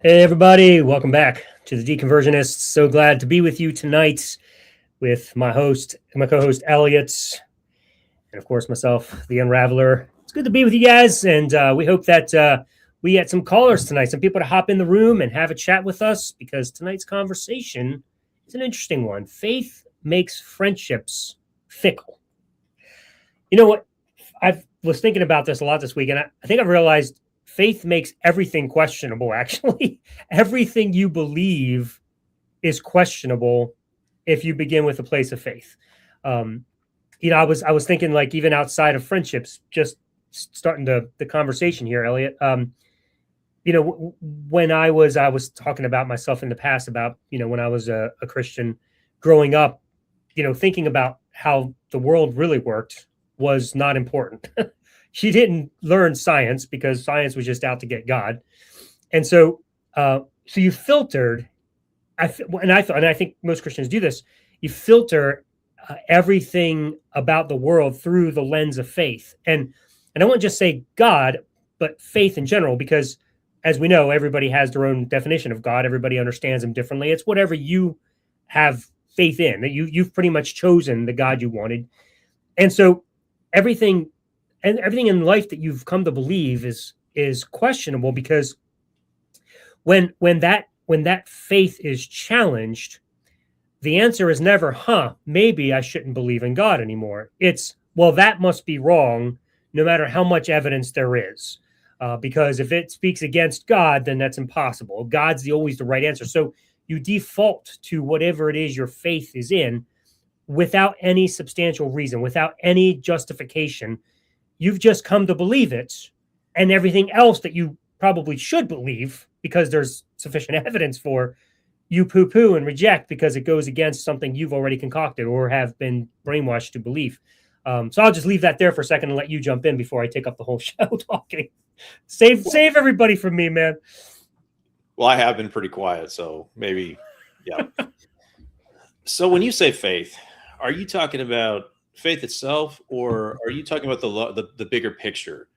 Hey, everybody. Welcome back to the Deconversionists. So glad to be with you tonight with my co-host, Elliot, and of course, myself, the Unraveler. It's good to be with you guys, and we hope that we get some callers tonight, some people to hop in the room and have a chat with us, because tonight's conversation is an interesting one. Faith makes friendships fickle. You know what? I was thinking about this a lot this week, and I think I've realized faith makes everything questionable, actually. Everything you believe is questionable if you begin with a place of faith. I was thinking, like, even outside of friendships, just starting the conversation here, Elliot. When I was talking about myself in the past about, when I was a Christian growing up, thinking about how the world really worked was not important. She didn't learn science because science was just out to get God. And so you filtered, I think most Christians do this. You filter everything about the world through the lens of faith. And I don't want to just say God, but faith in general, because as we know, everybody has their own definition of God. Everybody understands him differently. It's whatever you have faith in, that you've pretty much chosen the God you wanted. And so everything in life that you've come to believe is questionable, because when that faith is challenged, the answer is never, maybe I shouldn't believe in God anymore. It's, well, that must be wrong, no matter how much evidence there is. Because if it speaks against God, then that's impossible. God's always the right answer. So you default to whatever it is your faith is in without any substantial reason, without any justification. You've just come to believe it, and everything else that you probably should believe, because there's sufficient evidence for, you poo-poo and reject because it goes against something you've already concocted or have been brainwashed to believe. So I'll just leave that there for a second and let you jump in before I take up the whole show talking. Save everybody from me, man. Well, I have been pretty quiet, so maybe, yeah. So when you say faith, are you talking about faith itself, or are you talking about the bigger picture,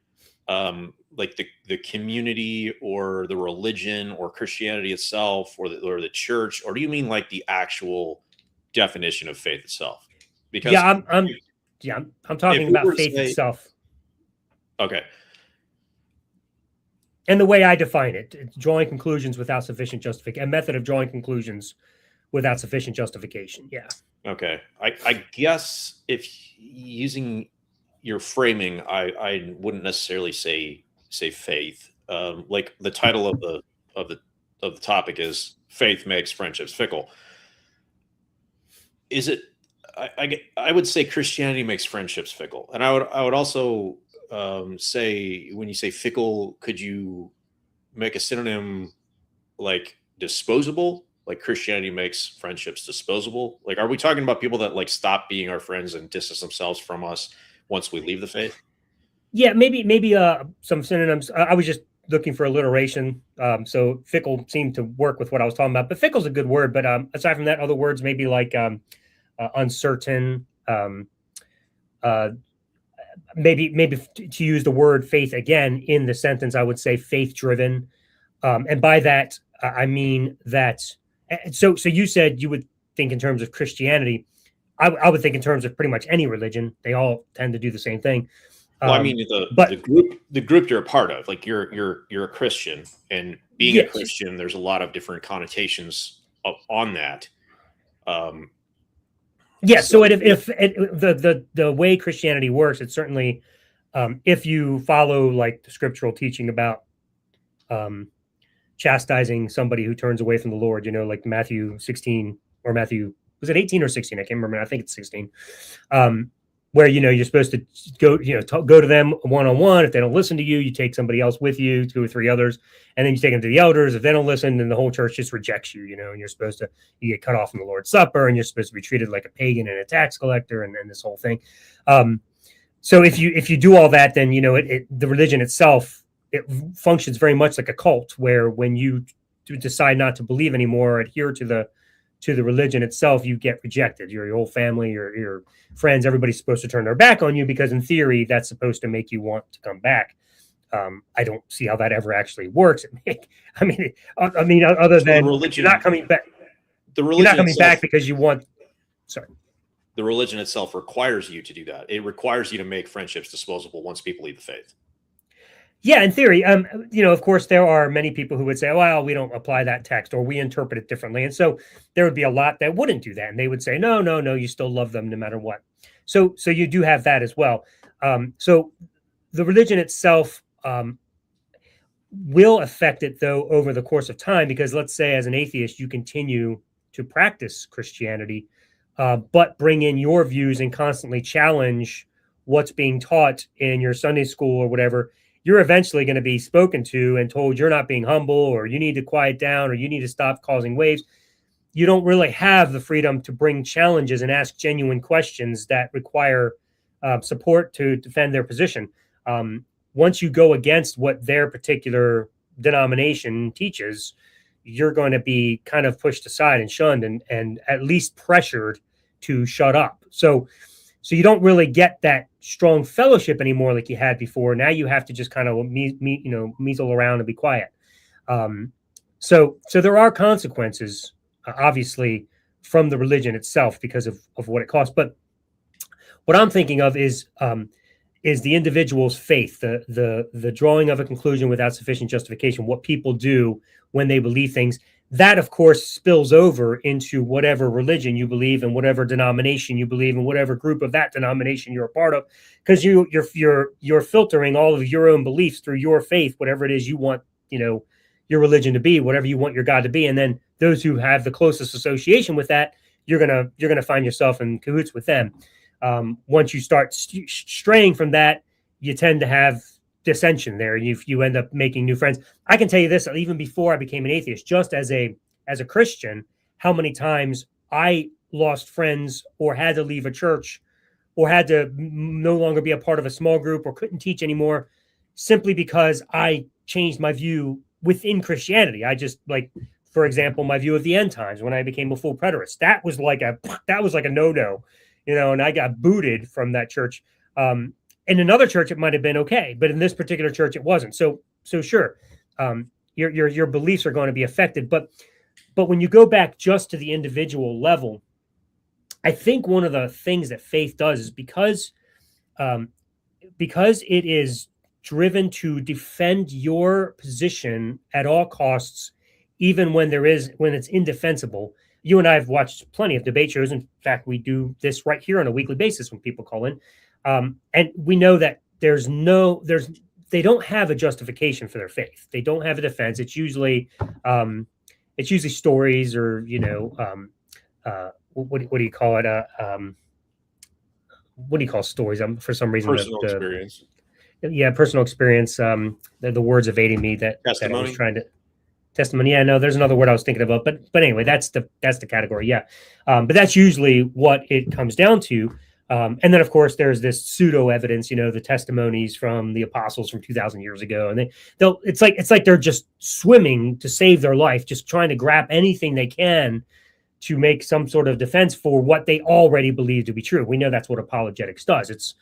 like the community or the religion or Christianity itself, or the church, or do you mean like the actual definition of faith itself? Because I'm talking about faith itself. Okay. And the way I define it, it's drawing conclusions without sufficient justification, a method of drawing conclusions without sufficient justification. Yeah. Okay. I guess if using your framing, I wouldn't necessarily say faith. Like the title of the topic is "Faith Makes Friendships Fickle." Is it? I would say Christianity makes friendships fickle, and I would also say, when you say fickle, could you make a synonym like disposable? Like Christianity makes friendships disposable. Like, are we talking about people that like stop being our friends and distance themselves from us once we leave the faith? Yeah, maybe some synonyms. I was just looking for alliteration. So fickle seemed to work with what I was talking about. But fickle's a good word. But aside from that, other words maybe like uncertain. Maybe to use the word faith again in the sentence, I would say faith-driven. And by that, I mean that. So you said you would think in terms of Christianity. I would think in terms of pretty much any religion. They all tend to do the same thing. Well, I mean, the group you're a part of, like you're a Christian, and being a Christian, there's a lot of different connotations on that. So if the way Christianity works, it's certainly if you follow like the scriptural teaching about chastising somebody who turns away from the Lord, like Matthew 16 or Matthew, was it 18 or 16? I can't remember. I think it's 16. Where, you're supposed to go, go to them one-on-one. If they don't listen to you, you take somebody else with you, 2 or 3 others, and then you take them to the elders. If they don't listen, then the whole church just rejects you, and you get cut off from the Lord's Supper, and you're supposed to be treated like a pagan and a tax collector, and this whole thing. So if you do all that, then, the religion itself, it functions very much like a cult, where when you decide not to believe anymore or adhere to the religion itself, you get rejected. Your whole family, your friends, everybody's supposed to turn their back on you, because in theory, that's supposed to make you want to come back. I don't see how that ever actually works. I mean, other So the than religion, you're not coming back. the You're religion not coming itself, back because you want. Sorry. the religion itself requires you to do that. It requires you to make friendships disposable once people leave the faith. Yeah, in theory, of course, there are many people who would say, "Well, we don't apply that text, or we interpret it differently," and so there would be a lot that wouldn't do that, and they would say, "No, no, no, you still love them no matter what." So you do have that as well. So the religion itself will affect it, though, over the course of time, because let's say as an atheist, you continue to practice Christianity, but bring in your views and constantly challenge what's being taught in your Sunday school or whatever. You're eventually going to be spoken to and told you're not being humble, or you need to quiet down, or you need to stop causing waves. You don't really have the freedom to bring challenges and ask genuine questions that require support to defend their position. Once you go against what their particular denomination teaches, you're going to be kind of pushed aside and shunned, and at least pressured to shut up. So you don't really get that strong fellowship anymore like you had before. Now you have to just kind of measle around and be quiet. So there are consequences, obviously, from the religion itself because of what it costs. But what I'm thinking of is the individual's faith, the drawing of a conclusion without sufficient justification, what people do when they believe things. That, of course, spills over into whatever religion you believe and whatever denomination you believe and whatever group of that denomination you're a part of, because you're filtering all of your own beliefs through your faith, whatever it is you want, your religion to be, whatever you want your God to be, and then those who have the closest association with that, you're gonna find yourself in cahoots with them. Once you start straying from that, you tend to have dissension there. You end up making new friends. I can tell you this, even before I became an atheist, just as a Christian, how many times I lost friends or had to leave a church or had to no longer be a part of a small group or couldn't teach anymore simply because I changed my view within Christianity. I just, like, for example, my view of the end times when I became a full preterist, that was like a no-no, and I got booted from that church. In another church, it might have been okay, but in this particular church, it wasn't. So sure, your beliefs are going to be affected. But when you go back just to the individual level, I think one of the things that faith does is because it is driven to defend your position at all costs, even when it's indefensible. You and I have watched plenty of debate shows. In fact, we do this right here on a weekly basis when people call in. And we know that they don't have a justification for their faith. They don't have a defense. It's usually stories, or what do you call it? What do you call stories? For some reason, Personal experience. Yeah, personal experience. The words evading me that I was trying to. Testimony. Yeah, no, there's another word I was thinking about, but anyway, that's the category. Yeah, but that's usually what it comes down to. And then, of course, there's this pseudo evidence, the testimonies from the apostles from 2,000 years ago, and it's like they're just swimming to save their life, just trying to grab anything they can to make some sort of defense for what they already believe to be true. We know that's what apologetics does.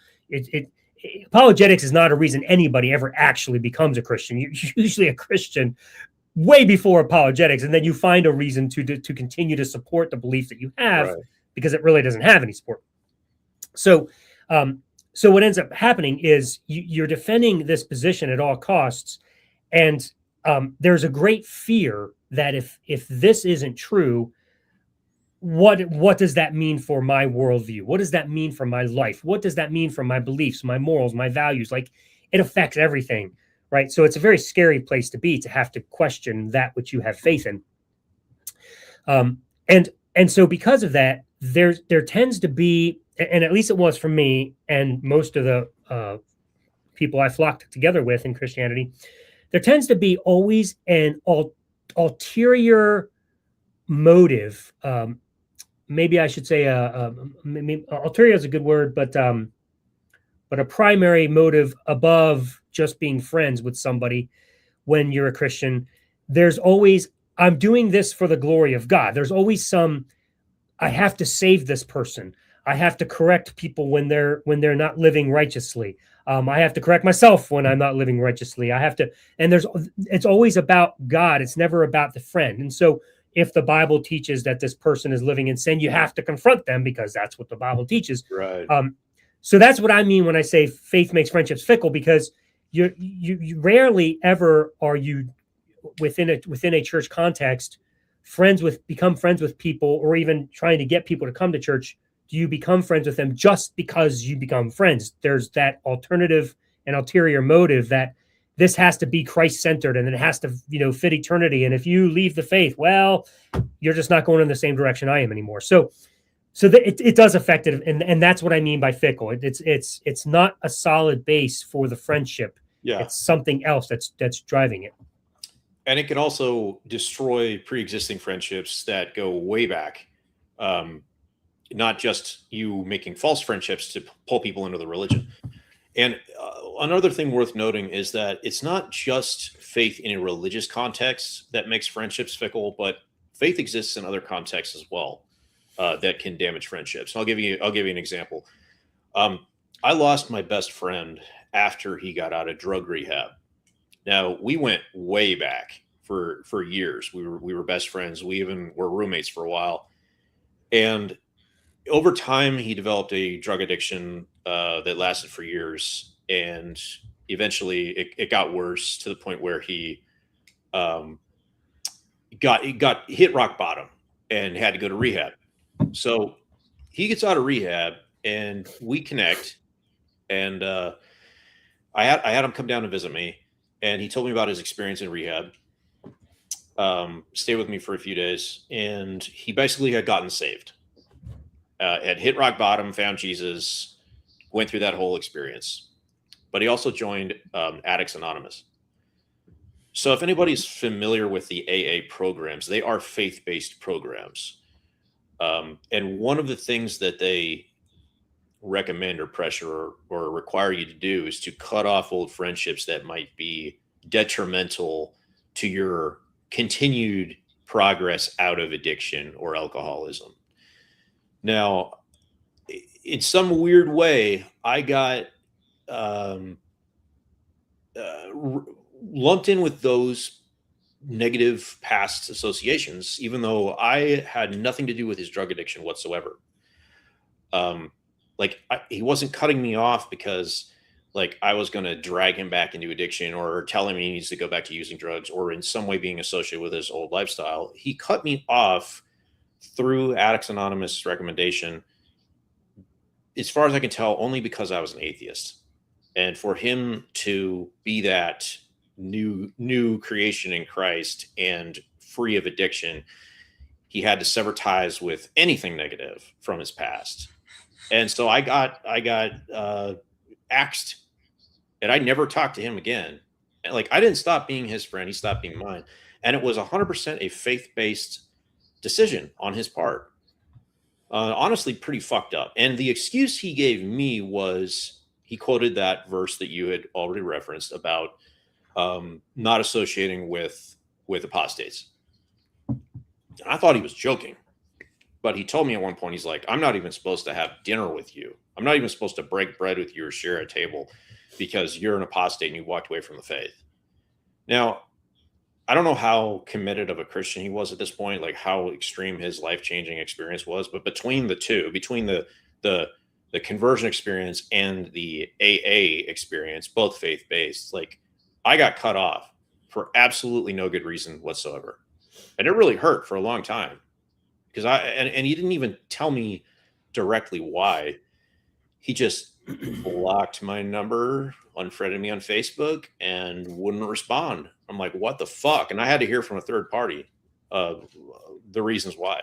Apologetics is not a reason anybody ever actually becomes a Christian. You're usually a Christian way before apologetics, and then you find a reason to continue to support the belief that you have, right, because it really doesn't have any support. So what ends up happening is you're defending this position at all costs, and there's a great fear that if this isn't true, what does that mean for my worldview? What does that mean for my life? What does that mean for my beliefs, my morals, my values? Like, it affects everything. Right. So it's a very scary place to be, to have to question that which you have faith in. And so because of that, there tends to be, and at least it was for me and most of the people I flocked together with in Christianity, there tends to be always an ulterior motive. Maybe I should say ulterior is a good word, but a primary motive above just being friends with somebody. When you're a Christian, there's always, I'm doing this for the glory of God. There's always I have to save this person. I have to correct people when they're not living righteously. I have to correct myself when I'm not living righteously. I have to, and it's always about God. It's never about the friend. And so if the Bible teaches that this person is living in sin, you have to confront them because that's what the Bible teaches. Right. So that's what I mean when I say faith makes friendships fickle, because you rarely ever are you within a church context become friends with people, or even trying to get people to come to church. Do you become friends with them just because you become friends? There's that alternative and ulterior motive that this has to be Christ-centered and it has to, fit eternity. And if you leave the faith, well, you're just not going in the same direction I am anymore. So it does affect it. And that's what I mean by fickle. It's not a solid base for the friendship. Yeah. It's something else that's driving it. And it can also destroy pre-existing friendships that go way back. Not just you making false friendships to pull people into the religion. And another thing worth noting is that it's not just faith in a religious context that makes friendships fickle, but faith exists in other contexts as well that can damage friendships. I'll give you an example. I lost my best friend after he got out of drug rehab. Now, we went way back for years. We were best friends. We even were roommates for a while. And over time, he developed a drug addiction that lasted for years. And eventually it got worse to the point where he got hit rock bottom and had to go to rehab. So he gets out of rehab and we connect. And I had him come down and visit me. And he told me about his experience in rehab. Stayed with me for a few days. And he basically had gotten saved. Had hit rock bottom, found Jesus, went through that whole experience. But he also joined Addicts Anonymous. So if anybody's familiar with the AA programs, they are faith-based programs. And one of the things that they recommend or pressure or require you to do is to cut off old friendships that might be detrimental to your continued progress out of addiction or alcoholism. Now, in some weird way, I got lumped in with those negative past associations, even though I had nothing to do with his drug addiction whatsoever. He wasn't cutting me off because I was going to drag him back into addiction or tell him he needs to go back to using drugs or in some way being associated with his old lifestyle. He cut me off through Addicts Anonymous recommendation, as far as I can tell, only because I was an atheist. And for him to be that new creation in Christ and free of addiction, he had to sever ties with anything negative from his past. And so I got axed, and I never talked to him again. I didn't stop being his friend; he stopped being mine. And it was 100% a faith-based decision on his part. Honestly, pretty fucked up. And the excuse he gave me was he quoted that verse that you had already referenced about not associating with apostates. I thought he was joking, but he told me at one point, he's like, I'm not even supposed to have dinner with you. I'm not even supposed to break bread with you or share a table because you're an apostate and you walked away from the faith. Now, I don't know how committed of a Christian he was at this point, how extreme his life-changing experience was, but between the two, between the conversion experience and the AA experience, both faith-based, I got cut off for absolutely no good reason whatsoever. And it really hurt for a long time because and he didn't even tell me directly why. He just blocked my number, unfriended me on Facebook, and wouldn't respond. I'm like, what the fuck? And I had to hear from a third party the reasons why.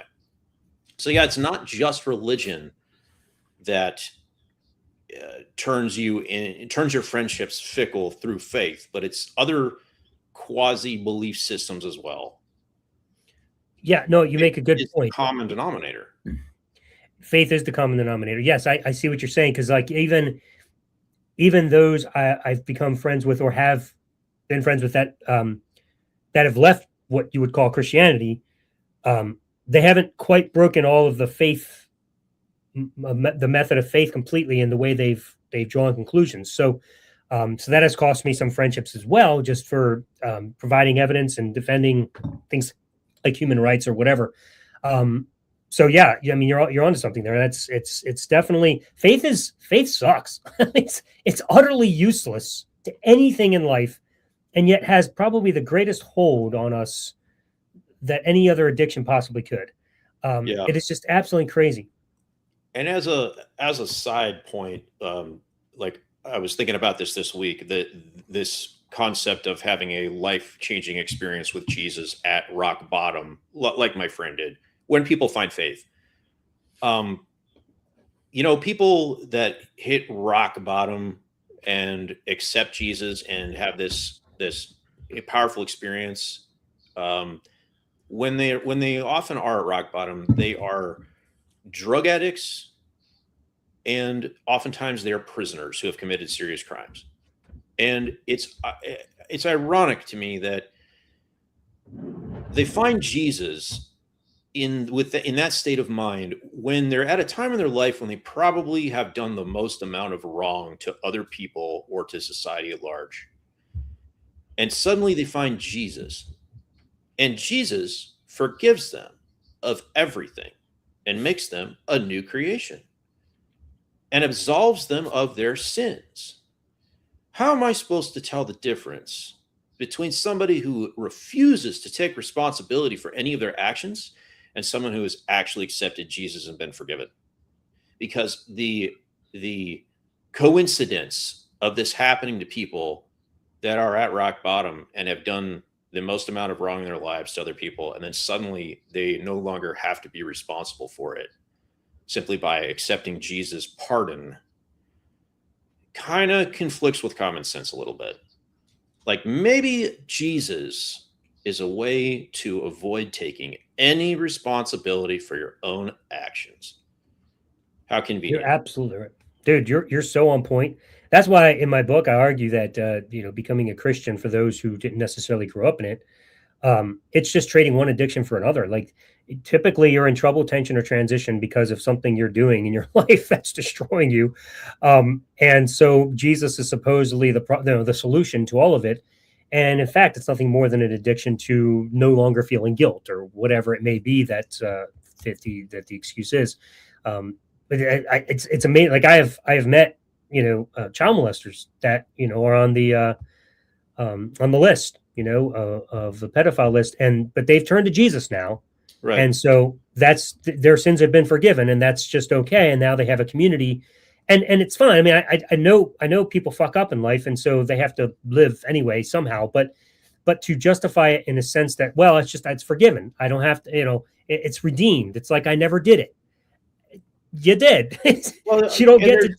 So yeah, it's not just religion that turns your friendships fickle through faith, but it's other quasi belief systems as well. Yeah, no, you make a good point. Common denominator. Faith is the common denominator. Yes, I see what you're saying, because even those I've become friends with or have been friends with that have left what you would call Christianity, they haven't quite broken all of the faith the method of faith completely in the way they've drawn conclusions. So that has cost me some friendships as well, just for providing evidence and defending things like human rights or whatever. So yeah, I mean, you're onto something there. It's definitely faith sucks. It's utterly useless to anything in life, and yet has probably the greatest hold on us that any other addiction possibly could. It is just absolutely crazy. And as a side point, like I was thinking about this week, that this concept of having a life-changing experience with Jesus at rock bottom, like my friend did, when people find faith. People that hit rock bottom and accept Jesus and have this powerful experience, when they often are at rock bottom, they are drug addicts, and oftentimes they are prisoners who have committed serious crimes. And it's ironic to me that they find Jesus in that state of mind when they're at a time in their life when they probably have done the most amount of wrong to other people or to society at large. And suddenly they find Jesus, and Jesus forgives them of everything and makes them a new creation and absolves them of their sins. How am I supposed to tell the difference between somebody who refuses to take responsibility for any of their actions and someone who has actually accepted Jesus and been forgiven? Because the coincidence of this happening to people that are at rock bottom and have done the most amount of wrong in their lives to other people, and then suddenly they no longer have to be responsible for it simply by accepting Jesus' pardon, kind of conflicts with common sense a little bit. Like, maybe Jesus is a way to avoid taking any responsibility for your own actions. How convenient. You're absolutely right. Dude, you're so on point. That's why in my book I argue that becoming a Christian, for those who didn't necessarily grow up in it, it's just trading one addiction for another. Like, typically you're in trouble, tension, or transition because of something you're doing in your life that's destroying you. And so Jesus is supposedly the solution to all of it. And in fact, it's nothing more than an addiction to no longer feeling guilt or whatever it may be that the excuse is. But it's amazing. Like, I have met child molesters that are on the list, of the pedophile list, but they've turned to Jesus now, Right? And so that's their sins have been forgiven, and that's just okay. And now they have a community, and it's fine. I mean, I know people fuck up in life, and so they have to live anyway somehow. But to justify it in a sense that, well, it's forgiven. I don't have to, it's redeemed. It's like I never did it. You did. Well, you don't get to.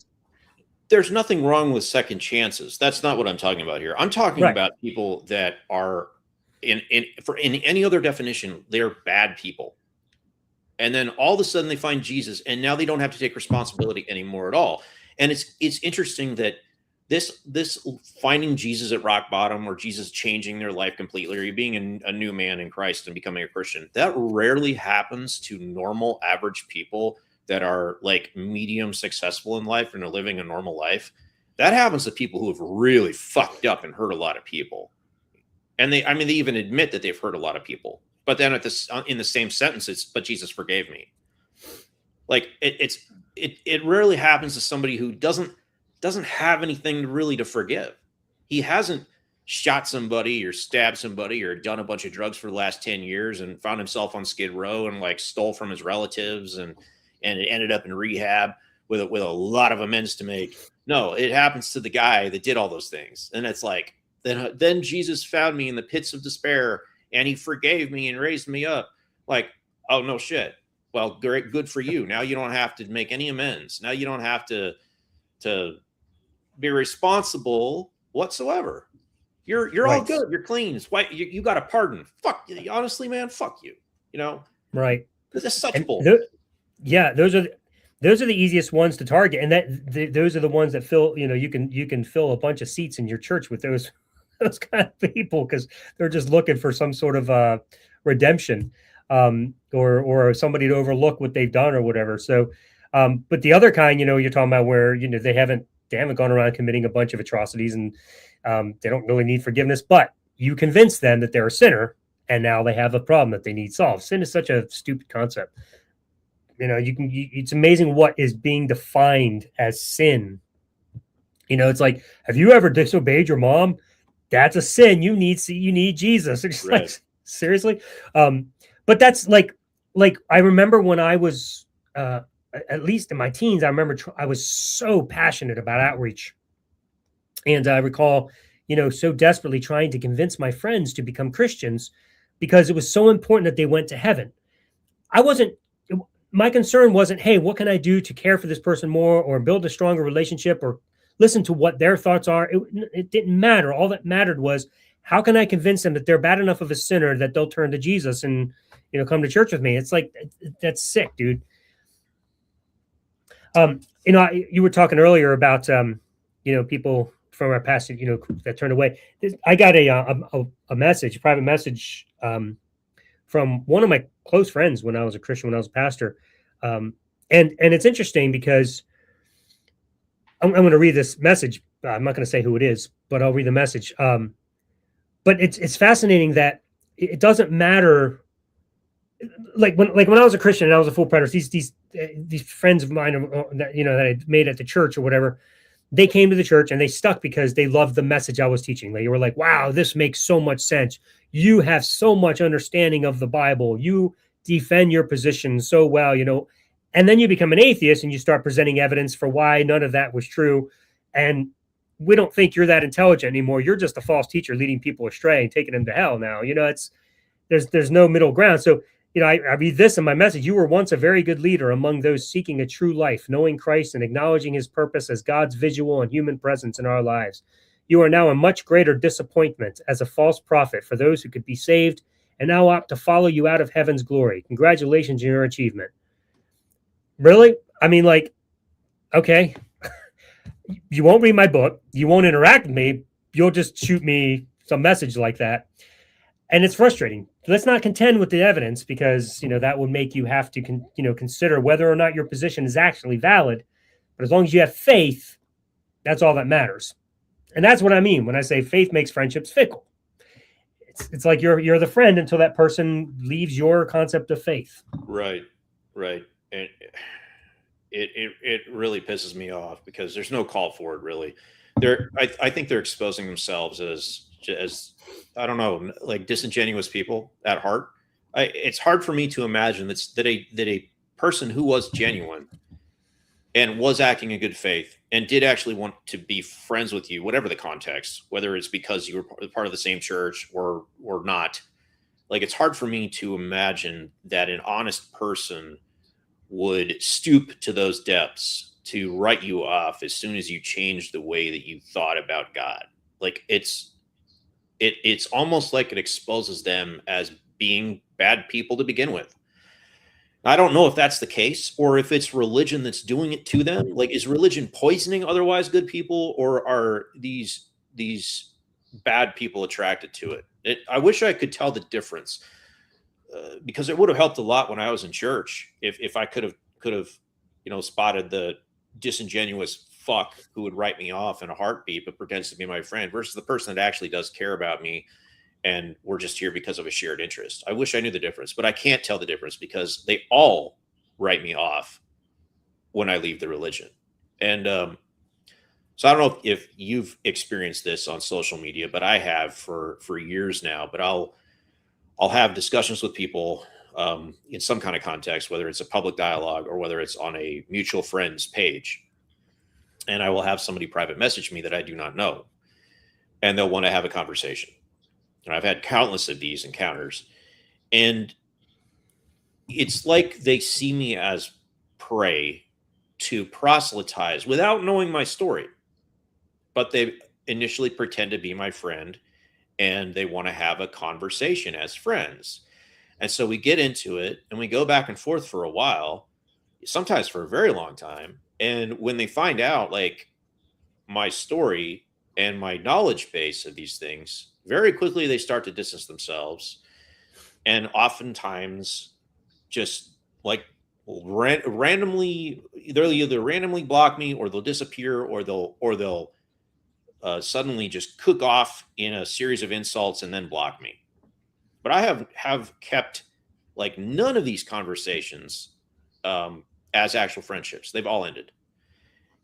There's nothing wrong with second chances. That's not what I'm talking about here. I'm talking about people that are in any other definition, they're bad people. And then all of a sudden they find Jesus, and now they don't have to take responsibility anymore at all. And it's interesting that this finding Jesus at rock bottom, or Jesus changing their life completely, or you being a new man in Christ and becoming a Christian, that rarely happens to normal average people that are like medium successful in life and are living a normal life. That happens to people who have really fucked up and hurt a lot of people. And they even admit that they've hurt a lot of people. But then in the same sentence, it's, but Jesus forgave me. Like, it rarely happens to somebody who doesn't have anything really to forgive. He hasn't shot somebody or stabbed somebody or done a bunch of drugs for the last 10 years and found himself on Skid Row and like stole from his relatives and it ended up in rehab with a lot of amends to make. No, it happens to the guy that did all those things. And it's like, then Jesus found me in the pits of despair, and he forgave me and raised me up. Like, oh, no shit. Well, great, good for you. Now you don't have to make any amends. Now you don't have to be responsible whatsoever. You're all good. You're clean. It's white. You got a pardon. Fuck you. Honestly, man, fuck you. Right. This is such bull. Yeah, those are the easiest ones to target, and those are the ones that fill. You can fill a bunch of seats in your church with those kind of people, because they're just looking for some sort of redemption, or somebody to overlook what they've done or whatever. So, But the other kind, you're talking about where, they haven't gone around committing a bunch of atrocities, and they don't really need forgiveness, but you convince them that they're a sinner, and now they have a problem that they need solved. Sin is such a stupid concept. It's amazing what is being defined as sin. It's like, have you ever disobeyed your mom? That's a sin. You need Jesus. It's Right. like, seriously. But that's like I remember when I was at least in my teens, I remember I was so passionate about outreach, and I recall so desperately trying to convince my friends to become Christians because it was so important that they went to heaven. My concern wasn't, hey, what can I do to care for this person more or build a stronger relationship or listen to what their thoughts are. It didn't matter. All that mattered was, how can I convince them that they're bad enough of a sinner that they'll turn to Jesus and come to church with me? It's like, that's sick, dude. You were talking earlier about people from our past that turned away. I got a message, a private message from one of my close friends when I was a Christian, when I was a pastor, and it's interesting because I'm going to read this message. I'm not going to say who it is, but I'll read the message. But it's fascinating that it doesn't matter. Like when I was a Christian and I was a full preterist, these friends of mine that I made at the church or whatever, they came to the church and they stuck because they loved the message I was teaching. They were like, "Wow, this makes so much sense. You have so much understanding of the Bible. You defend your position so well, And then you become an atheist and you start presenting evidence for why none of that was true. And we don't think you're that intelligent anymore. You're just a false teacher leading people astray and taking them to hell now. There's no middle ground. So, I read this in my message. You were once a very good leader among those seeking a true life, knowing Christ and acknowledging his purpose as God's visual and human presence in our lives. You are now a much greater disappointment as a false prophet for those who could be saved and now opt to follow you out of heaven's glory. Congratulations on your achievement." Really? I mean, like, okay, you won't read my book. You won't interact with me. You'll just shoot me some message like that. And it's frustrating. Let's not contend with the evidence because, that will make you have to, consider whether or not your position is actually valid. But as long as you have faith, that's all that matters. And that's what I mean when I say faith makes friendships fickle. It's like you're the friend until that person leaves your concept of faith. Right. And it really pisses me off because there's no call for it, really. I think they're exposing themselves as I don't know, like disingenuous people at heart. It's hard for me to imagine that a person who was genuine and was acting in good faith and did actually want to be friends with you, whatever the context, whether it's because you were part of the same church or not. Like, it's hard for me to imagine that an honest person would stoop to those depths to write you off as soon as you change the way that you thought about God. Like, it's almost like it exposes them as being bad people to begin with. I don't know if that's the case or if it's religion that's doing it to them. Like, is religion poisoning otherwise good people, or are these bad people attracted to it? I wish I could tell the difference, because it would have helped a lot when I was in church if I could have spotted the disingenuous fuck who would write me off in a heartbeat but pretends to be my friend versus the person that actually does care about me and we're just here because of a shared interest. I wish I knew the difference, but I can't tell the difference because they all write me off when I leave the religion. And so I don't know if you've experienced this on social media, but I have for years now. But I'll have discussions with people in some kind of context, whether it's a public dialogue or whether it's on a mutual friends page. And I will have somebody private message me that I do not know, and they'll want to have a conversation. And I've had countless of these encounters, and it's like they see me as prey to proselytize without knowing my story. But they initially pretend to be my friend, and they want to have a conversation as friends. And so we get into it, and we go back and forth for a while, sometimes for a very long time. And when they find out, like, my story and my knowledge base of these things, very quickly they start to distance themselves, and oftentimes just like will randomly, they'll either randomly block me, or they'll disappear, or they'll suddenly just cook off in a series of insults and then block me. But I have kept like none of these conversations as actual friendships. They've all ended.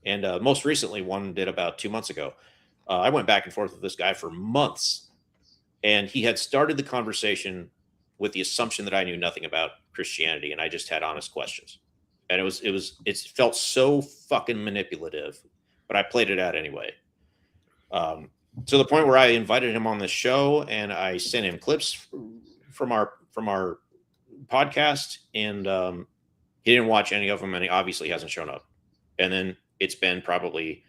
And most recently, one did about 2 months ago. I went back and forth with this guy for months, and he had started the conversation with the assumption that I knew nothing about Christianity, and I just had honest questions. And it felt so fucking manipulative, but I played it out anyway. To the point where I invited him on the show, and I sent him clips from our podcast, and he didn't watch any of them, and he obviously hasn't shown up. And then it's been probably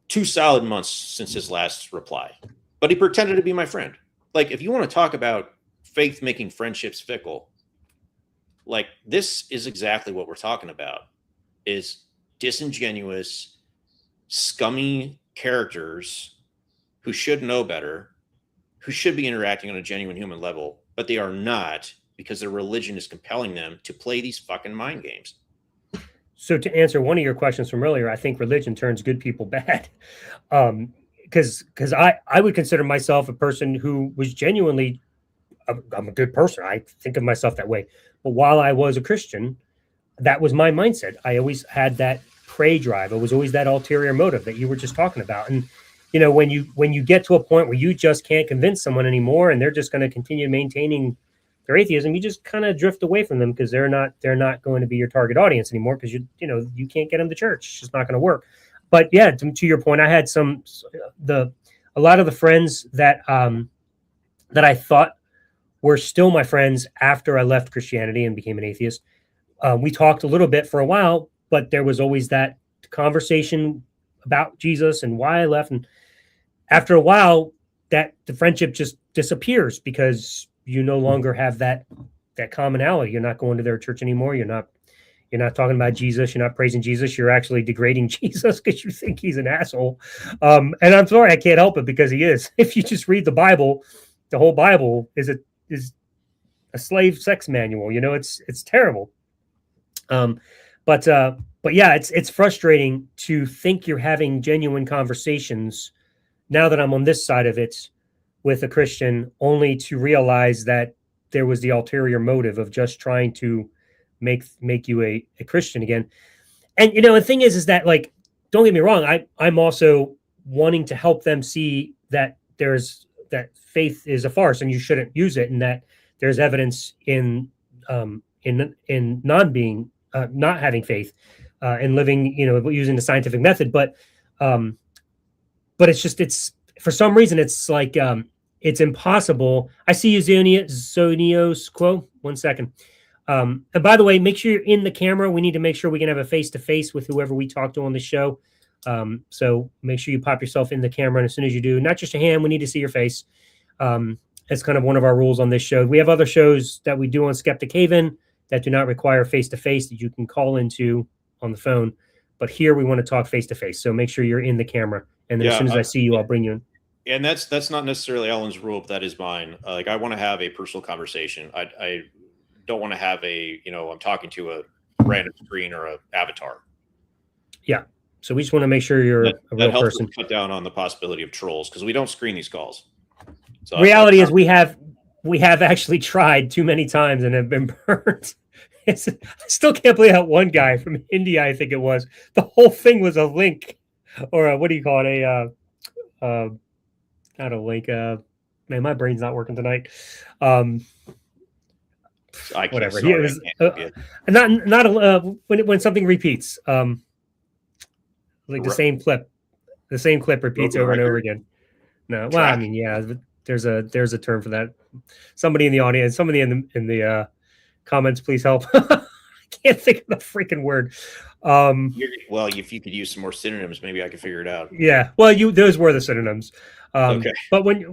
2 solid months since his last reply, but he pretended to be my friend. Like, if you want to talk about faith making friendships fickle, like, this is exactly what we're talking about, is disingenuous, scummy characters who should know better, who should be interacting on a genuine human level, but they are not, because their religion is compelling them to play these fucking mind games. So to answer one of your questions from earlier, I think religion turns good people bad. Because I would consider myself a person who was genuinely, I'm a good person. I think of myself that way. But while I was a Christian, that was my mindset. I always had that prey drive. It was always that ulterior motive that you were just talking about. And, you know, when you get to a point where you just can't convince someone anymore, and they're just going to continue maintaining their atheism, you just kind of drift away from them, because they're not going to be your target audience anymore, because you can't get them to church. It's just not going to work. But yeah, to your point, I had a lot of the friends that I thought were still my friends after I left Christianity and became an atheist. We talked a little bit for a while, but there was always that conversation about Jesus and why I left. And after a while, that the friendship just disappears, because you no longer have that commonality. You're not going to their church anymore. You're not talking about Jesus. You're not praising Jesus. You're actually degrading Jesus because you think he's an asshole. And I'm sorry, I can't help it, because he is. If you just read the Bible, the whole Bible is a slave sex manual. You know, it's terrible. But yeah, it's frustrating to think you're having genuine conversations now that I'm on this side of it with a Christian, only to realize that there was the ulterior motive of just trying to make you a Christian again. And, you know, the thing is that, like, don't get me wrong, I'm also wanting to help them see that that faith is a farce and you shouldn't use it, and that there's evidence in not having faith and living, you know, using the scientific method. But it's for some reason, it's like, it's impossible. I see you, Zonios Quo. 1 second. And by the way, make sure you're in the camera. We need to make sure we can have a face-to-face with whoever we talk to on the show. So make sure you pop yourself in the camera. And as soon as you do, not just a hand, we need to see your face. It's kind of one of our rules on this show. We have other shows that we do on Skeptic Haven that do not require face-to-face, that you can call into on the phone. But here we want to talk face-to-face. So make sure you're in the camera. And then as soon as I see you, I'll bring you in. And that's not necessarily Ellen's rule, but that is mine. Like, I want to have a personal conversation. I don't want to have I'm talking to a random screen or a avatar. Yeah. So we just want to make sure you're a real helps person. Cut down on the possibility of trolls, because we don't screen these calls. So reality is we have actually tried too many times and have been burned. I still can't believe that one guy from India, I think it was, the whole thing was a link, or what do you call it? Not a link. Man, my brain's not working tonight. Whatever. He was when something repeats, like the same clip repeats over and over again. No, well, I mean, yeah, there's a term for that. Somebody in the audience, somebody in the comments, please help. I can't think of the freaking word. Well, if you could use some more synonyms, maybe I could figure it out. Yeah. Well, those were the synonyms. Okay. But when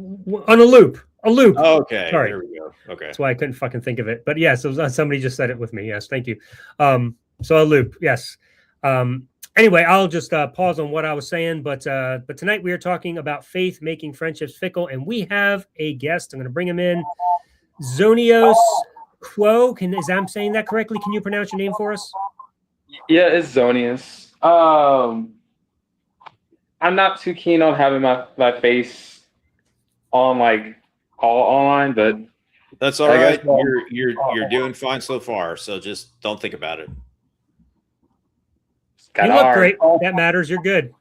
on a loop. Oh, okay. Sorry. There we go. Okay. That's why I couldn't fucking think of it. But yeah, so somebody just said it with me. Yes. Thank you. So a loop. Yes. Anyway, I'll just pause on what I was saying. But tonight we are talking about faith making friendships fickle, and we have a guest. I'm going to bring him in. Zonios Quo. I'm saying that correctly? Can you pronounce your name for us? Yeah, it's Zonius. I'm not too keen on having my face on like all online, but That's all right. You're doing fine so far. So just don't think about it. You look great. That matters. You're good.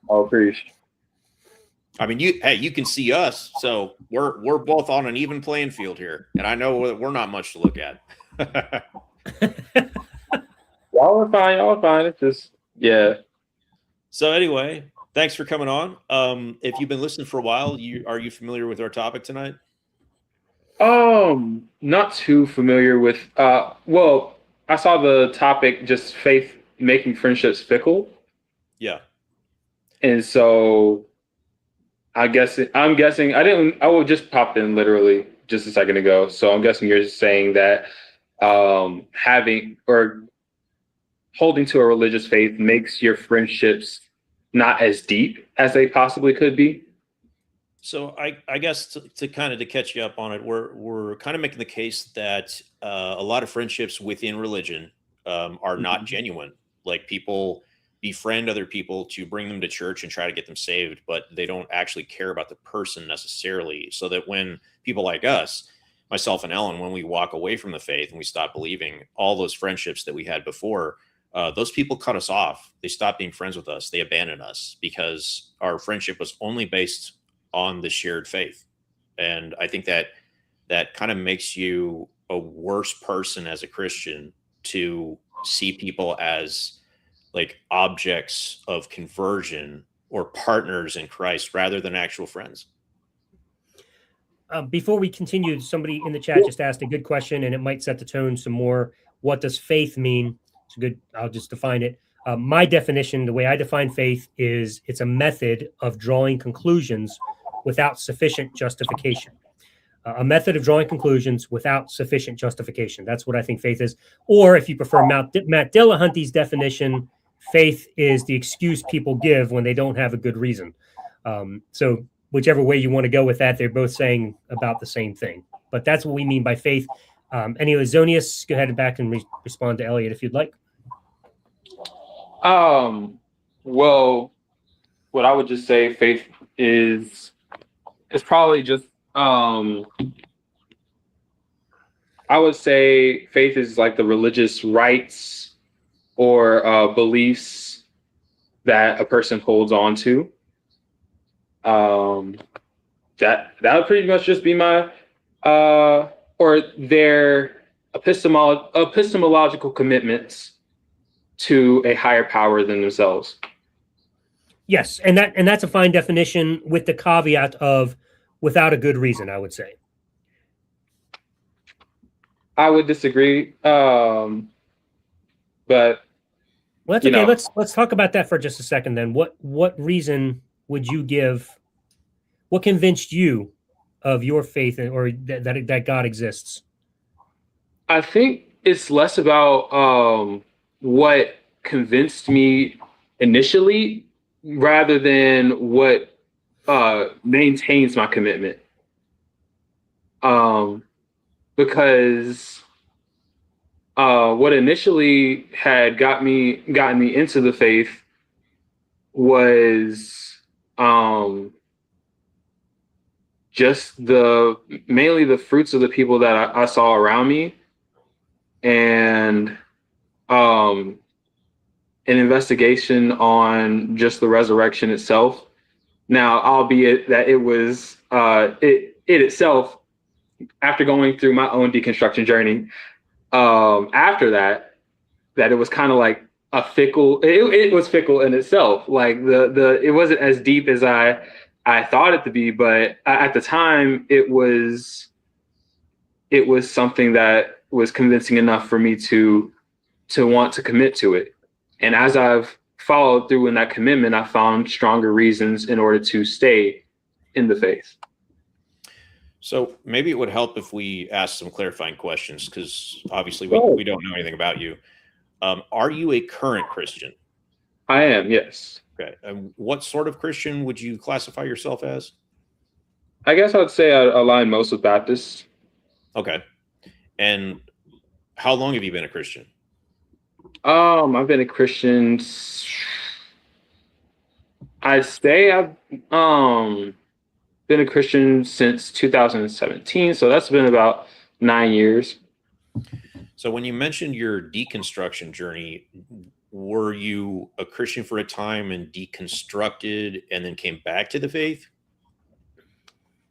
Oh, appreciate. I mean, you can see us, so we're both on an even playing field here, and I know that we're not much to look at. Y'all are fine. Y'all are fine. It's just So anyway, thanks for coming on. If you've been listening for a while, are you familiar with our topic tonight? Not too familiar with. Well, I saw the topic, just faith making friendships fickle. Yeah. And so I'm guessing I will just popped in literally just a second ago. So I'm guessing you're saying that having or holding to a religious faith makes your friendships not as deep as they possibly could be. So I guess to kind of to catch you up on it, we're kind of making the case that a lot of friendships within religion are not genuine. Like people befriend other people to bring them to church and try to get them saved, but they don't actually care about the person necessarily. So that when people like us, myself and Ellen, when we walk away from the faith and we stop believing, all those friendships that we had before, those people cut us off. They stopped being friends with us. They abandoned us because our friendship was only based on the shared faith. And I think that kind of makes you a worse person as a Christian to see people as like objects of conversion or partners in Christ rather than actual friends. Before we continue, somebody in the chat just asked a good question, and it might set the tone some more. What does faith mean? It's a good. I'll just define it. My definition, the way I define faith, is it's a method of drawing conclusions without sufficient justification. A method of drawing conclusions without sufficient justification. That's what I think faith is. Or if you prefer Matt Dillahunty's definition, faith is the excuse people give when they don't have a good reason. So whichever way you want to go with that, they're both saying about the same thing. But that's what we mean by faith. Anyway, Zonius, go ahead and back and respond to Elliot if you'd like. Well, what I would just say faith is probably just I would say faith is like the religious rites or beliefs that a person holds on to. That would pretty much just be my or their epistemological commitments to a higher power than themselves. Yes, and that's a fine definition with the caveat of without a good reason, I would say. I would disagree, but well, that's okay. Let's talk about that for just a second. Then, what reason would you give? What convinced you of your faith or that God exists? I think it's less about what convinced me initially, rather than what maintains my commitment. Because what initially had gotten me into the faith was just mainly the fruits of the people that I saw around me, and an investigation on just the resurrection itself. Now, albeit that it was it itself, after going through my own deconstruction journey, after that it was kind of like a fickle. It was fickle in itself. Like it wasn't as deep as I thought it to be, but at the time it was something that was convincing enough for me to want to commit to it. And as I've followed through in that commitment, I found stronger reasons in order to stay in the faith. So maybe it would help if we ask some clarifying questions, because obviously we don't know anything about you. Are you a current Christian? I am, yes. Okay. And what sort of Christian would you classify yourself as? I guess I'd say I align most with Baptists. Okay. And How long have you been a Christian? I've been a Christian. I'd say I've been a Christian since 2017, so that's been about 9 years. So when you mentioned your deconstruction journey, were you a Christian for a time and deconstructed and then came back to the faith?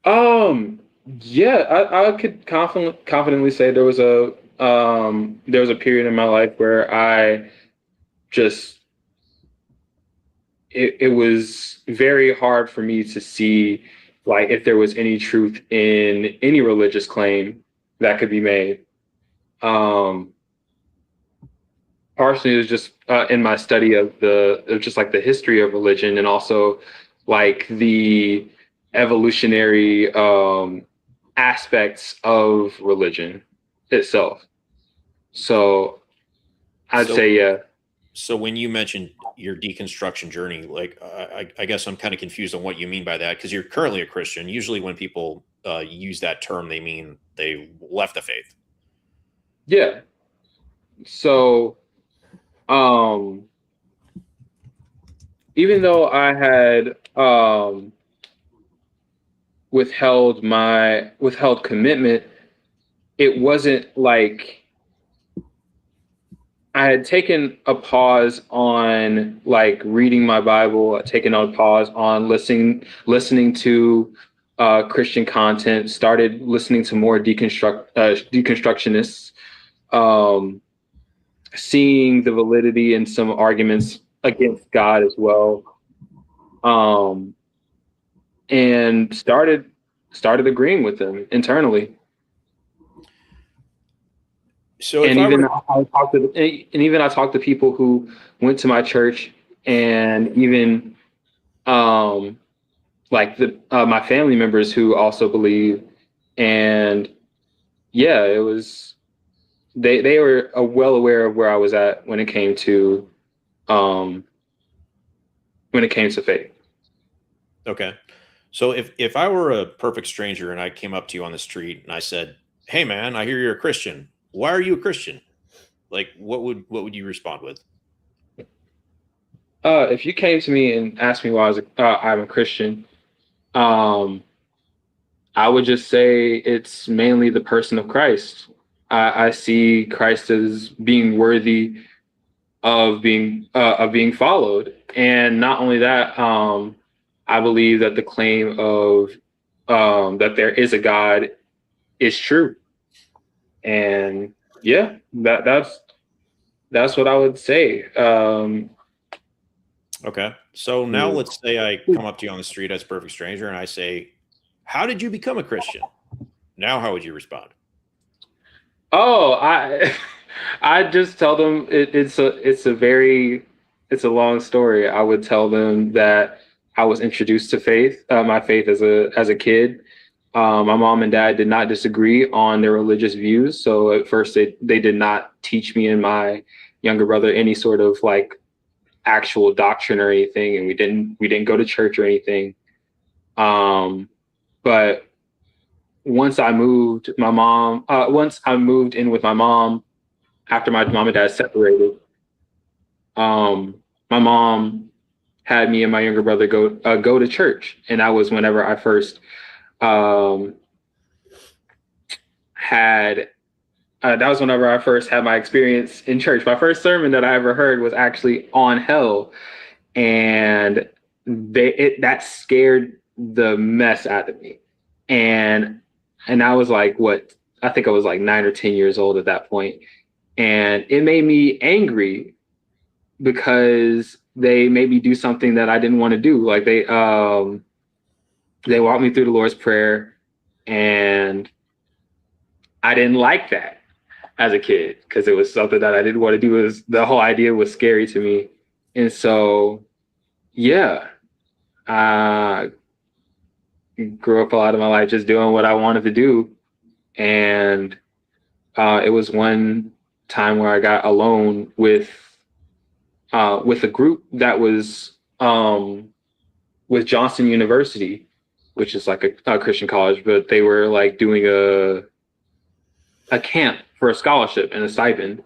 Yeah, I could confidently say there was a period in my life where I just it was very hard for me to see like if there was any truth in any religious claim that could be made. Partially it was just in my study of just like the history of religion, and also like the evolutionary aspects of religion itself. So I'd say, yeah. So when you mentioned your deconstruction journey, like I guess I'm kind of confused on what you mean by that, because you're currently a Christian. Usually when people use that term, they mean they left the faith. Yeah. So even though I had withheld commitment, it wasn't like I had taken a pause on like reading my Bible, I'd taken a pause on listening to Christian content, started listening to more deconstructionists, seeing the validity in some arguments against God as well, and started agreeing with them internally. So and even I talked to people who went to my church, and even like my family members who also believe, and yeah, it was they were well aware of where I was at when it came to faith. Okay. So if I were a perfect stranger and I came up to you on the street and I said, "Hey man, I hear you're a Christian. Why are you a Christian?" Like what would you respond with? If you came to me and asked me why I'm a Christian, I would just say it's mainly the person of Christ. I see Christ as being worthy of being followed, and not only that, I believe that the claim of that there is a God is true, and yeah, that's what I would say. Okay. So now let's say I come up to you on the street as a perfect stranger and I say, "How did you become a Christian?" Now, how would you respond? Oh, I just tell them it's a long story. I would tell them that I was introduced to faith, my faith as a kid. My mom and dad did not disagree on their religious views, so at first they did not teach me and my younger brother any sort of like actual doctrine or anything, and we didn't go to church or anything. But once I moved in with my mom after my mom and dad separated, my mom had me and my younger brother go to church, and that was whenever I first had my experience in church. My first sermon that I ever heard was actually on hell, and that scared the mess out of me. And I was like, I think I was like 9 or 10 years old at that point. And it made me angry because they made me do something that I didn't want to do. Like they walked me through the Lord's Prayer, and I didn't like that as a kid because it was something that I didn't want to do. The whole idea was scary to me. And so, yeah, I grew up a lot of my life just doing what I wanted to do. And it was one time where I got alone with a group that was with Johnson University, which is like a Christian college, but they were like doing a camp for a scholarship and a stipend.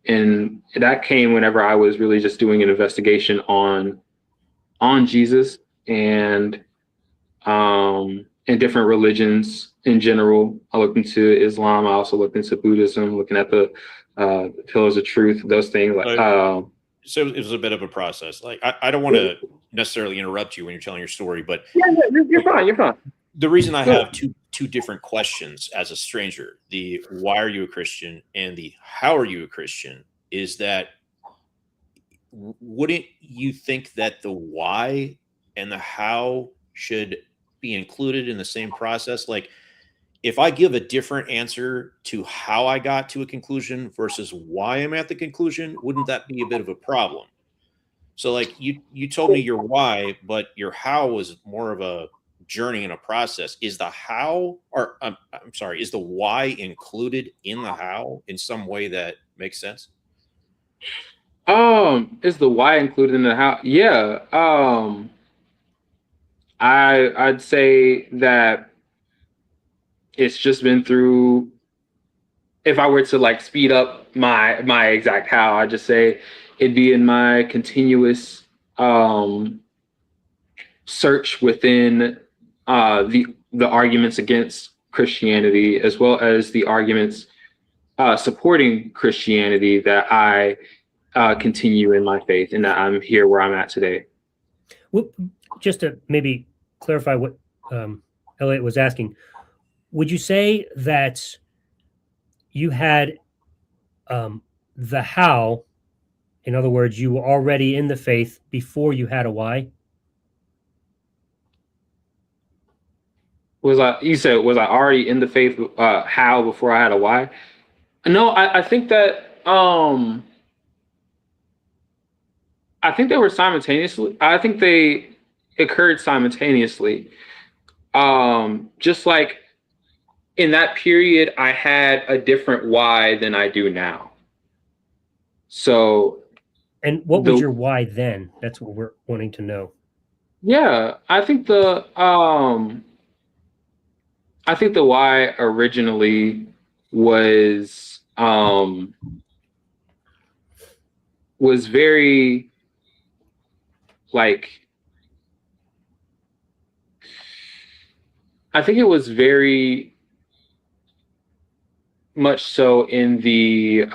And that came whenever I was really just doing an investigation on Jesus and different religions in general. I looked into Islam. I also looked into Buddhism, looking at the pillars of truth, those things. So it was a bit of a process. Like, I don't want to necessarily interrupt you when you're telling your story, but you're fine. You're fine. The reason I have two different questions as a stranger, the why are you a Christian and the how are you a Christian, is that wouldn't you think that the why and the how should be included in the same process? Like, if I give a different answer to how I got to a conclusion versus why I'm at the conclusion, wouldn't that be a bit of a problem? So, like, you told me your why, but your how was more of a journey and a process. Is the how, or I'm sorry, is the why included in the how in some way that makes sense? Is the why included in the how? Yeah. I'd say that it's just been through, if I were to like speed up my exact how, I'd just say it'd be in my continuous search within the arguments against Christianity, as well as the arguments supporting Christianity, that I continue in my faith and that I'm here where I'm at today. Well, just to maybe clarify what Elliot was asking, would you say that you had the how, in other words, you were already in the faith before you had a why? Was I already in the faith how before I had a why? No, I think that I think they were simultaneously. I think they occurred simultaneously. Just like in that period, I had a different why than I do now. So, and what was your why then? That's what we're wanting to know. Yeah, I think the why originally was very like, I think it was very much so in the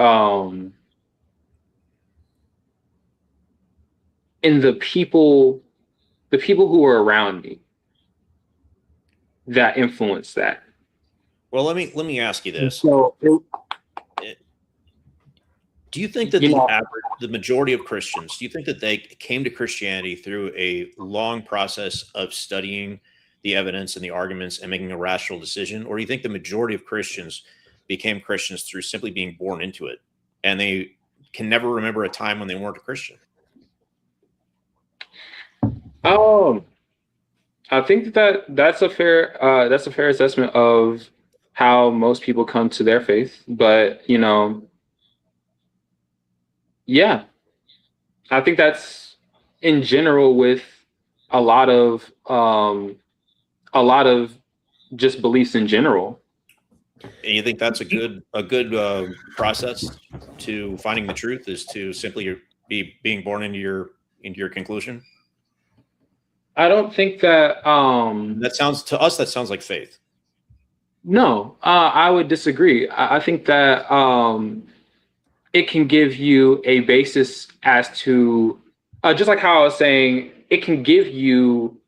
people who were around me that influenced that. Well, let me ask you this. So, do you think that the majority of Christians, do you think that they came to Christianity through a long process of studying the evidence and the arguments and making a rational decision? Or do you think the majority of Christians became Christians through simply being born into it, and they can never remember a time when they weren't a Christian? I think that's a fair assessment of how most people come to their faith. But, yeah, I think that's in general with a lot of just beliefs in general. And you think that's a good process to finding the truth, is to simply be being born into your conclusion? I don't think that that sounds like faith. No, I would disagree. I think that it can give you a basis as to, just like how I was saying, it can give you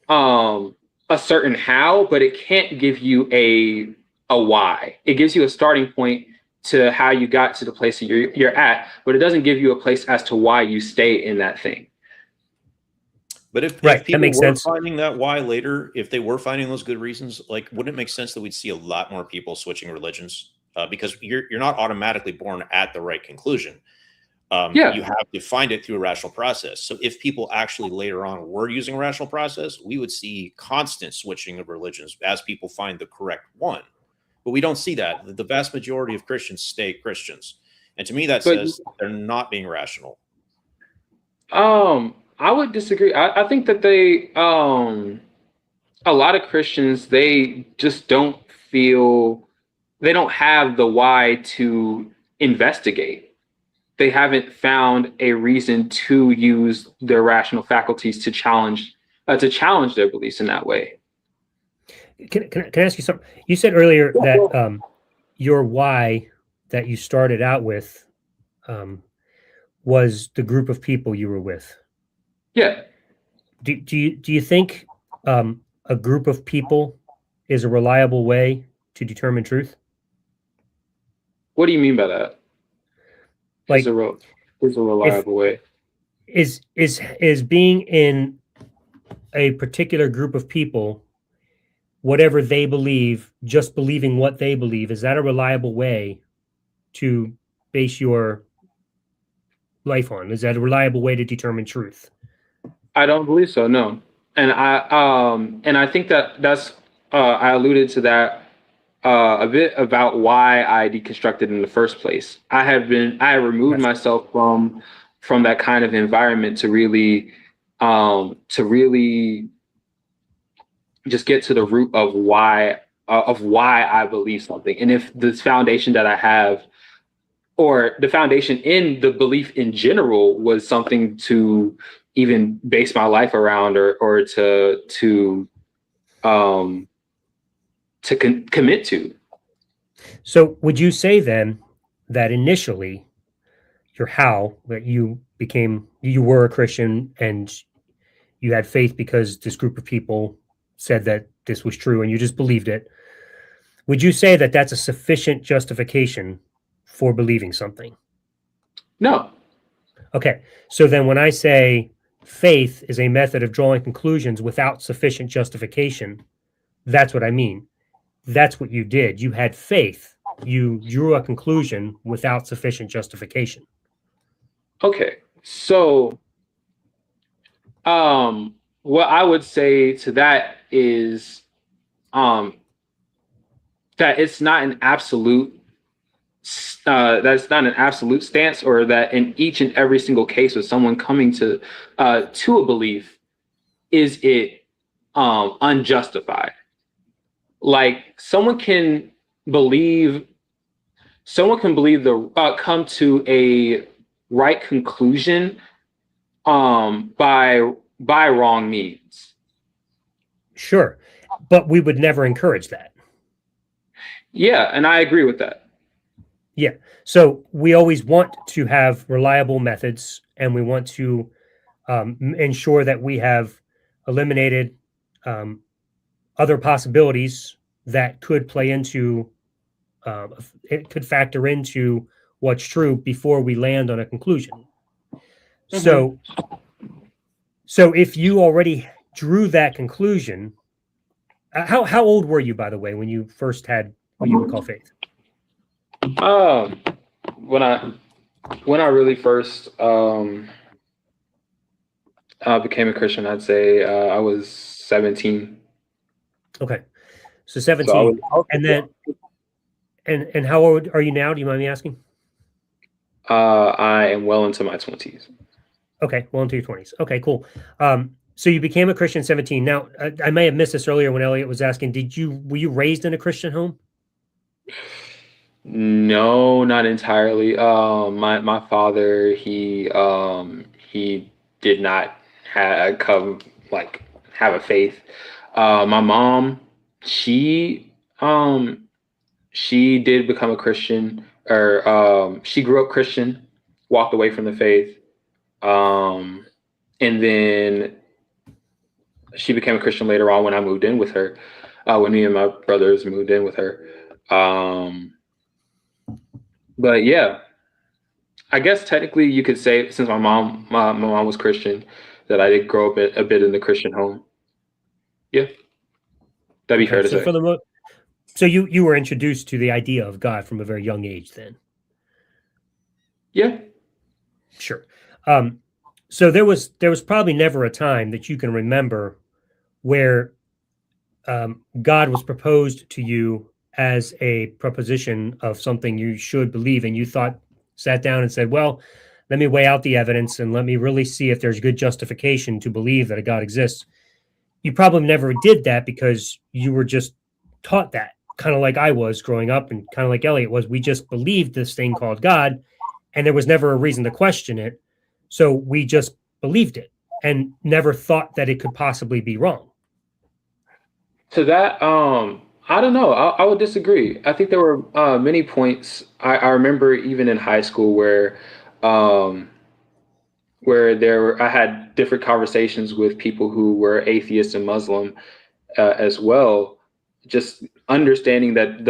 a certain how, but it can't give you a why. It gives you a starting point to how you got to the place that you're at, but it doesn't give you a place as to why you stay in that thing. But if people were finding that why later, if they were finding those good reasons, like, wouldn't it make sense that we'd see a lot more people switching religions? Because you're not automatically born at the right conclusion. You have to find it through a rational process. So if people actually later on were using a rational process, we would see constant switching of religions as people find the correct one. But we don't see that. The vast majority of Christians stay Christians. And to me, that says they're not being rational. I would disagree. I think that a lot of Christians, they just don't feel they don't have the why to investigate. They haven't found a reason to use their rational faculties to challenge their beliefs in that way. Can I ask you something? You said earlier that your why that you started out with was the group of people you were with. Yeah. Do you think a group of people is a reliable way to determine truth? What do you mean by that? Like, is a reliable way. Is being in a particular group of people, whatever they believe, just believing what they believe, is that a reliable way to base your life on? Is that a reliable way to determine truth? I don't believe so, no. And I think that's I alluded to that a bit about why I deconstructed in the first place. I had removed myself from that kind of environment to really just get to the root of why I believe something. And if this foundation that I have, or the foundation in the belief in general, was something to even base my life around, or to commit to. So would you say then that initially that you were a Christian and you had faith because this group of people said that this was true and you just believed it? Would you say that that's a sufficient justification for believing something? No. Okay. So then when I say faith is a method of drawing conclusions without sufficient justification, that's what I mean. That's what you did. You had faith. You drew a conclusion without sufficient justification. Okay. So what I would say to that is that it's not an absolute that's not an absolute stance, or that in each and every single case of someone coming to a belief, is it unjustified. Like someone can believe come to a right conclusion by wrong means. Sure, but we would never encourage that. Yeah, and I agree with that. Yeah. So we always want to have reliable methods, and we want to ensure that we have eliminated other possibilities that could play into, it could factor into what's true before we land on a conclusion. Mm-hmm. So if you already drew that conclusion, how old were you, by the way, when you first had what you would call faith? When I really first became a Christian, I'd say I was 17. Okay, so 17, and then and how old are you now? Do you mind me asking? I am well into my 20s. Okay, well into your 20s. Okay, cool. So you became a Christian at 17. Now, I may have missed this earlier when Elliot was asking. Were you raised in a Christian home? No, not entirely. My father, he did not have a faith. My mom, she did become a Christian, or she grew up Christian, walked away from the faith, and then she became a Christian later on when I moved in with her, when me and my brothers moved in with her. But yeah, I guess technically you could say, since my mom was Christian, that I did grow up a bit in the Christian home. Yeah, that'd be fair to say. So you were introduced to the idea of God from a very young age then? Yeah. Sure. So there was probably never a time that you can remember where God was proposed to you as a proposition of something you should believe, and you sat down and said, well, let me weigh out the evidence and let me really see if there's good justification to believe that a God exists. You probably never did that because you were just taught that kind of like I was growing up and kind of like Elliot was, we just believed this thing called God and there was never a reason to question it. So we just believed it and never thought that it could possibly be wrong. To that, I don't know. I would disagree. I think there were many points. I remember even in high school where I had different conversations with people who were atheist and Muslim as well. Just understanding that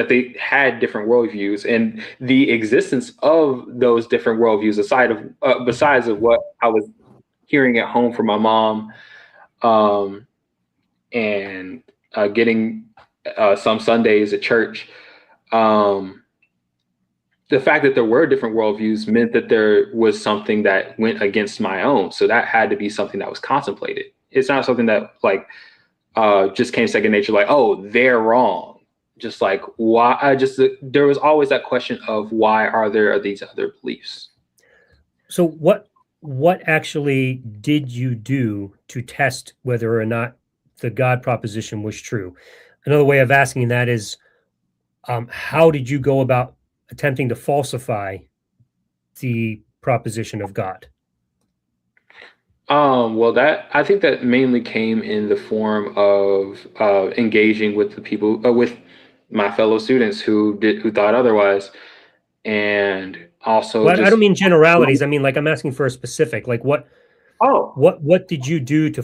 they had different worldviews and the existence of those different worldviews besides of what I was hearing at home from my mom, and getting some Sundays at church. The fact that there were different worldviews meant that there was something that went against my own. So that had to be something that was contemplated. It's not something that just came second nature, like, oh, they're wrong. Just like, why? There was always that question of why are there these other beliefs? So what actually did you do to test whether or not the God proposition was true? Another way of asking that is, how did you go about attempting to falsify the proposition of God? Well, I think that mainly came in the form of engaging with the people, with my fellow students who thought otherwise, and also. Well, I don't mean generalities. I mean, like, I'm asking for a specific. Like, what did you do to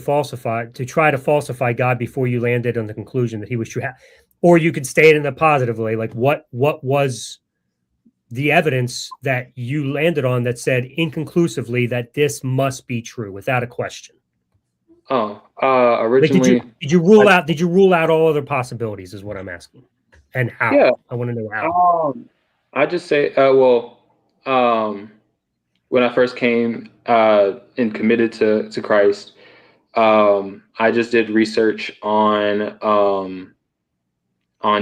try to falsify God before you landed on the conclusion that he was true? Or you could state it in a positive way. Like, what was the evidence that you landed on that said inconclusively that this must be true without a question? Originally, did you rule out all other possibilities is what I'm asking, and how? Yeah, I want to know how. I just say, when I first came and committed to Christ, I just did research on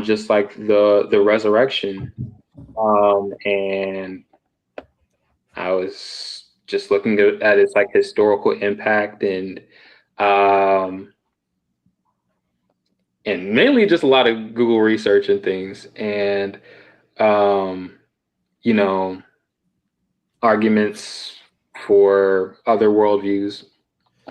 just like the resurrection. And I was just looking at its like historical impact and mainly just a lot of Google research and things, and arguments for other worldviews.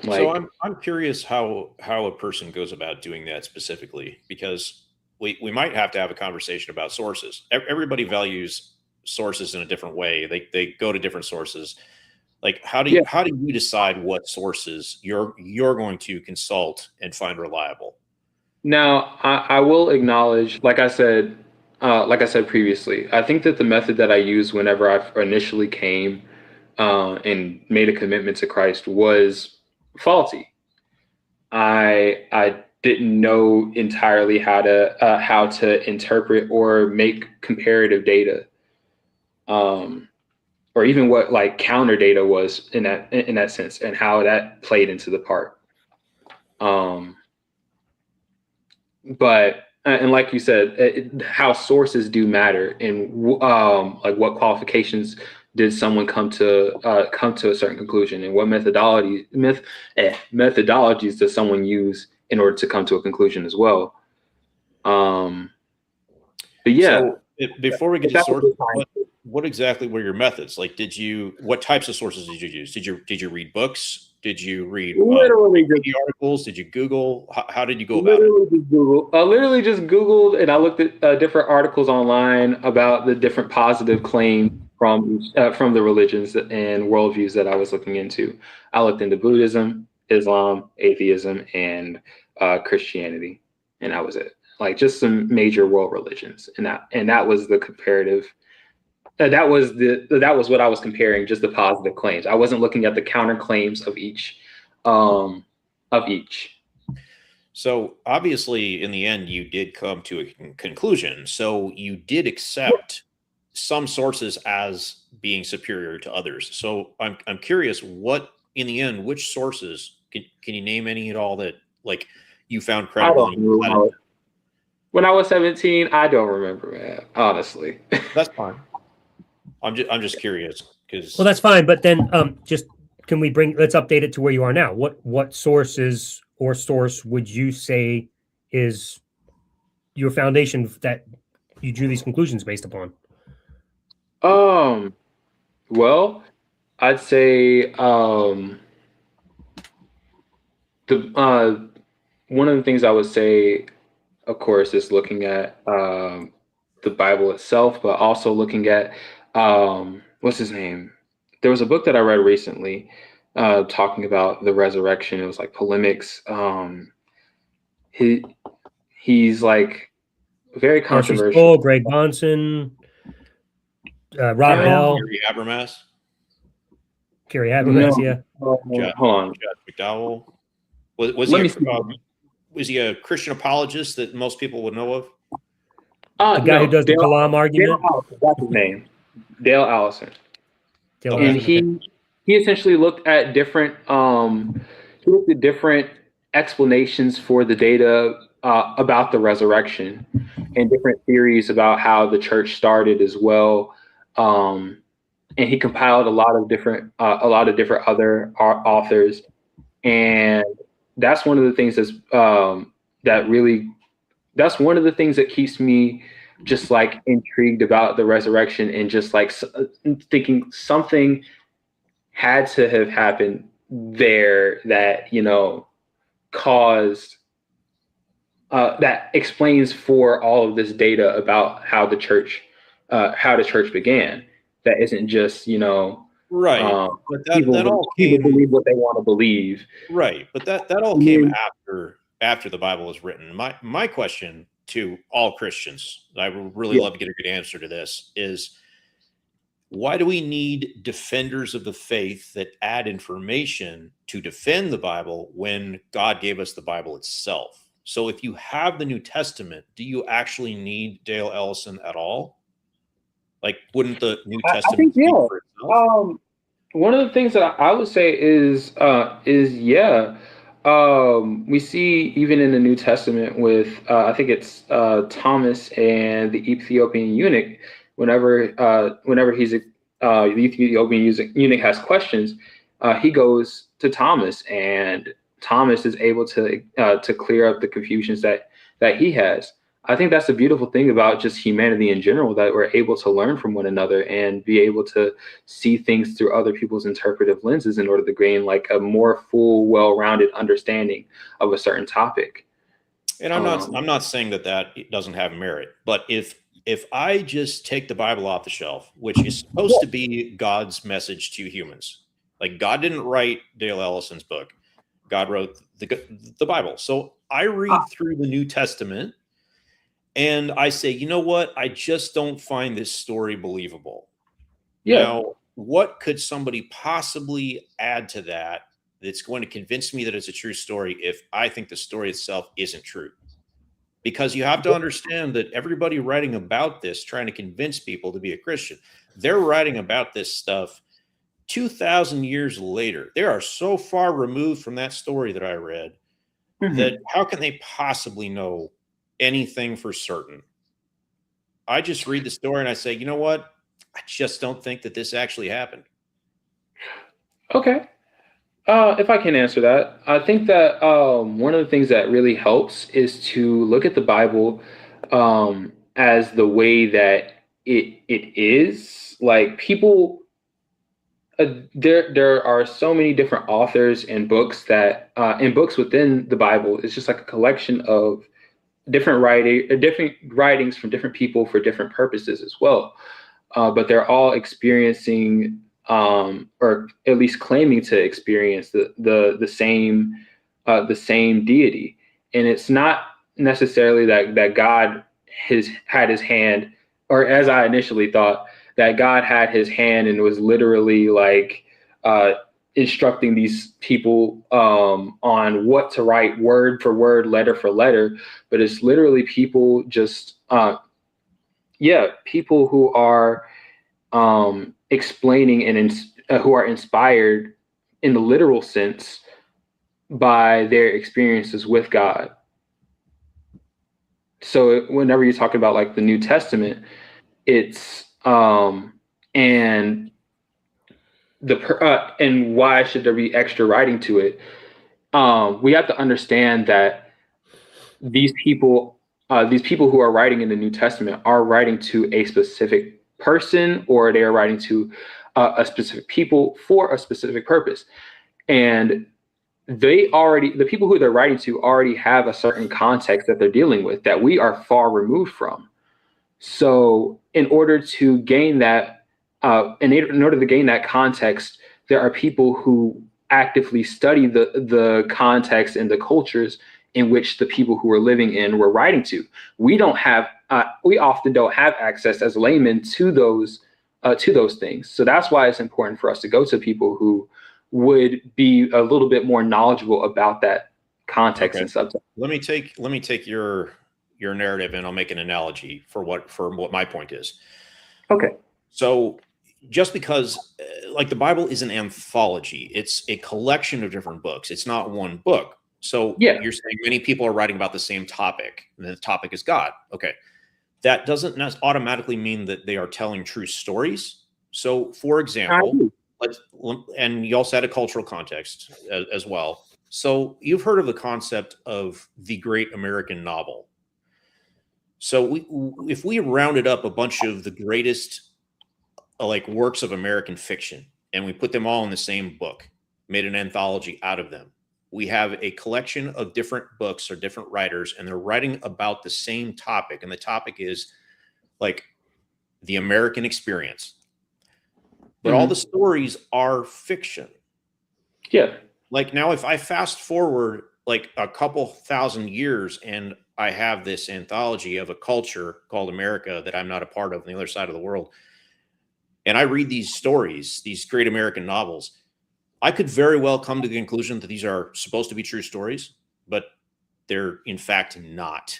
So I'm curious how a person goes about doing that specifically, because we might have to have a conversation about sources. Everybody values sources in a different way. They go to different sources. Like, how do you decide what sources you're going to consult and find reliable? Now, I will acknowledge, like I said previously, I think that the method that I used whenever I initially came and made a commitment to Christ was faulty. I didn't know entirely how to interpret or make comparative data, or even what like counter data was in that sense, and how that played into the part. But and like you said, how sources do matter, and like what qualifications did someone come to a certain conclusion, and what methodologies does someone use in order to come to a conclusion as well. But yeah. So before we get to sources, what exactly were your methods? Like, what types of sources did you use? Did you read books? Did you read literally articles? Did you Google? How did you go about it? Just Google. I literally just Googled, and I looked at different articles online about the different positive claims from the religions and worldviews that I was looking into. I looked into Buddhism, Islam, atheism, and Christianity, and that was it. Like, just some major world religions, and that was the comparative. That was what I was comparing, just the positive claims. I wasn't looking at the counter claims of each. So obviously, in the end, you did come to a conclusion. So you did accept some sources as being superior to others. So I'm curious, what in the end, which sources can you name any at all that like you found credible? When I was 17, I don't remember, man. Honestly, that's fine. I'm just curious because. Well, that's fine, but then let's update it to where you are now. What sources or source would you say is your foundation that you drew these conclusions based upon? Well, I'd say the one of the things I would say, of course, is looking at the Bible itself, but also looking at what's his name? There was a book that I read recently talking about the resurrection. It was like polemics. He's like very controversial. Greg Bonson, Rob Bell, Gary Habermas, Gary Habermas, No. yeah. Hold on. Josh McDowell. Was he a Christian apologist that most people would know of? The guy who does the Kalam argument. Dale Allison, that's his name. Dale Allison. Dale And Allison, he essentially looked at different explanations for the data about the resurrection and different theories about how the church started as well. And he compiled a lot of different other authors, and that's one of the things that's one of the things that keeps me just like intrigued about the resurrection, and just like thinking something had to have happened there that caused that explains for all of this data about how the church began. That isn't just Right. But that all people came, believe what they want to believe. right. But that all came after the Bible was written. My question to all Christians, I would really love to get a good answer to this, is why do we need defenders of the faith that add information to defend the Bible when God gave us the Bible itself? So if you have the New Testament, do you actually need Dale Ellison at all? Like, wouldn't the New Testament I think, speak for itself? One of the things that I would say is we see even in the New Testament with I think it's Thomas and the Ethiopian eunuch. Whenever the Ethiopian eunuch has questions, he goes to Thomas, and Thomas is able to clear up the confusions that he has. I think that's the beautiful thing about just humanity in general, that we're able to learn from one another and be able to see things through other people's interpretive lenses in order to gain like a more full, well-rounded understanding of a certain topic. And I'm not saying that it doesn't have merit, but if I just take the Bible off the shelf, which is supposed to be God's message to humans, like God didn't write Dale Ellison's book, God wrote the Bible. So I read through the New Testament and I say, you know what? I just don't find this story believable. Yeah. Now, what could somebody possibly add to that that's going to convince me that it's a true story if I think the story itself isn't true? Because you have to understand that everybody writing about this, trying to convince people to be a Christian, they're writing about this stuff 2,000 years later. They are so far removed from that story that I read that how can they possibly know anything for certain? I just read the story and I say, you know what? I just don't think that this actually happened. Okay. If I can answer that, I think that one of the things that really helps is to look at the Bible as the way that it is. Like people, there are so many different authors and books that and books within the Bible. It's just like a collection of different writings from different people for different purposes as well. But they're all experiencing or at least claiming to experience the same deity. And it's not necessarily that God had his hand, or as I initially thought, that God had his hand and was literally like instructing these people on what to write word for word, letter for letter. But it's literally people just people who are explaining and who are inspired in the literal sense by their experiences with God. So whenever you're talking about like the New Testament, it's and why should there be extra writing to it? We have to understand that these people these people who are writing in the New Testament are writing to a specific person, or they are writing to a specific people for a specific purpose. And the people who they're writing to already have a certain context that they're dealing with that we are far removed from. So in order to gain that, in order to gain that context, there are people who actively study the context and the cultures in which the people who are living in were writing to. We often don't have access as laymen to those things. So that's why it's important for us to go to people who would be a little bit more knowledgeable about that context and subject. Let me take your narrative, and I'll make an analogy for what my point is. Okay. So just because like the Bible is an anthology, it's a collection of different books. It's not one book. So you're saying many people are writing about the same topic, and the topic is God. Okay. That doesn't automatically mean that they are telling true stories. So for example, and you also had a cultural context as well. So you've heard of the concept of the great American novel. So if we rounded up a bunch of the greatest like works of American fiction and we put them all in the same book, made an anthology out of them, we have a collection of different books or different writers, and they're writing about the same topic. And the topic is like the American experience. But all the stories are fiction. Yeah. Like now, if I fast forward like a couple thousand years and I have this anthology of a culture called America that I'm not a part of on the other side of the world, and I read these stories, these great American novels, I could very well come to the conclusion that these are supposed to be true stories, but they're in fact not.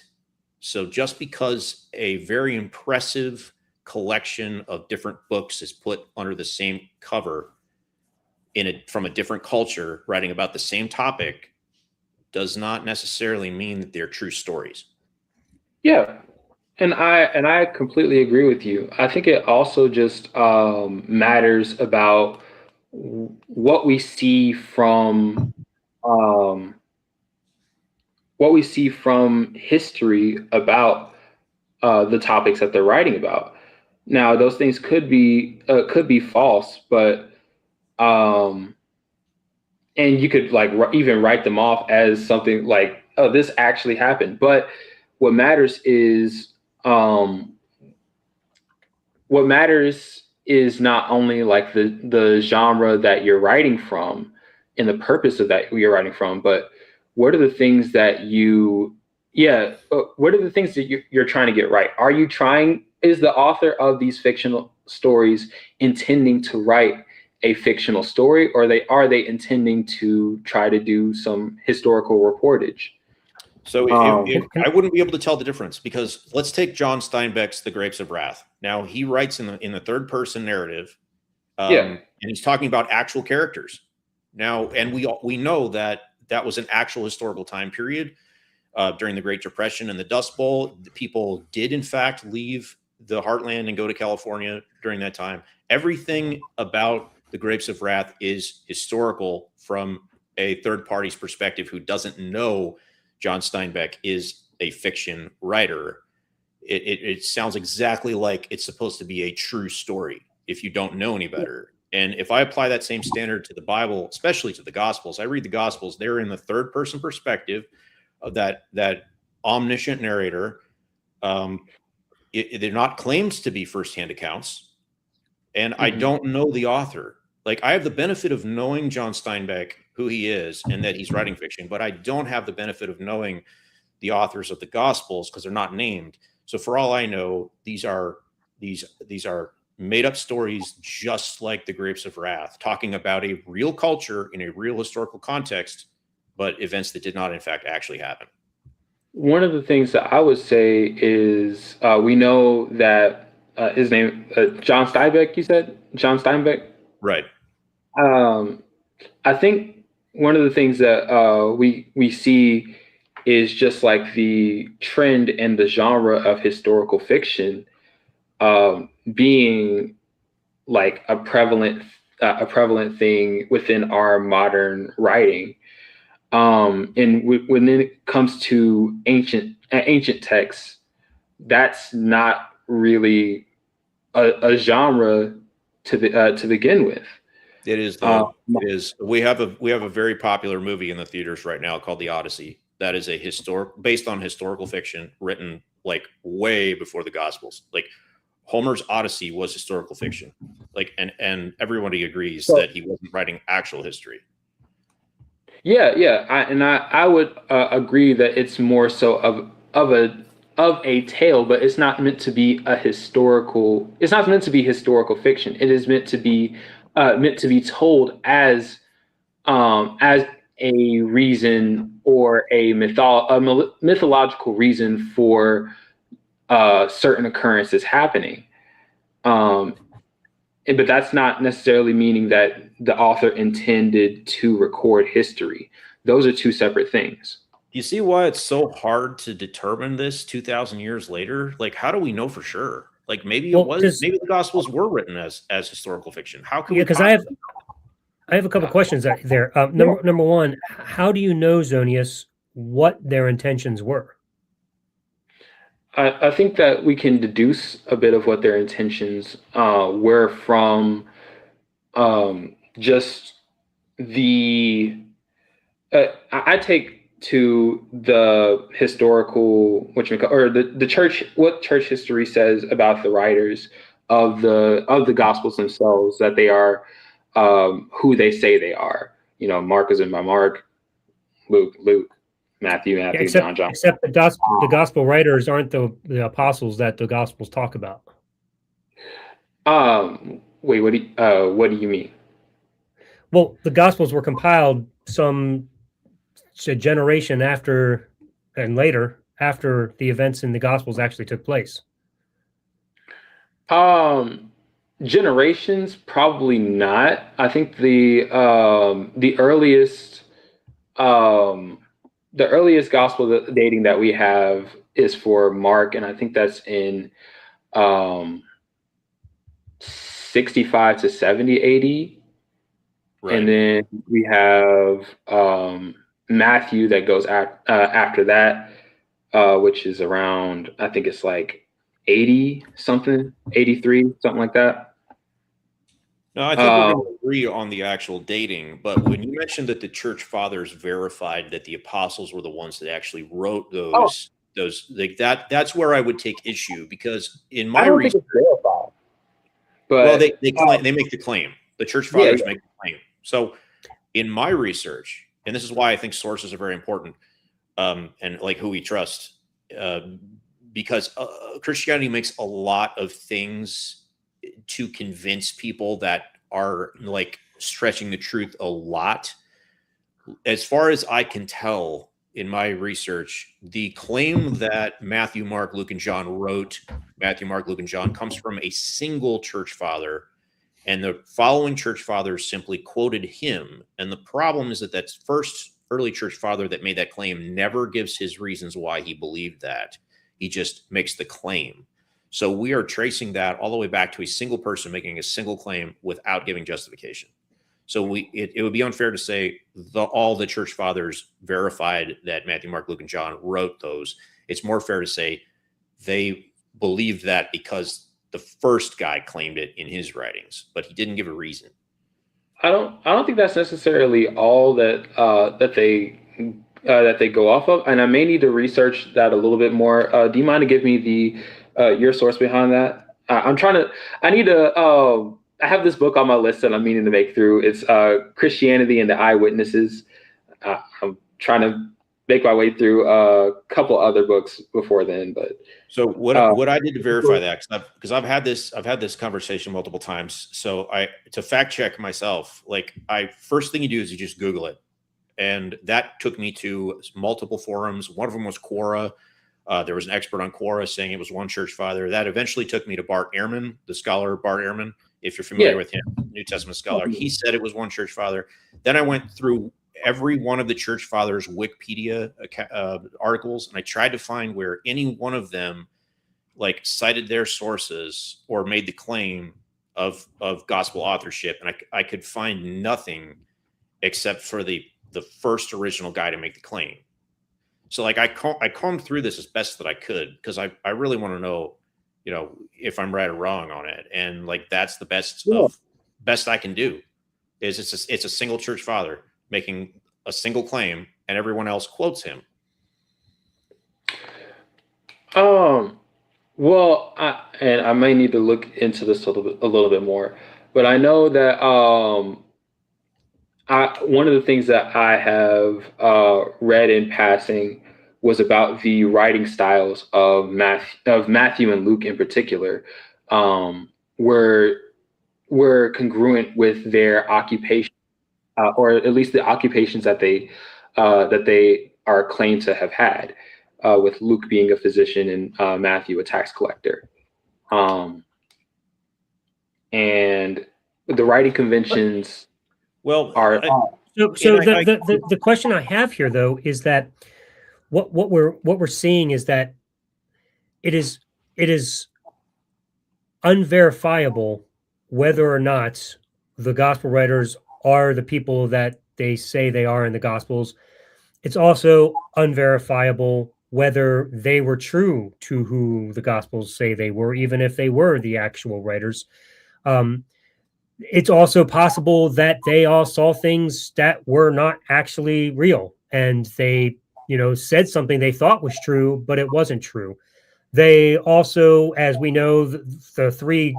So just because a very impressive collection of different books is put under the same cover from a different culture writing about the same topic does not necessarily mean that they're true stories. Yeah. And I completely agree with you. I think it also just matters about what we see from history about the topics that they're writing about. Now, those things could be false, but and you could like even write them off as something like, oh, this actually happened. But what matters is not only like the genre that you're writing from and the purpose of that you're writing from, but what are the things that you're trying to get right? Is the author of these fictional stories intending to write a fictional story, or are they intending to try to do some historical reportage? So I wouldn't be able to tell the difference, because let's take John Steinbeck's The Grapes of Wrath. Now he writes in the third person narrative, and he's talking about actual characters. Now, and we know that was an actual historical time period during the Great Depression and the Dust Bowl. The people did in fact leave the heartland and go to California during that time. Everything about The Grapes of Wrath is historical from a third party's perspective who doesn't know John Steinbeck is a fiction writer. It sounds exactly like it's supposed to be a true story if you don't know any better. And if I apply that same standard to the Bible, especially to the Gospels, I read the Gospels, they're in the third person perspective of that omniscient narrator. They're not claims to be firsthand accounts. And I don't know the author. Like, I have the benefit of knowing John Steinbeck, who he is, and that he's writing fiction, but I don't have the benefit of knowing the authors of the Gospels because they're not named. So for all I know, these are made up stories, just like The Grapes of Wrath, talking about a real culture in a real historical context, but events that did not in fact actually happen. One of the things that I would say is we know that his name, John Steinbeck, you said? John Steinbeck? Right. I think one of the things that we see is just like the trend in the genre of historical fiction being like a prevalent thing within our modern writing. And when it comes to ancient texts, that's not really a genre to begin with. It is though. It is. We have a very popular movie in the theaters right now called The Odyssey. That is based on historical fiction written like way before the Gospels. Like Homer's Odyssey was historical fiction. Like and everybody agrees that he wasn't writing actual history. Yeah. I would agree that it's more so of a tale, but it's not meant to be a historical. It's not meant to be historical fiction. It is meant to be told as a reason or a mythological reason for certain occurrences happening. But that's not necessarily meaning that the author intended to record history. Those are two separate things. You see why it's so hard to determine this 2,000 years later? Like, how do we know for sure? Like, maybe maybe the Gospels were written as historical fiction. How can we? Because I have a couple questions there. Number one, how do you know, Zonius, what their intentions were? I think that we can deduce a bit of what their intentions were from just the. I take to the historical, or the church, what church history says about the writers of the Gospels themselves, that they are who they say they are. You know, Mark is in by Mark, Luke, Matthew, John. Except the gospel writers aren't the apostles that the Gospels talk about. Wait, what do you mean? Well, the Gospels were compiled some generation after and later after the events in the Gospels actually took place. Generations, probably not. I think the earliest gospel dating that we have is for Mark, and I think that's in 65 to 70 AD. Right. And then we have Matthew that goes after that, which is around, I think it's like 80 something, 83, something like that. No, I think we're going to agree on the actual dating, but when you mentioned that the church fathers verified that the apostles were the ones that actually wrote those like that's where I would take issue, because in my research, think it's verified, but well, they make the claim. The church fathers make the claim. So in my research, and this is why I think sources are very important, and like who we trust, because Christianity makes a lot of things to convince people that are like stretching the truth a lot. As far as I can tell in my research, the claim that Matthew, Mark, Luke, and John wrote Matthew, Mark, Luke, and John comes from a single church father, and the following church fathers simply quoted him. And the problem is that first early church father that made that claim never gives his reasons why he believed that. He just makes the claim. So we are tracing that all the way back to a single person making a single claim without giving justification. So it would be unfair to say all the church fathers verified that Matthew, Mark, Luke, and John wrote those. It's more fair to say they believed that because the first guy claimed it in his writings, but he didn't give a reason. I don't think that's necessarily all that they go off of, and I may need to research that a little bit more. Do you mind to give me your source behind that? I have this book on my list that I'm meaning to make through. It's Christianity and the Eyewitnesses. I'm trying to make my way through a couple other books before then. But so what I did to verify that, because I've had this conversation multiple times. So to fact check myself, like first thing you do is you just Google it, and that took me to multiple forums. One of them was Quora. There was an expert on Quora saying it was one church father. That eventually took me to Bart Ehrman, the scholar Bart Ehrman, if you're familiar with him, New Testament scholar. He said it was one church father. Then I went through every one of the church fathers' Wikipedia articles, and I tried to find where any one of them like cited their sources or made the claim of gospel authorship, and I could find nothing except for the the first original guy to make the claim. So like I combed through this as best that I could because I really want to know, you know, if I'm right or wrong on it. And like that's the best I can do is it's a single church father making a single claim and everyone else quotes him. Well, I may need to look into this a little bit more, but I know that one of the things that I have read in passing was about the writing styles of Matthew and Luke in particular, were congruent with their occupation, or at least the occupations that they are claimed to have had. With Luke being a physician and Matthew a tax collector, and the writing conventions. So the question I have here though is that what we're seeing is that it is unverifiable whether or not the gospel writers are the people that they say they are in the gospels. It's also unverifiable whether they were true to who the gospels say they were, even if they were the actual writers. It's also possible that they all saw things that were not actually real, and they, you know, said something they thought was true, but it wasn't true. They also, as we know, the three,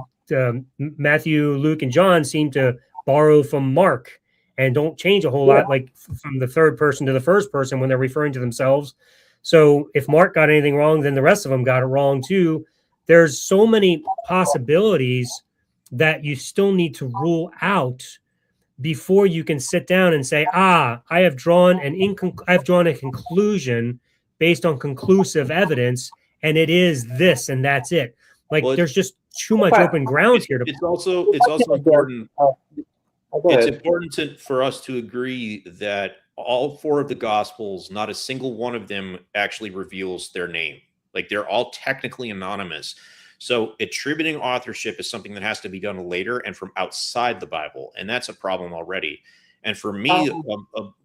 Matthew, Luke, and John, seem to borrow from Mark and don't change a whole lot, like from the third person to the first person when they're referring to themselves. So if Mark got anything wrong, then the rest of them got it wrong too. There's so many possibilities that you still need to rule out before you can sit down and say, I have drawn a conclusion based on conclusive evidence, and it is this, and that's it. Like, there's just too much open ground here. It's also important. It's important for us to agree that all four of the gospels, not a single one of them actually reveals their name. Like, they're all technically anonymous. So attributing authorship is something that has to be done later and from outside the Bible. And that's a problem already. And for me,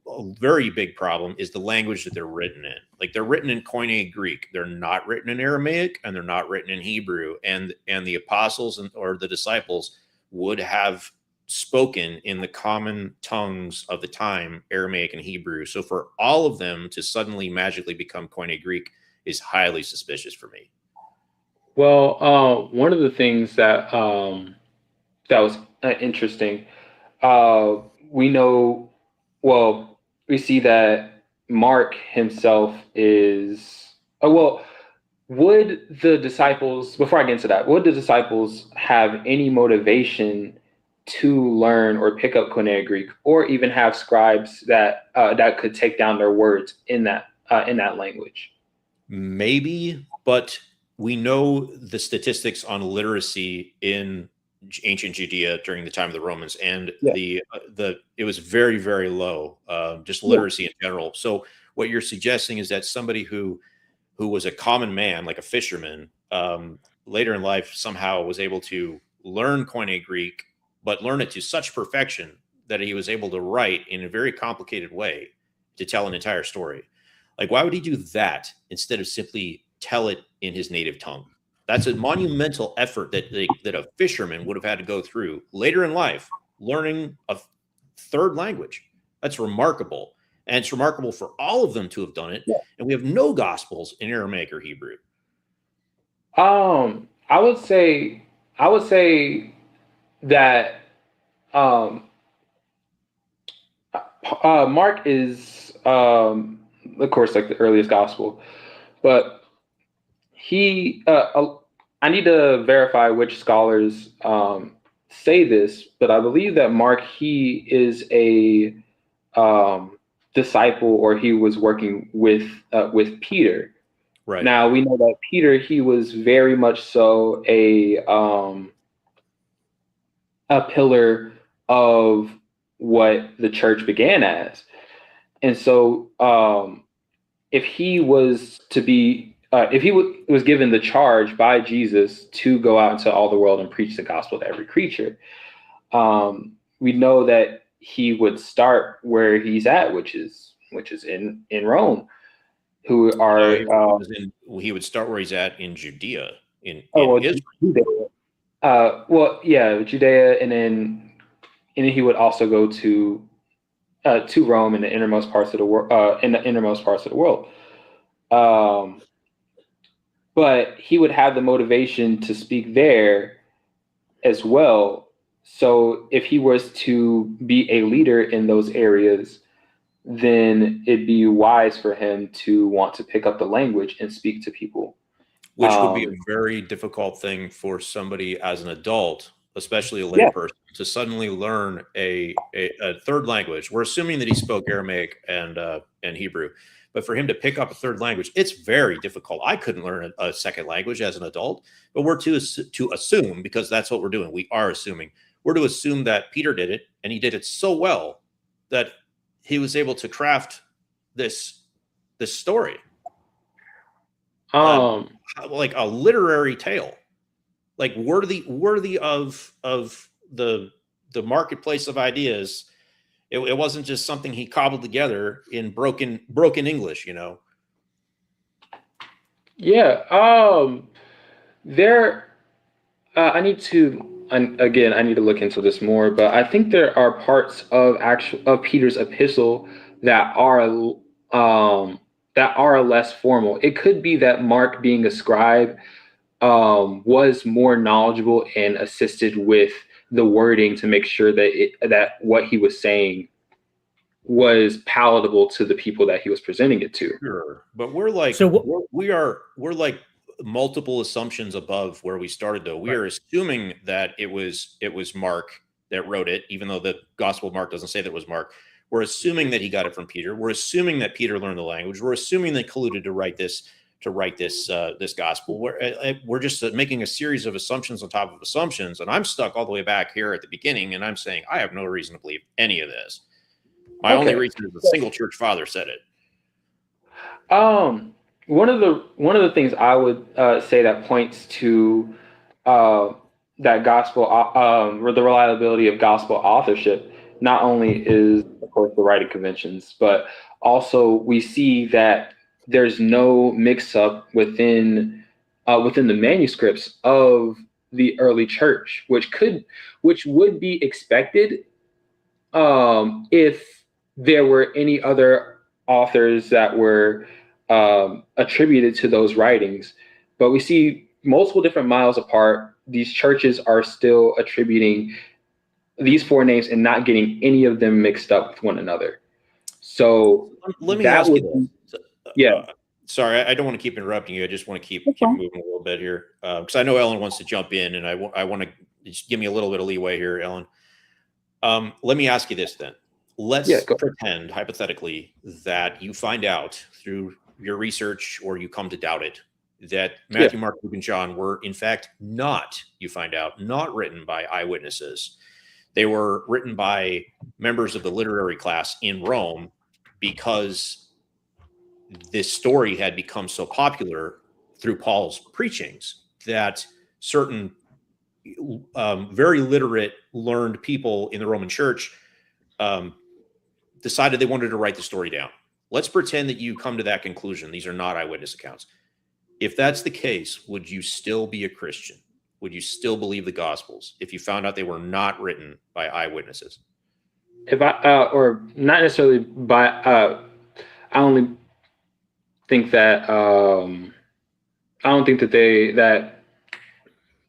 a very big problem is the language that they're written in. Like, they're written in Koine Greek. They're not written in Aramaic, and they're not written in Hebrew. And the apostles or the disciples would have spoken in the common tongues of the time, Aramaic and Hebrew. So for all of them to suddenly magically become Koine Greek is highly suspicious for me. Well, one of the things that that was interesting, we know, well, we see that Mark himself is, would the disciples, before I get into that, would the disciples have any motivation to learn or pick up Koine Greek, or even have scribes that that could take down their words in that language? Maybe, but we know the statistics on literacy in ancient Judea during the time of the Romans, and it was very, very low, just literacy in general. So what you're suggesting is that somebody who was a common man, like a fisherman, later in life somehow was able to learn Koine Greek, but learn it to such perfection that he was able to write in a very complicated way to tell an entire story. Like, why would he do that instead of simply tell it in his native tongue? That's a monumental effort that a fisherman would have had to go through later in life, learning a third language. That's remarkable. And it's remarkable for all of them to have done it. Yeah. And we have no gospels in Aramaic or Hebrew. I would say that Mark is, of course, like the earliest gospel, but he, I need to verify which scholars say this, but I believe that Mark, he is a disciple, or he was working with Peter. Right. Now we know that Peter, he was very much so a pillar of what the church began as. And so if he was to be, if he was given the charge by Jesus to go out into all the world and preach the gospel to every creature, we know that he would start where he's at, which is in Rome, who are he would start where he's at in Judea, in Israel. Judea. Judea, and then he would also go to Rome in the innermost parts of the world. But he would have the motivation to speak there as well. So if he was to be a leader in those areas, then it'd be wise for him to want to pick up the language and speak to people. Which would be a very difficult thing for somebody as an adult, especially a layperson, to suddenly learn a third language. We're assuming that he spoke Aramaic and Hebrew, but for him to pick up a third language, it's very difficult. I couldn't learn a second language as an adult, but we're to assume, because that's what we're doing. We are assuming. We're to assume that Peter did it, and he did it so well that he was able to craft this story. Like a literary tale, like worthy of the marketplace of ideas. It wasn't just something he cobbled together in broken English, you know. Yeah. I need to look into this more, but I think there are parts of Peter's epistle that are less formal. It could be that Mark, being a scribe, was more knowledgeable and assisted with the wording to make sure that what he was saying was palatable to the people that he was presenting it to. Sure, but we're like we're like multiple assumptions above where we started, though. We are assuming that it was Mark that wrote it, even though the Gospel of Mark doesn't say that it was Mark. We're assuming that he got it from Peter. We're assuming that Peter learned the language. We're assuming they colluded to write this gospel. We're just making a series of assumptions on top of assumptions, and I'm stuck all the way back here at the beginning, and I'm saying I have no reason to believe any of this. My only reason is a single church father said it. One of the things I would say that points to that gospel, the reliability of gospel authorship, not only is, of course, the writing conventions, but also we see that there's no mix-up within the manuscripts of the early church, which would be expected if there were any other authors that were attributed to those writings. But we see multiple different miles apart, these churches are still attributing these four names and not getting any of them mixed up with one another. So let me ask you this. Sorry, I don't want to keep interrupting you. I just want to keep moving a little bit here, because I know Ellen wants to jump in, and I want to just give me a little bit of leeway here, Ellen. Let me ask you this then. Let's pretend hypothetically that you find out through your research, or you come to doubt it, that Matthew, Mark, Luke, and John were in fact not written by eyewitnesses. They were written by members of the literary class in Rome, because this story had become so popular through Paul's preachings that certain very literate, learned people in the Roman church decided they wanted to write the story down. Let's pretend that you come to that conclusion. These are not eyewitness accounts. If that's the case, would you still be a Christian? Would you still believe the Gospels if you found out they were not written by eyewitnesses? If or not necessarily by, I only think that I don't think that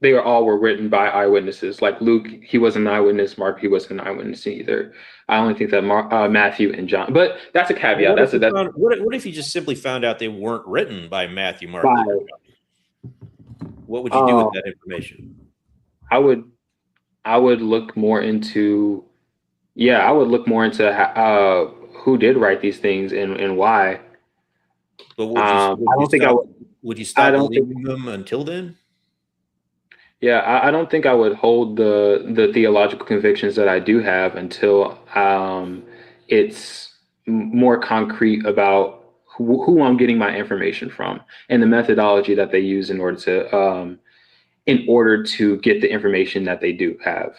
they all were written by eyewitnesses. Like Luke, he was an eyewitness. Mark, he wasn't an eyewitness either. I only think that Matthew and John, but that's a caveat. What if you just simply found out they weren't written by Matthew, Mark, Luke, and John? What would you do with that information? I would look more into, who did write these things and why. But would you stop believing them until then? Yeah, I don't think I would hold the theological convictions that I do have until it's more concrete about who I'm getting my information from and the methodology that they use in order to get the information that they do have.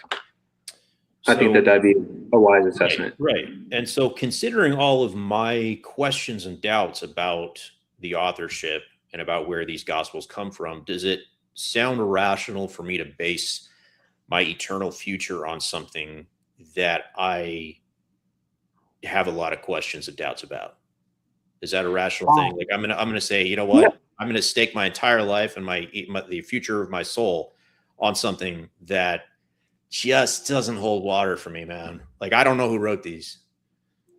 I think that that'd be a wise assessment. Right. And so considering all of my questions and doubts about the authorship and about where these gospels come from, does it sound irrational for me to base my eternal future on something that I have a lot of questions and doubts about? Is that a rational thing? Like I'm gonna say, you know what? Yeah. I'm gonna stake my entire life and the future of my soul on something that just doesn't hold water for me, man. Like I don't know who wrote these.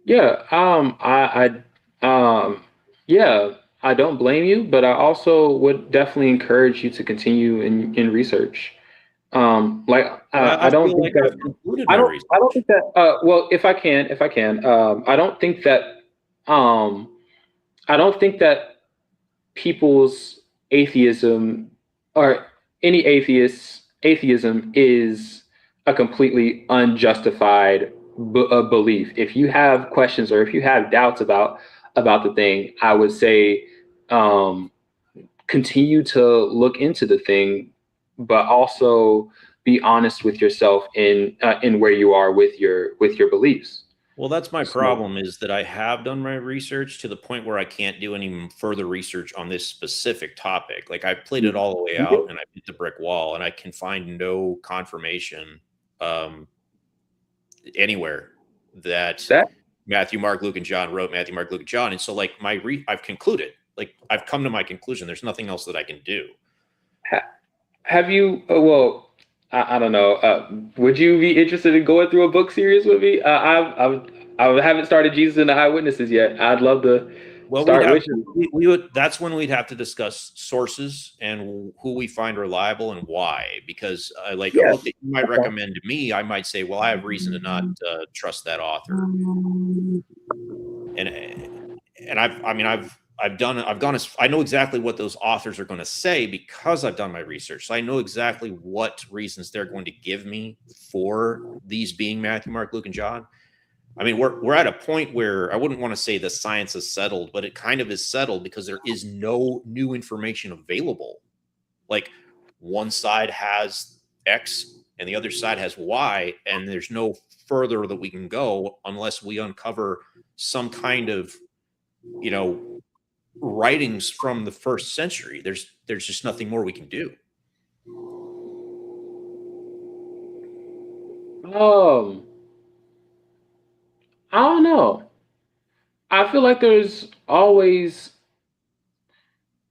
Yeah. Yeah, I don't blame you, but I also would definitely encourage you to continue in research. I don't think that I don't think that well, if I can, I don't think that I don't think that people's atheism or any atheism is a completely unjustified belief. If you have questions or if you have doubts about the thing, I would say continue to look into the thing, but also be honest with yourself in where you are with your beliefs. Well, that's my problem, is that I have done my research to the point where I can't do any further research on this specific topic. Like I played it all the way out and I hit the brick wall, and I can find no confirmation anywhere that Matthew, Mark, Luke, and John wrote Matthew, Mark, Luke, and John. And so like I've concluded, like I've come to my conclusion. There's nothing else that I can do. Have you, well, I don't know. Would you be interested in going through a book series with me? I haven't started Jesus and the Eyewitnesses yet. I'd love to start with you. We would. That's when we'd have to discuss sources and who we find reliable and why. Because a book that you might recommend to me, I might say, well, I have reason to not trust that author. And I know exactly what those authors are going to say because I've done my research. So I know exactly what reasons they're going to give me for these being Matthew, Mark, Luke, and John. I mean, we're at a point where I wouldn't want to say the science is settled, but it kind of is settled because there is no new information available. Like one side has X and the other side has Y, and there's no further that we can go unless we uncover some kind of, writings from the first century. There's just nothing more we can do. I don't know. I feel like there's always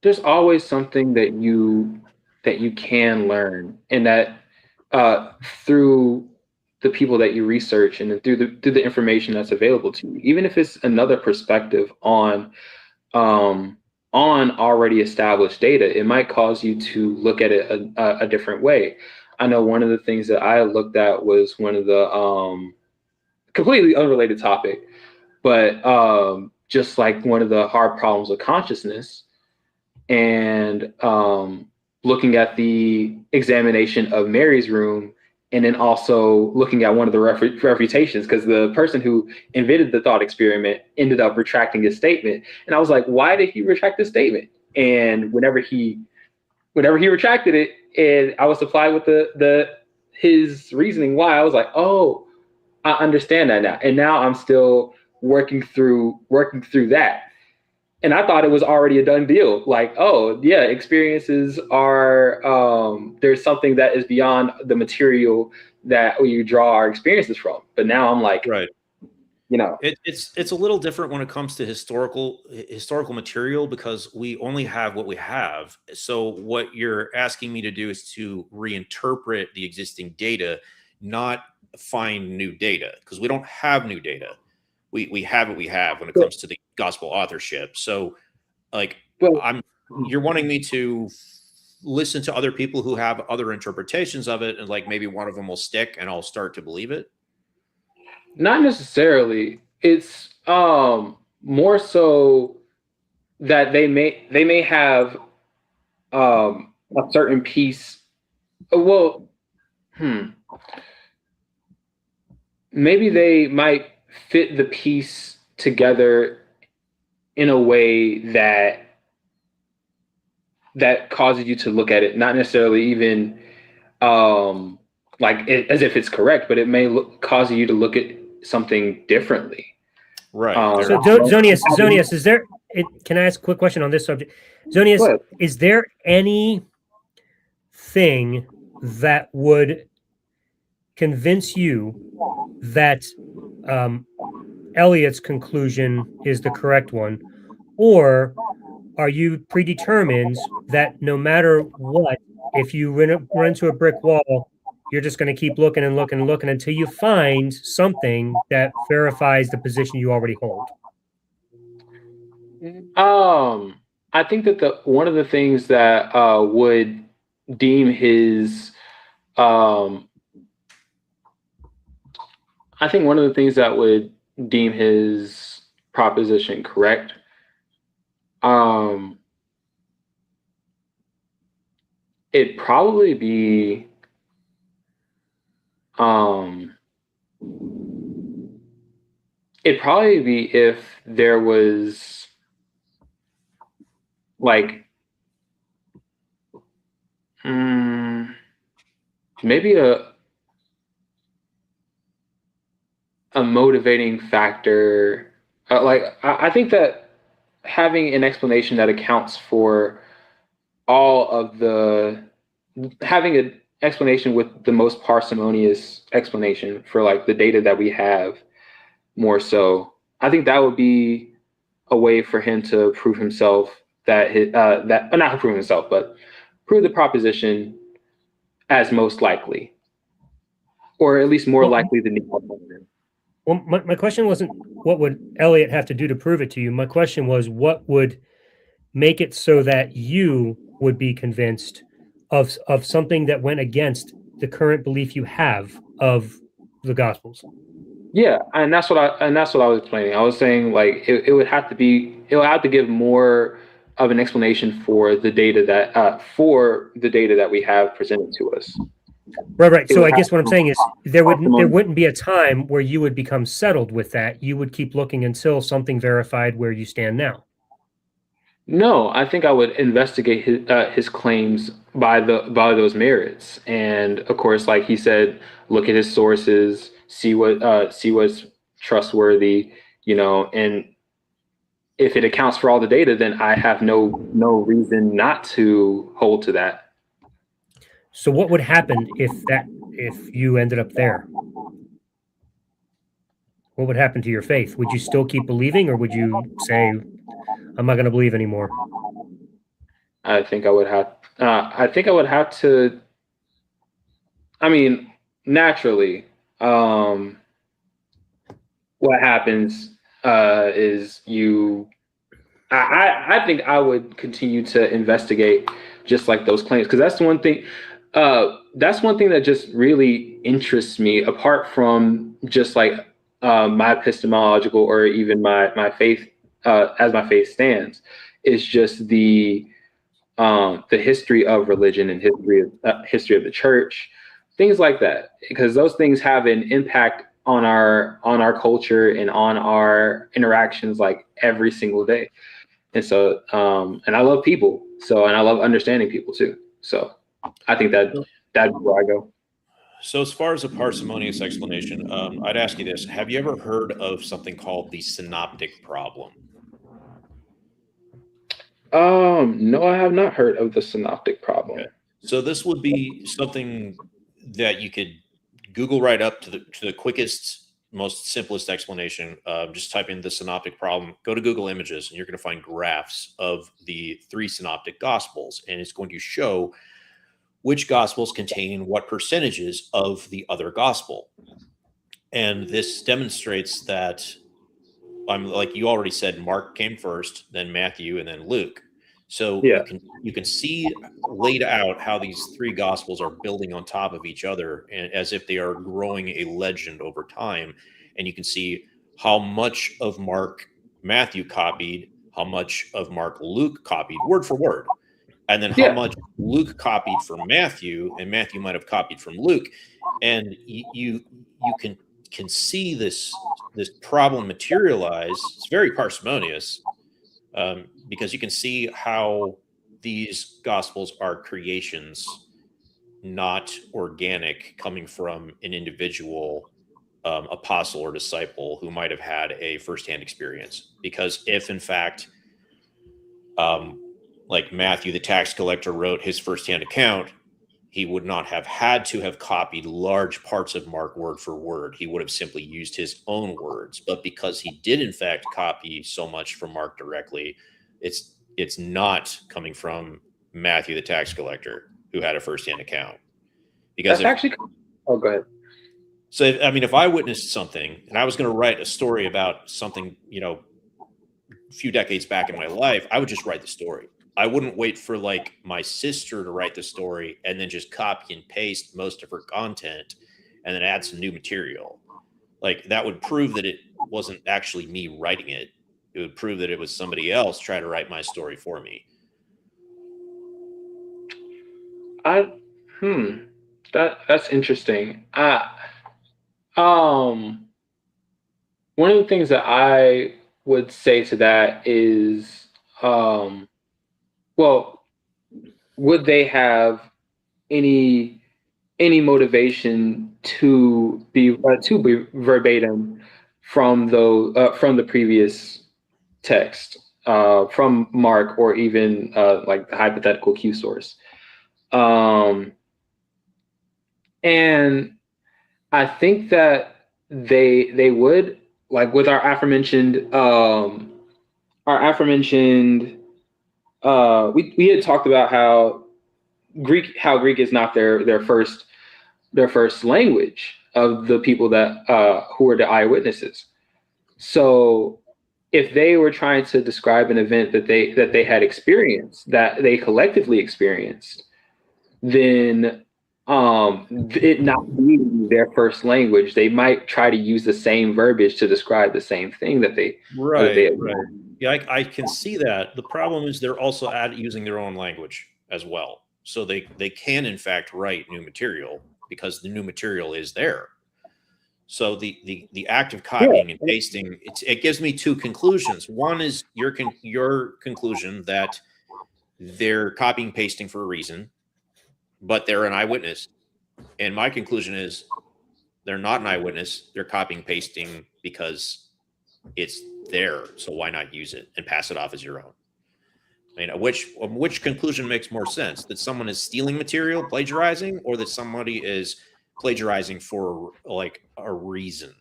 something that you can learn, and that through the people that you research and through the information that's available to you, even if it's another perspective on already established data, it might cause you to look at it a different way. I know one of the things that I looked at was one of the completely unrelated topic, but just like one of the hard problems of consciousness, and looking at the examination of Mary's room, and then also looking at one of the refutations, because the person who invented the thought experiment ended up retracting his statement. And I was like, why did he retract his statement? And whenever he retracted it, and I was supplied with his reasoning why, I was like, oh, I understand that now. And now I'm still working through that. And I thought it was already a done deal. Like, oh yeah, experiences are, there's something that is beyond the material that you draw our experiences from. But now I'm like, right. It's a little different when it comes to historical material, because we only have what we have. So what you're asking me to do is to reinterpret the existing data, not find new data, because we don't have new data. We have what we have when it comes to the gospel authorship. So you're wanting me to listen to other people who have other interpretations of it, and like maybe one of them will stick and I'll start to believe it? Not necessarily. It's more so that they may have a certain piece. Maybe they might fit the piece together in a way that causes you to look at it, not necessarily even as if it's correct, but it may cause you to look at something differently. Right. So Zonius, is there? Can I ask a quick question on this subject? Zonius, is there anything that would convince you that Eliot's conclusion is the correct one, or are you predetermined that no matter what, if you run into a brick wall, you're just going to keep looking and looking and looking until you find something that verifies the position you already hold? I think that one of the things that would deem his I think one of the things that would deem his proposition correct it'd probably be if there was like maybe a motivating factor. I think that having an explanation that accounts for having an explanation with the most parsimonious explanation for like the data that we have more so, I think that would be a way for him to prove himself not prove himself, but prove the proposition as most likely, or at least more likely than the alternative. Well, my question wasn't what would Eliot have to do to prove it to you. My question was what would make it so that you would be convinced of something that went against the current belief you have of the Gospels. Yeah, and that's what I was explaining. I was saying like it would have to give more of an explanation for the data that we have presented to us. Right. So I guess what I'm saying is there wouldn't be a time where you would become settled with that. You would keep looking until something verified where you stand now. No, I think I would investigate his claims by those merits, and of course, like he said, look at his sources, see what's trustworthy, and if it accounts for all the data, then I have no reason not to hold to that. So what would happen if you ended up there? What would happen to your faith? Would you still keep believing, or would you say, I'm not going to believe anymore? I think I would have to. I mean, naturally, what happens is I think I would continue to investigate just like those claims, because that's one thing that just really interests me, apart from just like my epistemological or even my faith as my faith stands, is just the history of religion and history of the church, things like that, because those things have an impact on our culture and on our interactions like every single day. And so and I love people, and I love understanding people too. So I think that's where I go. So as far as a parsimonious explanation, I'd ask you this. Have you ever heard of something called the synoptic problem? No, I have not heard of the synoptic problem. Okay. So this would be something that you could Google right up to the quickest, most simplest explanation. Just type in the synoptic problem, go to Google Images, and you're going to find graphs of the 3 synoptic gospels, and it's going to show which gospels contain what percentages of the other gospel. And this demonstrates that, like you already said, Mark came first, then Matthew, and then Luke. So yeah. you can see laid out how these 3 gospels are building on top of each other, and as if they are growing a legend over time. And you can see how much of Mark Matthew copied, how much of Mark Luke copied word for word, and then how much Luke copied from Matthew, and Matthew might have copied from Luke. And you can see this problem materialize. It's very parsimonious, because you can see how these gospels are creations not organic, coming from an individual apostle or disciple who might have had a firsthand experience. Because if, in fact, like Matthew, the tax collector, wrote his firsthand account, he would not have had to have copied large parts of Mark word for word. He would have simply used his own words. But because he did, in fact, copy so much from Mark directly, it's not coming from Matthew, the tax collector, who had a firsthand account. Because That's actually. Oh, go ahead. So, if I witnessed something and I was going to write a story about something, a few decades back in my life, I would just write the story. I wouldn't wait for like my sister to write the story and then just copy and paste most of her content and then add some new material. Like that would prove that it wasn't actually me writing it. It would prove that it was somebody else trying to write my story for me. That's interesting. One of the things that I would say to that is, well, would they have any motivation to be verbatim from the previous text, from Mark, or even like the hypothetical Q source? And I think that they would, like with our aforementioned we had talked about how Greek is not their first language of the people that who were the eyewitnesses. So if they were trying to describe an event that they had experienced, that they collectively experienced, then it not being their first language, they might try to use the same verbiage to describe the same thing that they right. Yeah, I can see that. The problem is they're also using their own language as well, so they can in fact write new material because the new material is there. So the act of copying and pasting, it gives me two conclusions. One is your conclusion that they're copying and pasting for a reason, but they're an eyewitness. And my conclusion is they're not an eyewitness. They're copying and pasting because it's there. So why not use it and pass it off as your own? I mean, which conclusion makes more sense? That someone is stealing material, plagiarizing, or that somebody is plagiarizing for like a reason,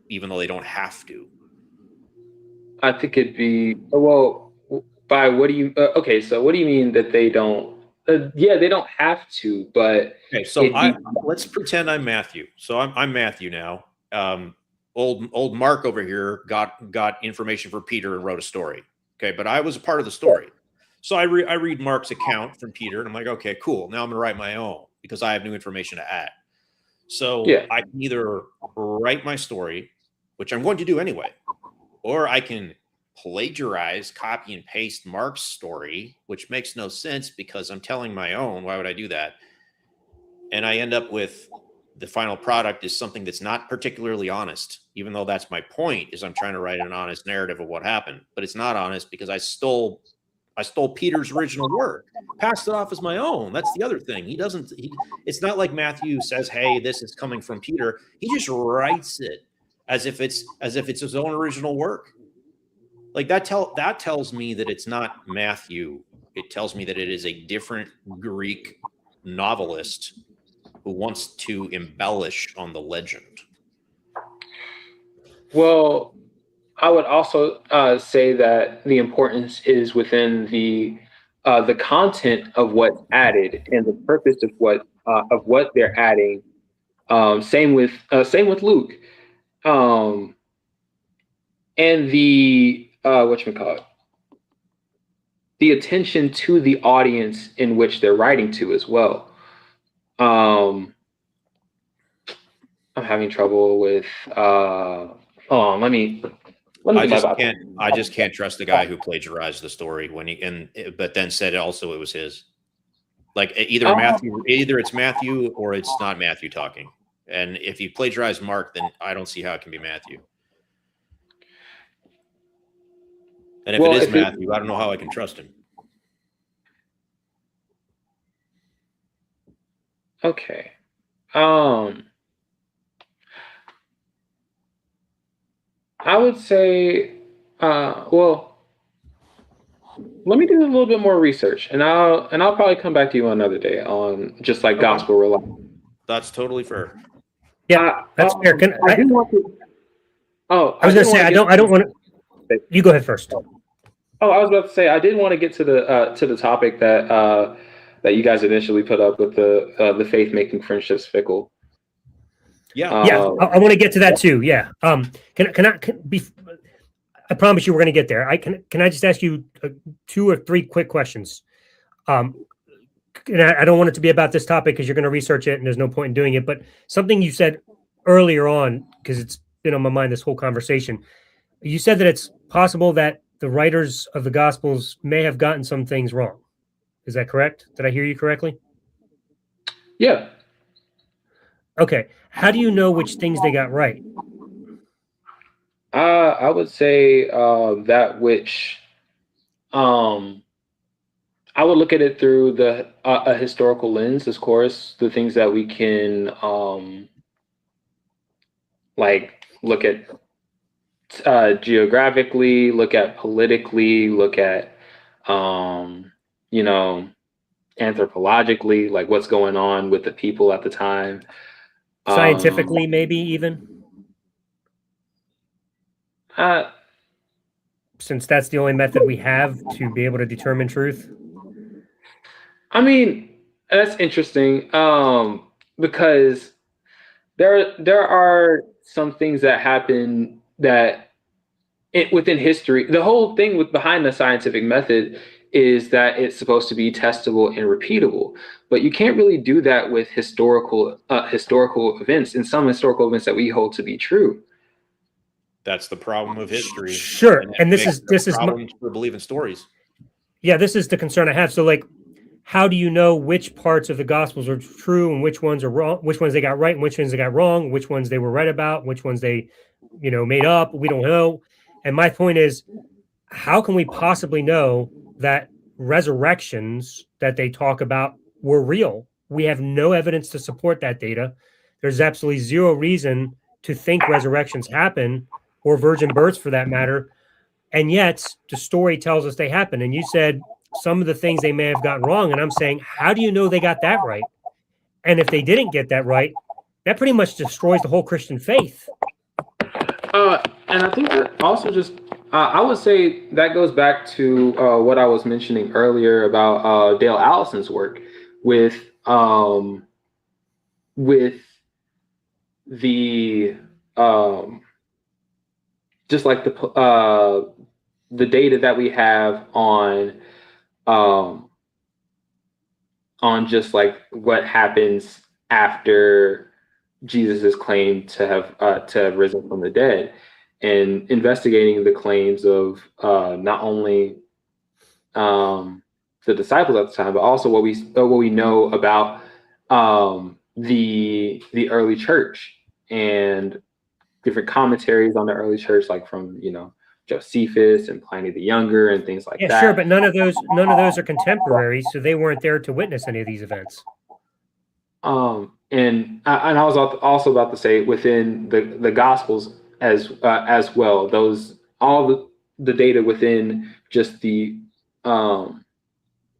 even though they don't have to? I think it'd be, well, by what do you, okay, so what do you mean that they don't? Yeah, they don't have to, but okay. So let's pretend I'm Matthew. So I'm Matthew now. Old Mark over here got information for Peter and wrote a story. Okay, but I was a part of the story. So I read Mark's account from Peter, and I'm like, okay, cool. Now I'm gonna write my own because I have new information to add. So I can either write my story, which I'm going to do anyway, or I can plagiarize, copy and paste Mark's story, which makes no sense because I'm telling my own. Why would I do that? And I end up with the final product is something that's not particularly honest, even though that's my point, is I'm trying to write an honest narrative of what happened, but it's not honest because I stole Peter's original work, passed it off as my own. That's the other thing. It's not like Matthew says, hey, this is coming from Peter. He just writes it as if it's his own original work. Like that tells me that it's not Matthew. It tells me that it is a different Greek novelist who wants to embellish on the legend. Well, I would also say that the importance is within the content of what's added and the purpose of what they're adding. Same with Luke, and the whatchamacallit, the attention to the audience in which they're writing to as well. I'm having trouble with. I just can't trust the guy who plagiarized the story but then said also it was his. Like either it's Matthew or it's not Matthew talking. And if you plagiarize Mark, then I don't see how it can be Matthew. And if it is Matthew, I don't know how I can trust him. Okay. I would say, well, let me do a little bit more research, and I'll probably come back to you another day on just like gospel reliance. That's totally fair. Yeah, that's fair. I do want to. Oh, I was going to say I don't want to. You go ahead first. Oh, I was about to say I did want to get to the topic that that you guys initially put up with the faith making friendships fickle. Yeah, I want to get to that too. Yeah. I promise you we're going to get there. Can I just ask you 2 or 3 quick questions? And I don't want it to be about this topic because you're going to research it and there's no point in doing it. But something you said earlier on, because it's been on my mind this whole conversation, you said that it's possible that the writers of the Gospels may have gotten some things wrong. Is that correct? Did I hear you correctly? Yeah. Okay. How do you know which things they got right? I would say that which I would look at it through the a historical lens, of course, the things that we can like look at geographically, look at politically, look at you know, anthropologically, like what's going on with the people at the time. Scientifically, maybe even? Since that's the only method we have to be able to determine truth. I mean, that's interesting because there are some things that happen that within history. The whole thing behind the scientific method is that it's supposed to be testable and repeatable, but you can't really do that with historical events, and some historical events that we hold to be true. That's the problem of history. Sure, and this is for believing stories. Yeah, this is the concern I have. So, like, how do you know which parts of the Gospels are true and which ones are wrong? Which ones they got right and which ones they got wrong? Which ones they were right about? Which ones they, made up? We don't know. And my point is, how can we possibly know that resurrections that they talk about were real? We have no evidence to support that data. There's absolutely zero reason to think resurrections happen, or virgin births for that matter. And yet the story tells us they happen. And you said some of the things they may have gotten wrong. And I'm saying, how do you know they got that right? And if they didn't get that right, that pretty much destroys the whole Christian faith. And I think that also just, I would say that goes back to what I was mentioning earlier about Dale Allison's work with the just like the data that we have on just like what happens after Jesus is claimed to have risen from the dead, and investigating the claims of not only the disciples at the time, but also what we know about the early church and different commentaries on the early church, like from Josephus and Pliny the Younger and things like that. Yeah, sure, but none of those are contemporaries, so they weren't there to witness any of these events. And I was also about to say within the Gospels as well, all the data within just the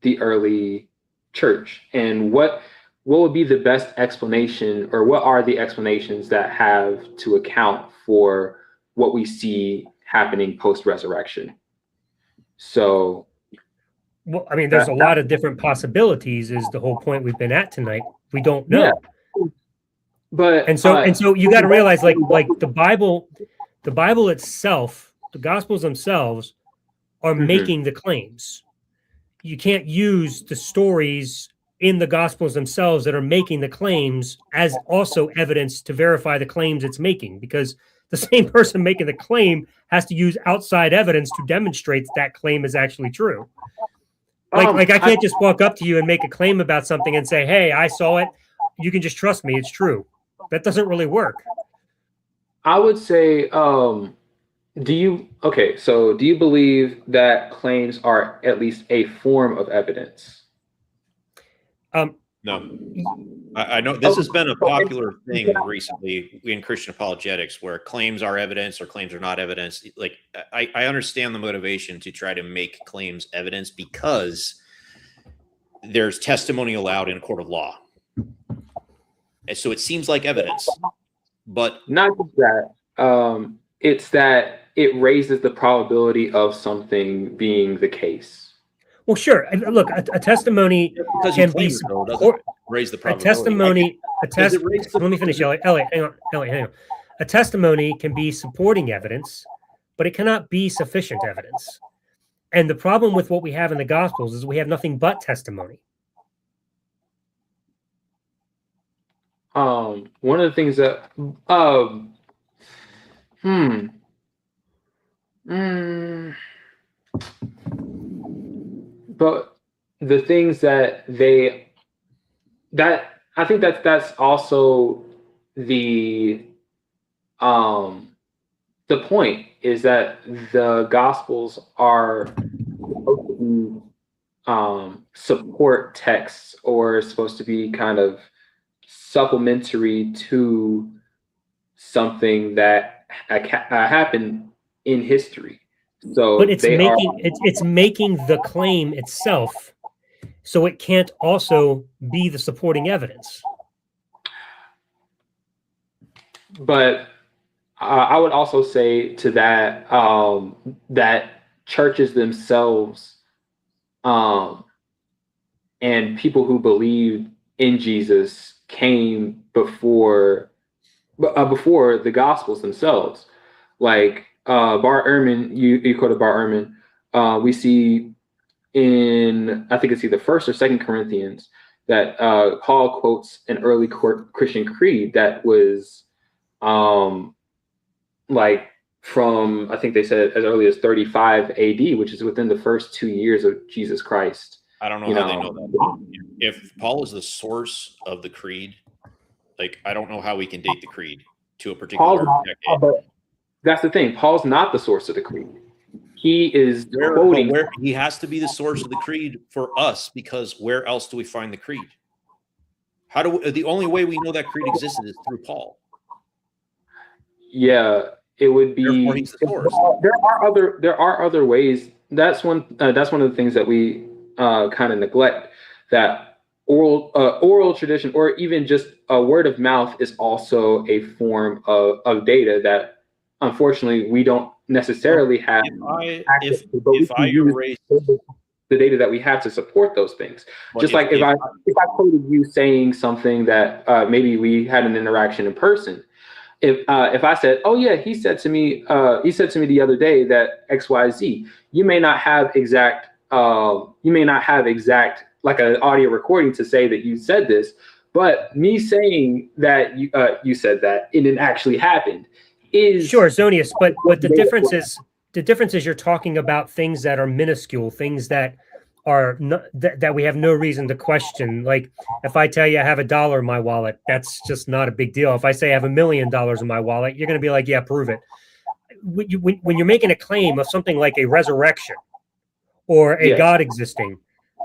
early church, and what would be the best explanation, or what are the explanations that have to account for what we see happening post-resurrection. So, well, I mean, there's a lot of different possibilities is the whole point we've been at tonight. We don't know. Yeah. But and so you got to realize, like the Bible itself, the Gospels themselves are making the claims. You can't use the stories in the Gospels themselves that are making the claims as also evidence to verify the claims it's making, because the same person making the claim has to use outside evidence to demonstrate that claim is actually true. Like I can't just walk up to you and make a claim about something and say, hey, I saw it. You can just trust me. It's true. That doesn't really work. I would say, do you believe that claims are at least a form of evidence? No. I know this has been a popular thing recently in Christian apologetics, where claims are evidence or claims are not evidence. Like, I understand the motivation to try to make claims evidence because there's testimony allowed in a court of law. And so it seems like evidence, but not just that. It's that it raises the probability of something being the case. Well, sure. And look, a testimony can be raise the a probability. testimony. Let me finish, Elliot. Hang on. A testimony can be supporting evidence, but it cannot be sufficient evidence. And the problem with what we have in the Gospels is we have nothing but testimony. One of the things that but the things that I think that's also the point, is that the Gospels are supposed to support texts, or supposed to be kind of supplementary to something that happened in history. So, but it's making the claim itself, so it can't also be the supporting evidence. But I would also say to that that churches themselves and people who believed in Jesus came before the Gospels themselves. Like Bart Ehrman, you quoted Bart Ehrman. We see in, I think it's either 1st or 2nd Corinthians, that Paul quotes an early Christian creed that was like from, I think they said as early as 35 AD, which is within the first 2 years of Jesus Christ. I don't know how they know that. If Paul is the source of the creed, like, I don't know how we can date the creed to a particular decade. But that's the thing. Paul's not the source of the creed. He is quoting. Where he has to be the source of the creed for us, because where else do we find the creed? The only way we know that creed existed is through Paul. Yeah, it would be. Therefore, he's the source. There are other ways. That's one of the things that we kind of neglect. That oral tradition, or even just a word of mouth, is also a form of data that, unfortunately, we don't necessarily have. If I erase the data that we have to support those things, just like if I quoted you saying something that maybe we had an interaction in person. If I said, "Oh yeah, he said to me the other day that XYZ," you may not have exact like an audio recording to say that you said this, but me saying that you said that and it actually happened is sure, Zonius. But the difference is you're talking about things that are minuscule, things that are that we have no reason to question. Like, if I tell you I have $1 in my wallet, that's just not a big deal. If I say I have $1 million in my wallet, you're going to be like, yeah, prove it. When you're making a claim of something like a resurrection or a God existing,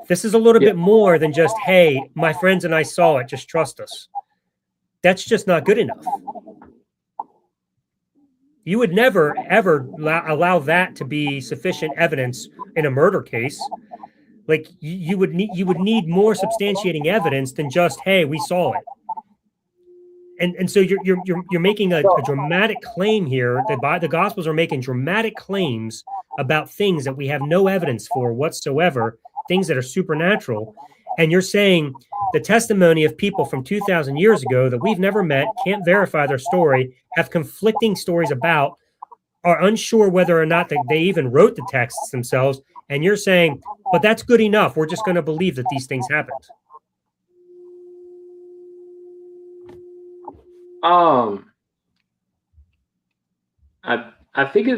this is a little bit more than just, hey, my friends and I saw it, just trust us. That's just not good enough. You would never, ever allow that to be sufficient evidence in a murder case. Like, you would need more substantiating evidence than just, hey, we saw it. And so you're making a dramatic claim here that the Gospels are making dramatic claims about things that we have no evidence for whatsoever, things that are supernatural. And you're saying the testimony of people from 2,000 years ago that we've never met, can't verify their story, have conflicting stories about, are unsure whether or not they even wrote the texts themselves. And you're saying, but that's good enough. We're just going to believe that these things happened. I think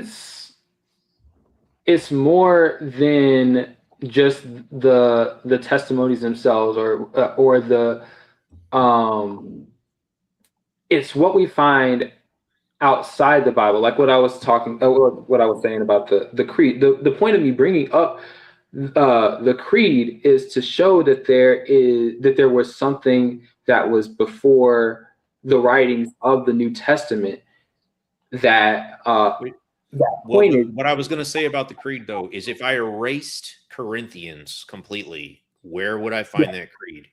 it's more than just the testimonies themselves, or the it's what we find outside the Bible, like what I was saying about the creed. The point of me bringing up the creed is to show that there was something that was before the writings of the New Testament that pointed. What I was going to say about the creed, though, is if I erased Corinthians completely, where would I find that creed?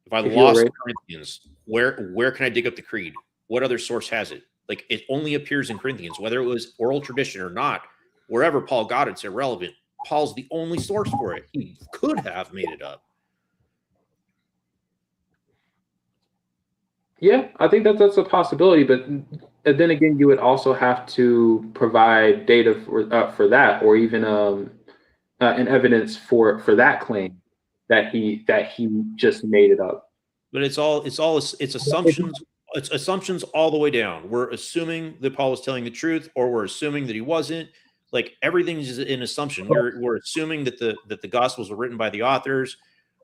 If I lost Corinthians, where can I dig up the creed? What other source has it? Like, it only appears in Corinthians, whether it was oral tradition or not. Wherever Paul got it's irrelevant. Paul's the only source for it. He could have made it up. Yeah, I think that's a possibility, but then again, you would also have to provide data for that, or even an evidence for that claim that he just made it up. But it's assumptions. It's assumptions all the way down. We're assuming that Paul was telling the truth, or we're assuming that he wasn't. Like, everything is an assumption. We're assuming that the Gospels were written by the authors.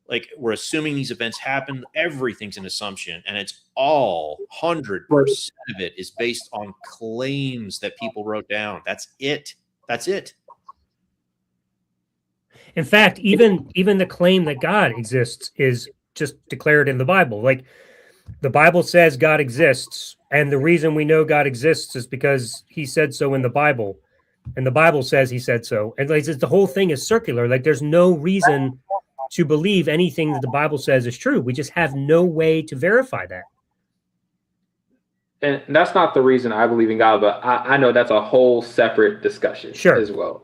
Like, we're assuming these events happened. Everything's an assumption, and it's all 100% of it is based on claims that people wrote down. That's it. That's it. In fact, even the claim that God exists is just declared in the Bible. Like, the Bible says God exists, and the reason we know God exists is because he said so in the Bible, and the Bible says he said so. And like, the whole thing is circular. Like, there's no reason to believe anything that the Bible says is true. We just have no way to verify that. And that's not the reason I believe in God, but I know that's a whole separate discussion as well.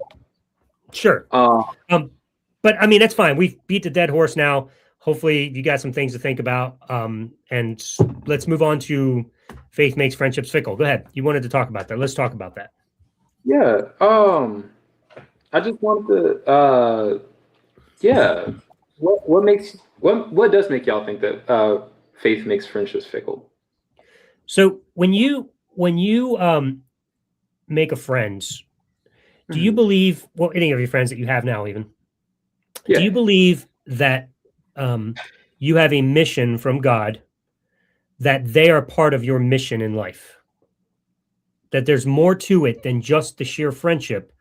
Sure. But I mean, that's fine. We've beat the dead horse now. Hopefully you got some things to think about. And let's move on to faith makes friendships fickle. Go ahead. You wanted to talk about that. Let's talk about that. Yeah. I just wanted to, what does make y'all think that faith makes friendships fickle? So when you make a friend, do you believe, well, any of your friends that you have now even, do you believe that you have a mission from God, that they are part of your mission in life? That there's more to it than just the sheer friendship,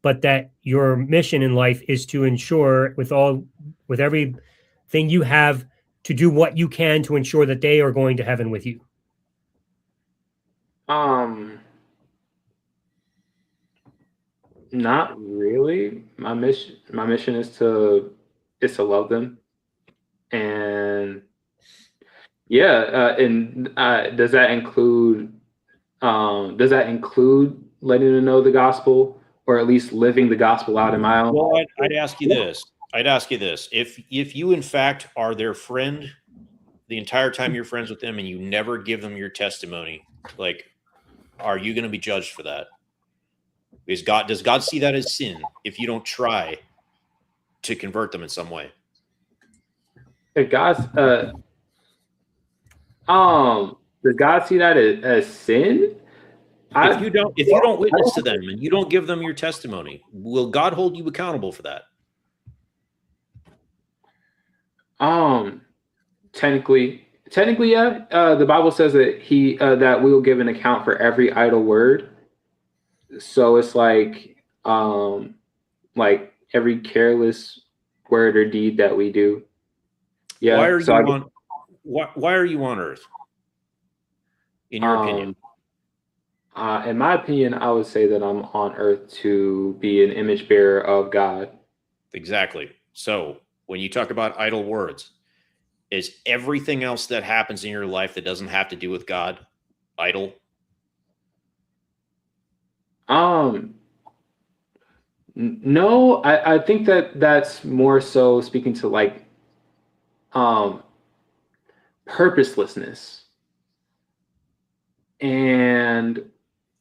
but that your mission in life is to ensure with everything you have, to do what you can to ensure that they are going to heaven with you? Not really. My mission is to love them, and does that include letting them know the gospel, or at least living the gospel out in my own life? Well, I'd ask you this. If you in fact are their friend the entire time you're friends with them, and you never give them your testimony, like, are you going to be judged for that? Does God see that as sin if you don't try to convert them in some way? If does God see that as sin? If you don't witness to them and you don't give them your testimony, will God hold you accountable for that? Technically, yeah. The Bible says that that we will give an account for every idle word. So it's like every careless word or deed that we do. Yeah. Why are you on earth? In your opinion? In my opinion, I would say that I'm on earth to be an image bearer of God. Exactly. So when you talk about idle words, is everything else that happens in your life that doesn't have to do with God idle? No, I think that's more so speaking to like purposelessness, and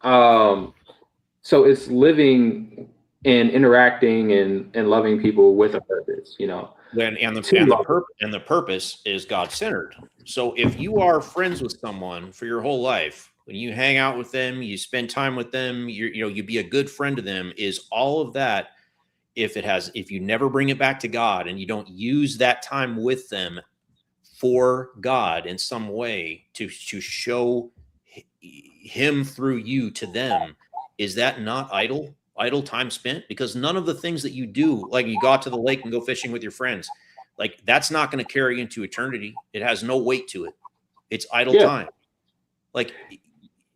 so it's living and interacting and loving people with a purpose, you know. And the purpose is God-centered. So if you are friends with someone for your whole life, when you hang out with them, you spend time with them, you be a good friend to them, is all of that. If you never bring it back to God and you don't use that time with them for God in some way to show him through you to them, is that not idle? idle time spent? Because none of the things that you do, like you go out to the lake and go fishing with your friends, like that's not going to carry into eternity. It has no weight to it. It's idle time. Like,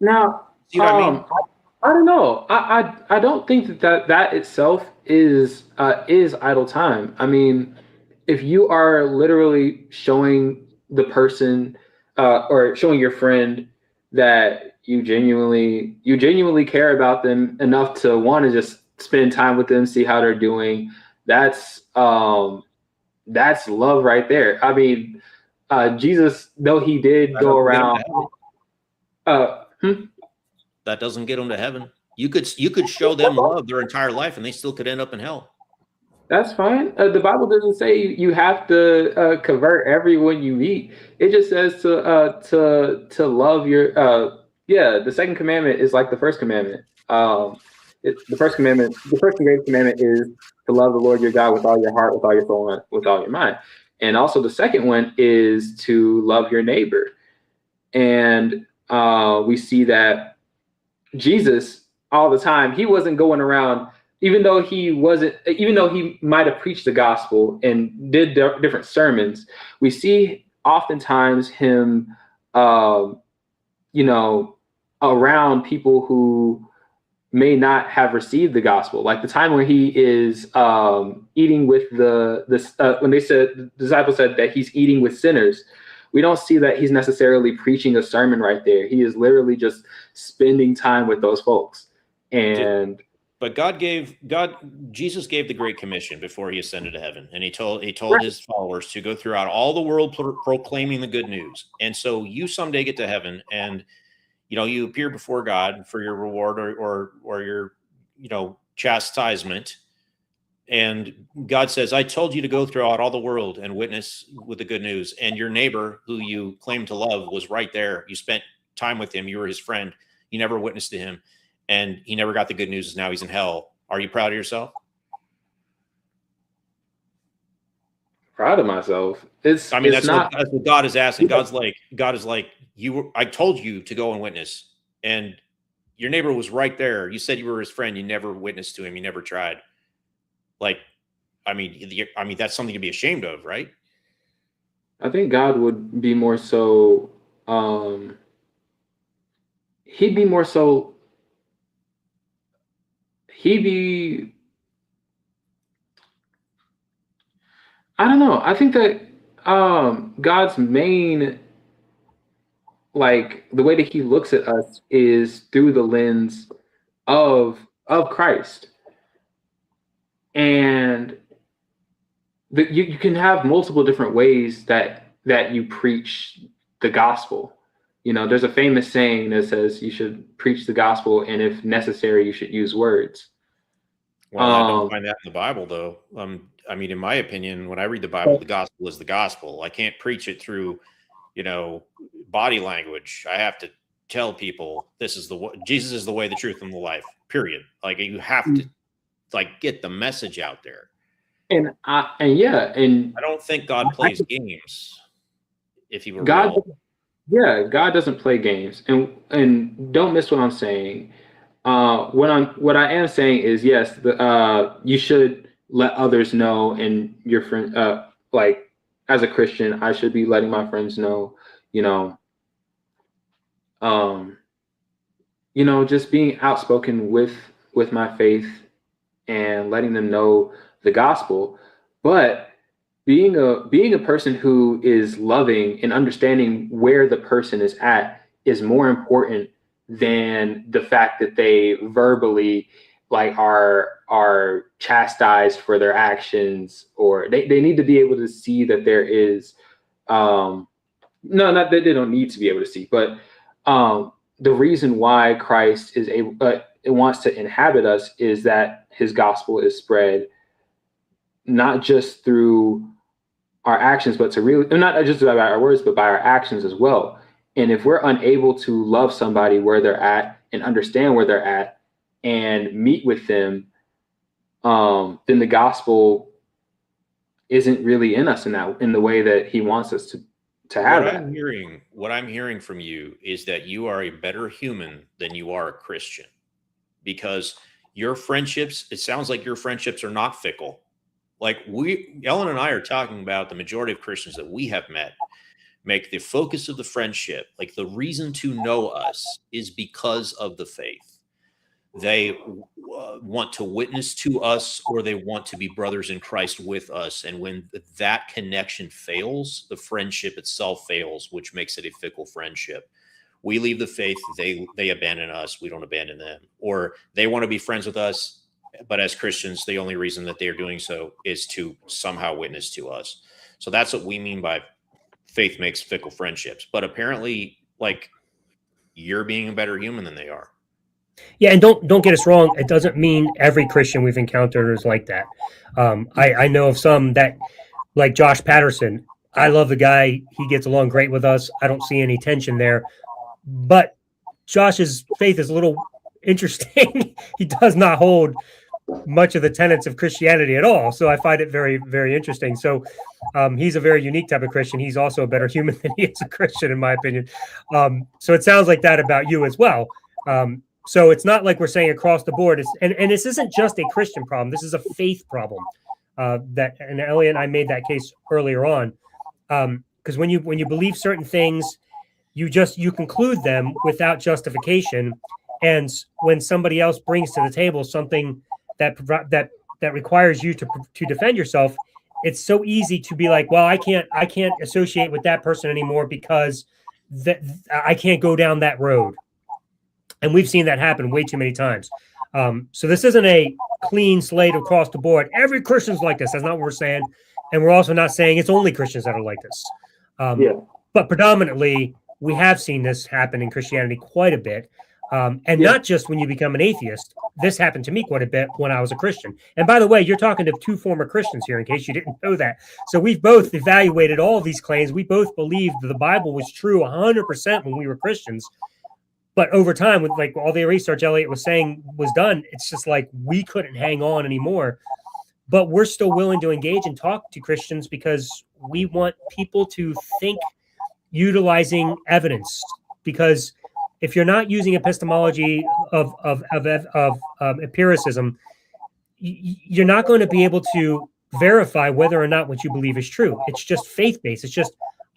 now, see what I mean? I don't know. I don't think that itself is idle time. I mean, if you are literally showing the person or showing your friend that you genuinely care about them enough to want to just spend time with them, see how they're doing, that's love right there. I mean, Jesus, though he did go around. That doesn't get them to heaven. You could show them love their entire life, and they still could end up in hell. That's fine. The Bible doesn't say you have to convert everyone you meet. It just says to love your. The second commandment is like the first commandment. The first and greatest commandment is to love the Lord your God with all your heart, with all your soul, and with all your mind. And also the second one is to love your neighbor. And we see that Jesus all the time, he wasn't going around, even though he might have preached the gospel and did different sermons, we see oftentimes him, around people who may not have received the gospel. Like the time where he is eating with when the disciples said that he's eating with sinners, we don't see that he's necessarily preaching a sermon right there. He is literally just spending time with those folks. And but Jesus gave the Great Commission before he ascended to heaven, and he told his followers to go throughout all the world proclaiming the good news. And so you someday get to heaven, and you appear before God for your reward or your chastisement. And God says, I told you to go throughout all the world and witness with the good news. And your neighbor who you claim to love was right there. You spent time with him. You were his friend. You never witnessed to him. And he never got the good news. Now he's in hell. Are you proud of yourself? Proud of myself. That's what God is asking. God is like, I told you to go and witness. And your neighbor was right there. You said you were his friend. You never witnessed to him. You never tried. That's something to be ashamed of, right? I think God would be more so, I don't know. I think that God's main, the way that he looks at us is through the lens of Christ. And you can have multiple different ways that you preach the gospel. There's a famous saying that says you should preach the gospel, and if necessary, you should use words. Well, I don't find that in the Bible, though. In my opinion, when I read the Bible, the gospel is the gospel. I can't preach it through, body language. I have to tell people Jesus is the way, the truth, and the life. Period. You have to get the message out there. And I don't think God plays games. If he were God, real. God doesn't play games. And don't miss what I'm saying. What I am saying is, yes, you should let others know, and your friend, as a Christian, I should be letting my friends know, just being outspoken with my faith and letting them know the gospel. But being a person who is loving and understanding where the person is at is more important than the fact that they verbally are chastised for their actions, or they need to be able to see that there is not that they don't need to be able to see, but the reason why Christ is able, it wants to inhabit us, is that his gospel is spread not just through our actions, but not just by our words, but by our actions as well. And if we're unable to love somebody where they're at and understand where they're at and meet with them, then the gospel isn't really in us in the way that he wants us to have it. What I'm hearing from you is that you are a better human than you are a Christian, because your friendships, it sounds like your friendships are not fickle. Like Ellen and I are talking about the majority of Christians that we have met make the focus of the friendship, like the reason to know us is because of the faith. They want to witness to us, or they want to be brothers in Christ with us. And when that connection fails, the friendship itself fails, which makes it a fickle friendship. We leave the faith, they abandon us, we don't abandon them. Or they want to be friends with us, but as Christians, the only reason that they're doing so is to somehow witness to us. So that's what we mean by faith makes fickle friendships. But apparently, like, you're being a better human than they are. Yeah, and don't get us wrong. It doesn't mean every Christian we've encountered is like that. I know of some that, like Josh Patterson. I love the guy. He gets along great with us. I don't see any tension there. But Josh's faith is a little interesting. He does not hold much of the tenets of Christianity at all. So I find it very, very interesting. So he's a very unique type of Christian. He's also a better human than he is a Christian, in my opinion. So it sounds like that about you as well. So it's not like we're saying across the board. And this isn't just a Christian problem. This is a faith problem. And Elliot and I made that case earlier on. Because when you believe certain things, you conclude them without justification. And when somebody else brings to the table something that requires you to defend yourself, it's so easy to be like, well, I can't associate with that person anymore because I can't go down that road. And we've seen that happen way too many times. So this isn't a clean slate across the board. Every Christian's like this. That's not what we're saying. And we're also not saying it's only Christians that are like this. But predominantly, we have seen this happen in Christianity quite a bit. Not just when you become an atheist. This happened to me quite a bit when I was a Christian. And by the way, you're talking to two former Christians here, in case you didn't know that. So we've both evaluated all of these claims. We both believed that the Bible was true 100% when we were Christians. But over time, with like all the research Elliot was saying was done, it's just like we couldn't hang on anymore. But we're still willing to engage and talk to Christians because we want people to think utilizing evidence. Because if you're not using epistemology of empiricism, you're not going to be able to verify whether or not what you believe is true. It's just faith-based. It's just,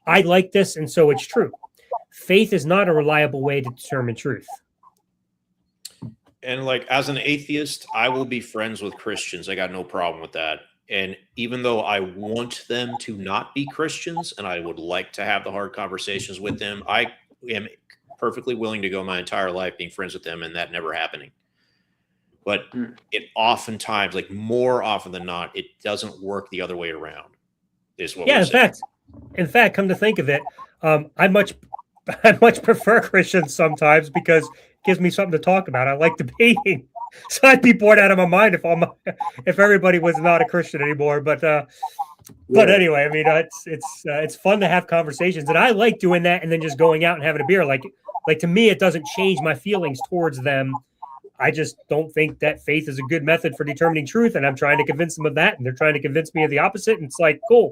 I like this, and so it's true. Faith is not a reliable way to determine truth. And like, as an atheist, I will be friends with Christians. I got no problem with that. And even though I want them to not be Christians and I would like to have the hard conversations with them, I am perfectly willing to go my entire life being friends with them and that never happening. But it oftentimes, like more often than not, it doesn't work the other way around. Is what we're saying. In fact, come to think of it, I much prefer Christians sometimes because it gives me something to talk about. I like debating, so I'd be bored out of my mind if everybody was not a Christian anymore. But anyway, I mean, it's fun to have conversations, and I like doing that, and then just going out and having a beer. Like to me, it doesn't change my feelings towards them. I just don't think that faith is a good method for determining truth, and I'm trying to convince them of that, and they're trying to convince me of the opposite. And it's like, cool.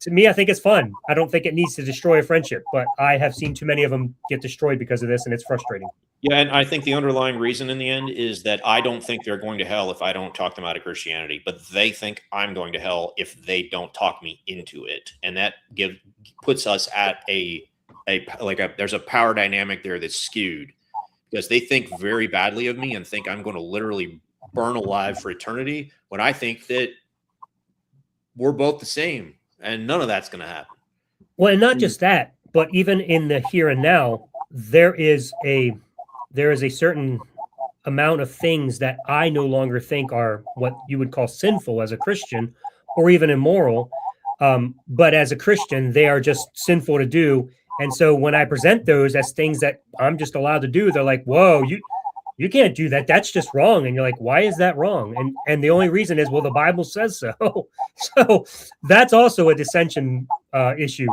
To me, I think it's fun. I don't think it needs to destroy a friendship, but I have seen too many of them get destroyed because of this, and it's frustrating. Yeah, and I think the underlying reason in the end is that I don't think they're going to hell if I don't talk them out of Christianity, but they think I'm going to hell if they don't talk me into it, and that puts us at there's a power dynamic there that's skewed because they think very badly of me and think I'm going to literally burn alive for eternity when I think that we're both the same. And none of that's going to happen. Well, and not just that, but even in the here and now, there is a certain amount of things that I no longer think are what you would call sinful as a Christian or even immoral. But as a Christian, they are just sinful to do. And so when I present those as things that I'm just allowed to do, they're like, whoa, you can't do that. That's just wrong. And you're like, why is that wrong? And the only reason is, well, the Bible says so. So that's also a dissension issue.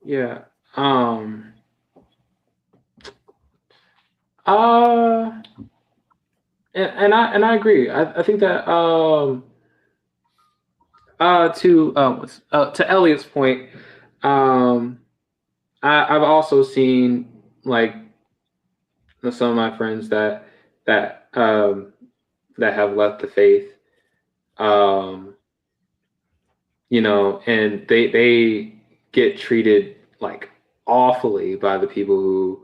Yeah. And I agree. I think that to Elliot's point, I've also seen like some of my friends that that that have left the faith, you know, and they get treated like awfully by the people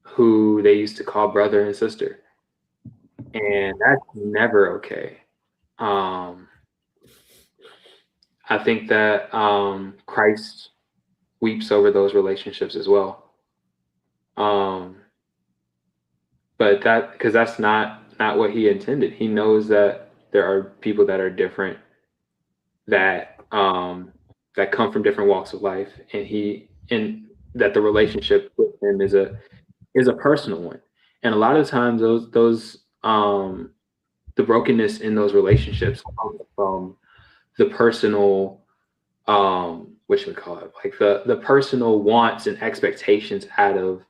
who they used to call brother and sister, and that's never okay. I think that Christ weeps over those relationships as well. But because that's not what he intended. He knows that there are people that are different, that that come from different walks of life, and that the relationship with him is a personal one. And a lot of times those the brokenness in those relationships comes from the personal, what should we call it? Like the personal wants and expectations out of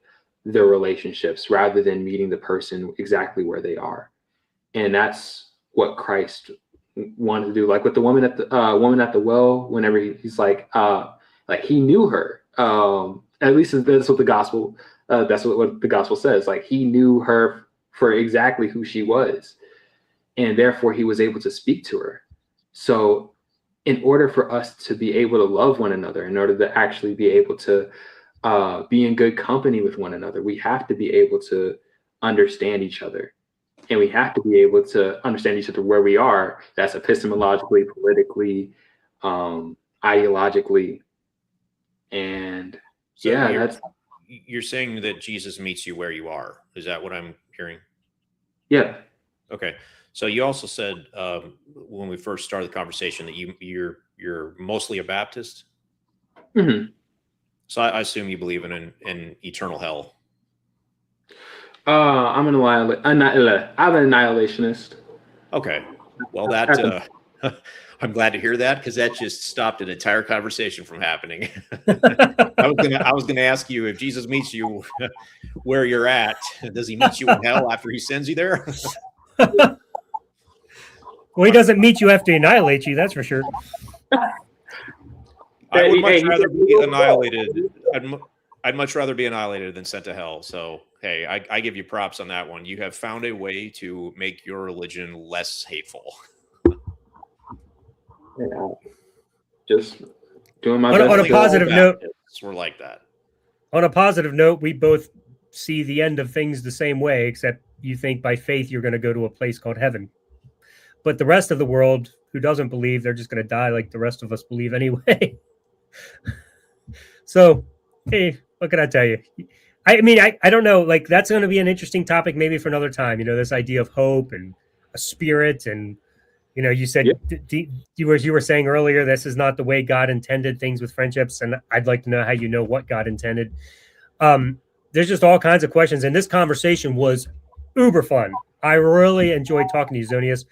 their relationships, rather than meeting the person exactly where they are. And that's what Christ wanted to do. Like with the woman at the well, whenever he's like he knew her. At least that's what the gospel. That's what the gospel says. Like he knew her for exactly who she was, and therefore he was able to speak to her. So in order for us to be able to love one another, in order to actually be able to be in good company with one another, we have to be able to understand each other. And we have to be able to understand each other where we are. That's epistemologically, politically, ideologically. And so you're saying that Jesus meets you where you are. Is that what I'm hearing? Yeah. Okay. So you also said when we first started the conversation that you're mostly a Baptist. Mm-hmm. So I assume you believe in eternal hell. I'm an annihilationist. Okay. Well, that I'm glad to hear that, because that just stopped an entire conversation from happening. I was gonna ask you, if Jesus meets you where you're at, does he meet you in hell after he sends you there? Well, he doesn't meet you after he annihilates you, that's for sure. I would much rather be annihilated. I'd much rather be annihilated than sent to hell. So, hey, I give you props on that one. You have found a way to make your religion less hateful. Yeah. Just doing my best. On a positive note, we're like that. On a positive note, we both see the end of things the same way, except you think by faith you're going to go to a place called heaven. But the rest of the world who doesn't believe, they're just going to die like the rest of us believe anyway. So, hey, what can I tell you? I mean, I don't know. Like, that's going to be an interesting topic maybe for another time. You know, this idea of hope and a spirit. And, you know, you said, you were saying earlier, this is not the way God intended things with friendships. And I'd like to know how you know what God intended. There's just all kinds of questions. And this conversation was uber fun. I really enjoyed talking to you, Zonius.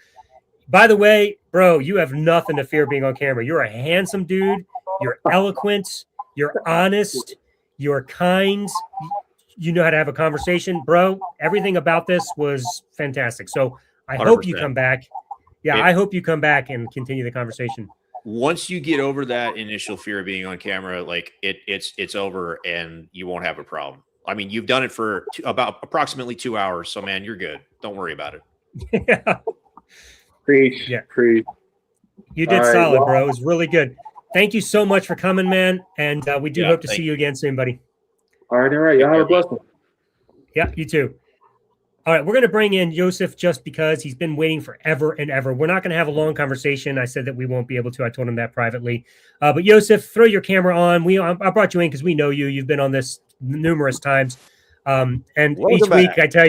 By the way, bro, you have nothing to fear being on camera. You're a handsome dude. You're eloquent. You're honest. You're kind. You know how to have a conversation, bro. Everything about this was fantastic. So I 100%. Hope you come back. Yeah, I hope you come back and continue the conversation. Once you get over that initial fear of being on camera, like it's over and you won't have a problem. I mean, you've done it for about approximately 2 hours. So, man, you're good. Don't worry about it. Yeah. Preach. Yeah. Preach. You did solid, bro. It was really good. Thank you so much for coming, man. And we do hope to see you again soon, buddy. All right. Y'all have a blessing. Yeah, you too. All right, we're going to bring in Joseph just because he's been waiting forever and ever. We're not going to have a long conversation. I said that we won't be able to. I told him that privately. But Joseph, throw your camera on. I brought you in because we know you. You've been on this numerous times. And each week I tell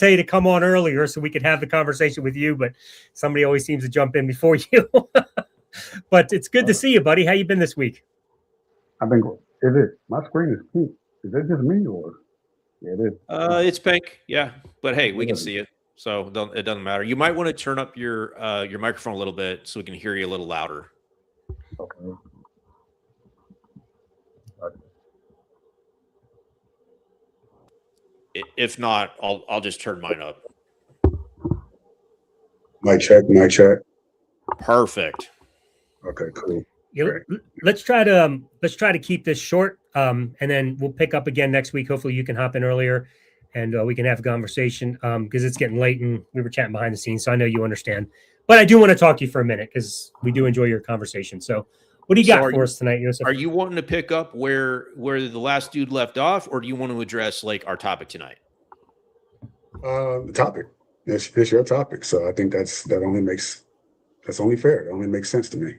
you to come on earlier so we could have the conversation with you. But somebody always seems to jump in before you. But it's good to see you, buddy. How you been this week? I've been good. My screen is pink. Is that just me or? Yeah, it is. It's pink, yeah. But hey, we can see it, so it doesn't matter. You might want to turn up your microphone a little bit so we can hear you a little louder. Okay. If not, I'll just turn mine up. Mic check. Perfect. Okay, cool. Yeah, let's try to keep this short, and then we'll pick up again next week. Hopefully, you can hop in earlier, and we can have a conversation because it's getting late and we were chatting behind the scenes. So I know you understand. But I do want to talk to you for a minute because we do enjoy your conversation. So what do you got for us tonight, Joseph? Are you wanting to pick up where the last dude left off, or do you want to address like our topic tonight? The topic. It's your topic. So I think that's only fair. It only makes sense to me.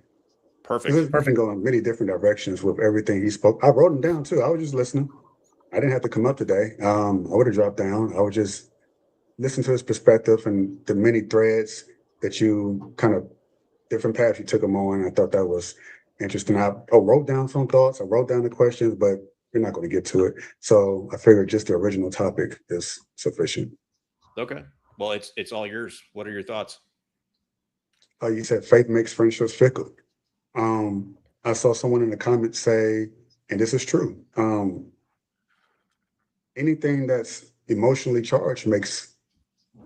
Perfect. We can go in many different directions with everything he spoke. I wrote him down too. I was just listening. I didn't have to come up today. I would have dropped down. I would just listen to his perspective and the many threads that you kind of different paths you took him on. I thought that was interesting. I wrote down some thoughts. I wrote down the questions, but we're not going to get to it. So I figured just the original topic is sufficient. Okay. Well, it's all yours. What are your thoughts? You said faith makes friendships fickle. I saw someone in the comments say, and this is true, anything that's emotionally charged makes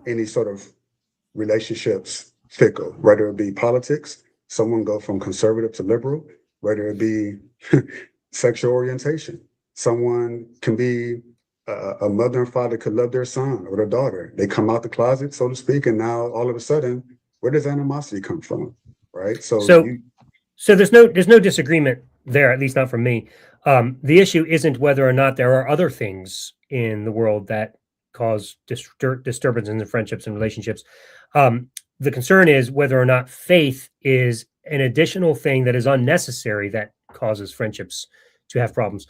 any sort of relationships fickle, whether it be politics, someone go from conservative to liberal, whether it be sexual orientation. Someone can be a mother and father could love their son or their daughter. They come out the closet, so to speak, and now all of a sudden, where does animosity come from, right? So there's no disagreement there, at least not from me. The issue isn't whether or not there are other things in the world that cause disturbances in friendships and relationships. The concern is whether or not faith is an additional thing that is unnecessary that causes friendships to have problems.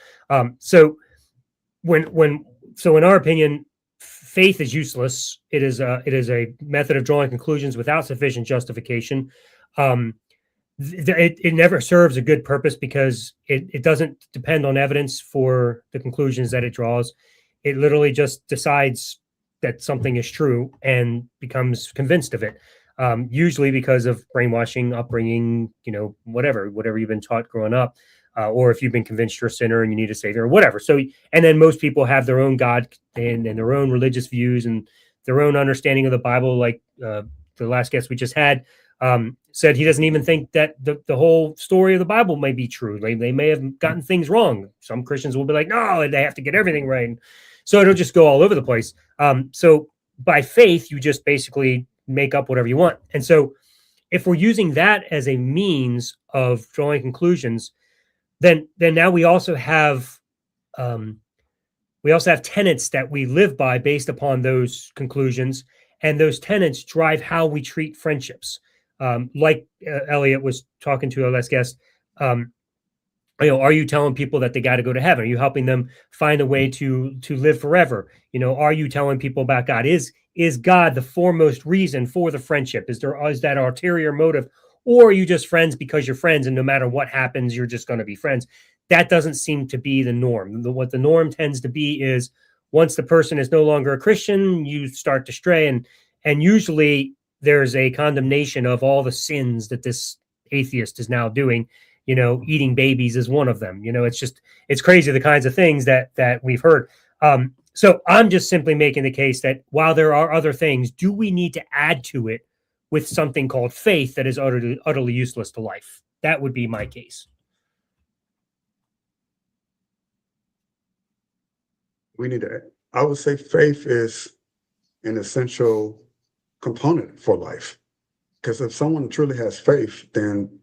So in our opinion, faith is useless. It is a method of drawing conclusions without sufficient justification. It never serves a good purpose because it doesn't depend on evidence for the conclusions that it draws. It literally just decides that something is true and becomes convinced of it. Usually because of brainwashing, upbringing, whatever you've been taught growing up, or if you've been convinced you're a sinner and you need a savior or whatever. So, and then most people have their own God and their own religious views and their own understanding of the Bible. Like the last guest we just had said he doesn't even think that the whole story of the Bible may be true. They may have gotten things wrong. Some Christians will be like, no, they have to get everything right. And so it'll just go all over the place. So by faith, you just basically make up whatever you want. And so if we're using that as a means of drawing conclusions, then now we also have tenets that we live by based upon those conclusions, and those tenets drive how we treat friendships. Like Elliot was talking to our last guest, are you telling people that they got to go to heaven? Are you helping them find a way to live forever? Are you telling people about God? Is God the foremost reason for the friendship? Is that ulterior motive? Or are you just friends because you're friends and no matter what happens, you're just going to be friends? That doesn't seem to be the norm. What the norm tends to be is once the person is no longer a Christian, you start to stray. And usually there's a condemnation of all the sins that this atheist is now doing. Eating babies is one of them. It's crazy the kinds of things that we've heard. So I'm just simply making the case that while there are other things, do we need to add to it with something called faith that is utterly useless to life? That would be my case. I would say faith is an essential component for life. Because if someone truly has faith, then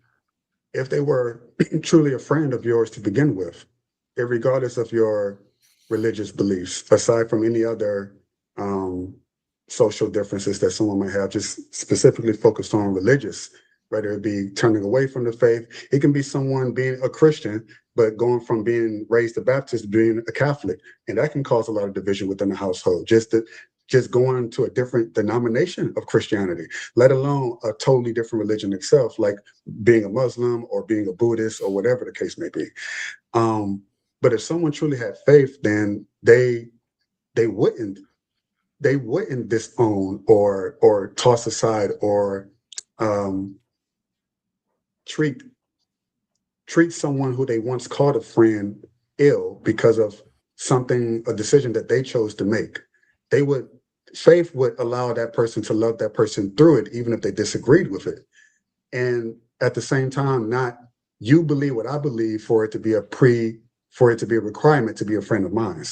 if they were truly a friend of yours to begin with, regardless of your religious beliefs, aside from any other social differences that someone might have, just specifically focused on religious, whether it be turning away from the faith. It can be someone being a Christian, but going from being raised a Baptist to being a Catholic. And that can cause a lot of division within the household, just going to a different denomination of Christianity, let alone a totally different religion itself, like being a Muslim or being a Buddhist or whatever the case may be. But if someone truly had faith, then they wouldn't disown or toss aside or treat someone who they once called a friend ill because of a decision that they chose to make. Faith would allow that person to love that person through it, even if they disagreed with it. And at the same time, not you believe what I believe for it to be a requirement to be a friend of mine.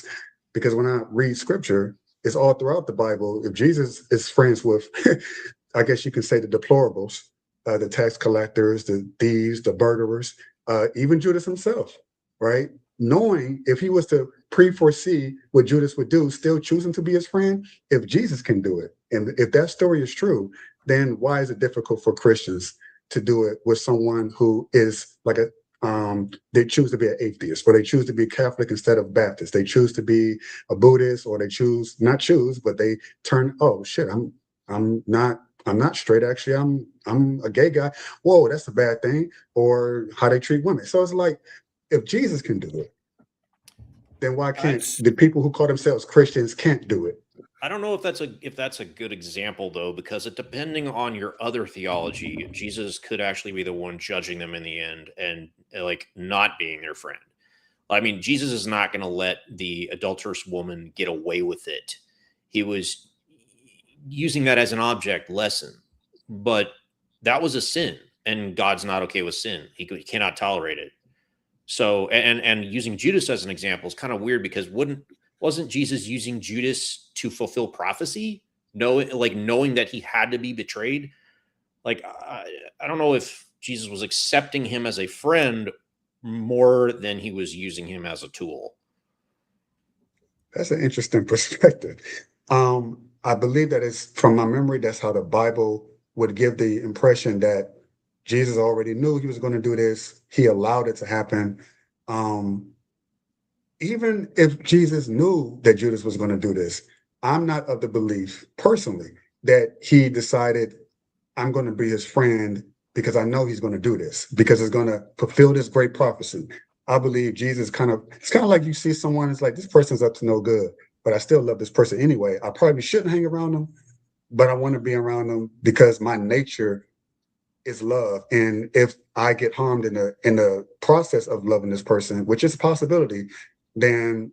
Because when I read scripture, is all throughout the Bible. If Jesus is friends with, I guess you could say the deplorables, the tax collectors, the thieves, the murderers, even Judas himself, right? Knowing if he was to pre-foresee what Judas would do, still choosing to be his friend, if Jesus can do it, and if that story is true, then why is it difficult for Christians to do it with someone who is like they choose to be an atheist, or they choose to be Catholic instead of Baptist, they choose to be a Buddhist, or they but they turn, oh shit, I'm not straight, actually, I'm a gay guy. Whoa, that's a bad thing. Or how they treat women. So it's like, if Jesus can do it, then why can't the people who call themselves Christians can't do it? I don't know if that's a good example, though, because depending on your other theology, Jesus could actually be the one judging them in the end and like not being their friend. I mean, Jesus is not going to let the adulterous woman get away with it. He was using that as an object lesson, but that was a sin, and God's not okay with sin. He cannot tolerate it. So, and using Judas as an example is kind of weird, because wasn't Jesus using Judas to fulfill prophecy? Knowing that he had to be betrayed. Like, I don't know if Jesus was accepting him as a friend more than he was using him as a tool. That's an interesting perspective. I believe that it's, from my memory, that's how the Bible would give the impression that Jesus already knew he was going to do this. He allowed it to happen. Even if Jesus knew that Judas was going to do this, I'm not of the belief personally that he decided, I'm going to be his friend because I know he's going to do this, because it's going to fulfill this great prophecy. I believe Jesus it's kind of like you see someone, it's like, this person's up to no good, but I still love this person anyway. I probably shouldn't hang around them, but I want to be around them because my nature is love. And if I get harmed in the process of loving this person, which is a possibility, then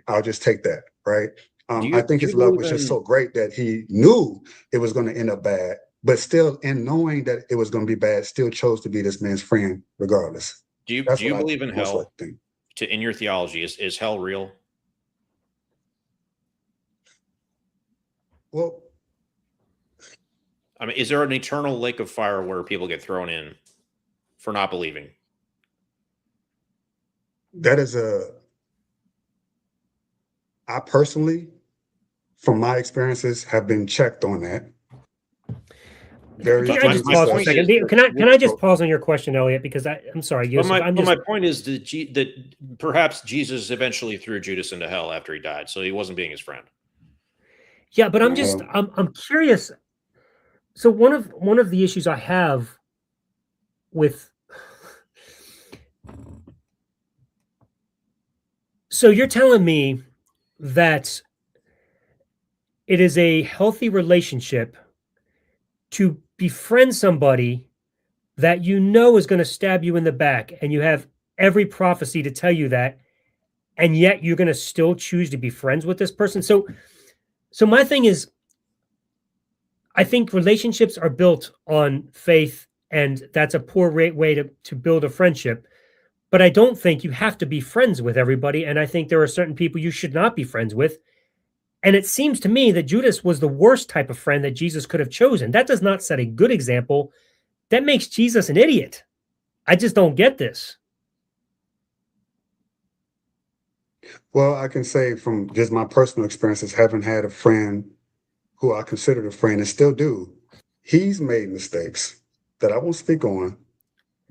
I'll just take that, right? I think his love was just so great that he knew it was going to end up bad, but still, in knowing that it was going to be bad, still chose to be this man's friend regardless. Do you believe in hell? In your theology, is hell real? Well, I mean, is there an eternal lake of fire where people get thrown in for not believing? That is I personally, from my experiences, have been checked on that. Can I just pause for a second? Can I just pause on your question, Elliot? Because I'm sorry, Yusuf, my point is that perhaps Jesus eventually threw Judas into hell after he died, so he wasn't being his friend. Yeah, but I'm curious. So one of the issues I have with, so you're telling me that it is a healthy relationship to befriend somebody that you know is going to stab you in the back, and you have every prophecy to tell you that, and yet you're going to still choose to be friends with this person. So my thing is, I think relationships are built on faith, and that's a poor way to build a friendship. But I don't think you have to be friends with everybody, and I think there are certain people you should not be friends with. And it seems to me that Judas was the worst type of friend that Jesus could have chosen. That does not set a good example. That makes Jesus an idiot. I just don't get this. Well, I can say from just my personal experiences, having had a friend who I considered a friend and still do, he's made mistakes that I won't speak on,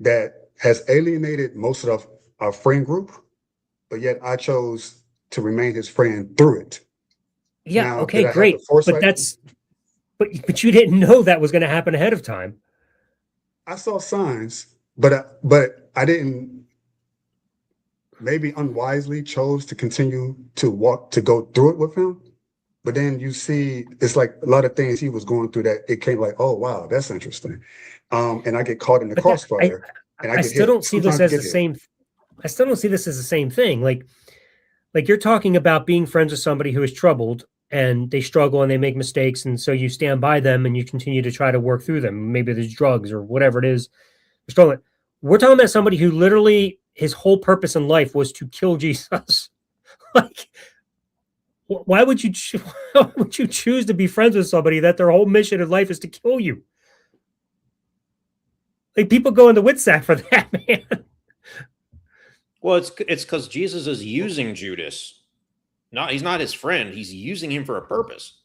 that has alienated most of our friend group, but yet I chose to remain his friend through it. Yeah, now, okay, great. But you didn't know that was going to happen ahead of time. I saw signs, but I didn't, maybe unwisely chose to continue to go through it with him. But then you see, it's like a lot of things he was going through that it came like, oh, wow, that's interesting. And I get caught in the crossfire. I still don't see this as the same. I still don't see this as the same thing. Like you're talking about being friends with somebody who is troubled, and they struggle and they make mistakes. And so you stand by them and you continue to try to work through them. Maybe there's drugs or whatever it is. We're talking about somebody who literally his whole purpose in life was to kill Jesus. Why would you why would you choose to be friends with somebody that their whole mission in life is to kill you? Like, people go into Witsack for that, man. Well, it's because Jesus is using Judas. He's not his friend. He's using him for a purpose.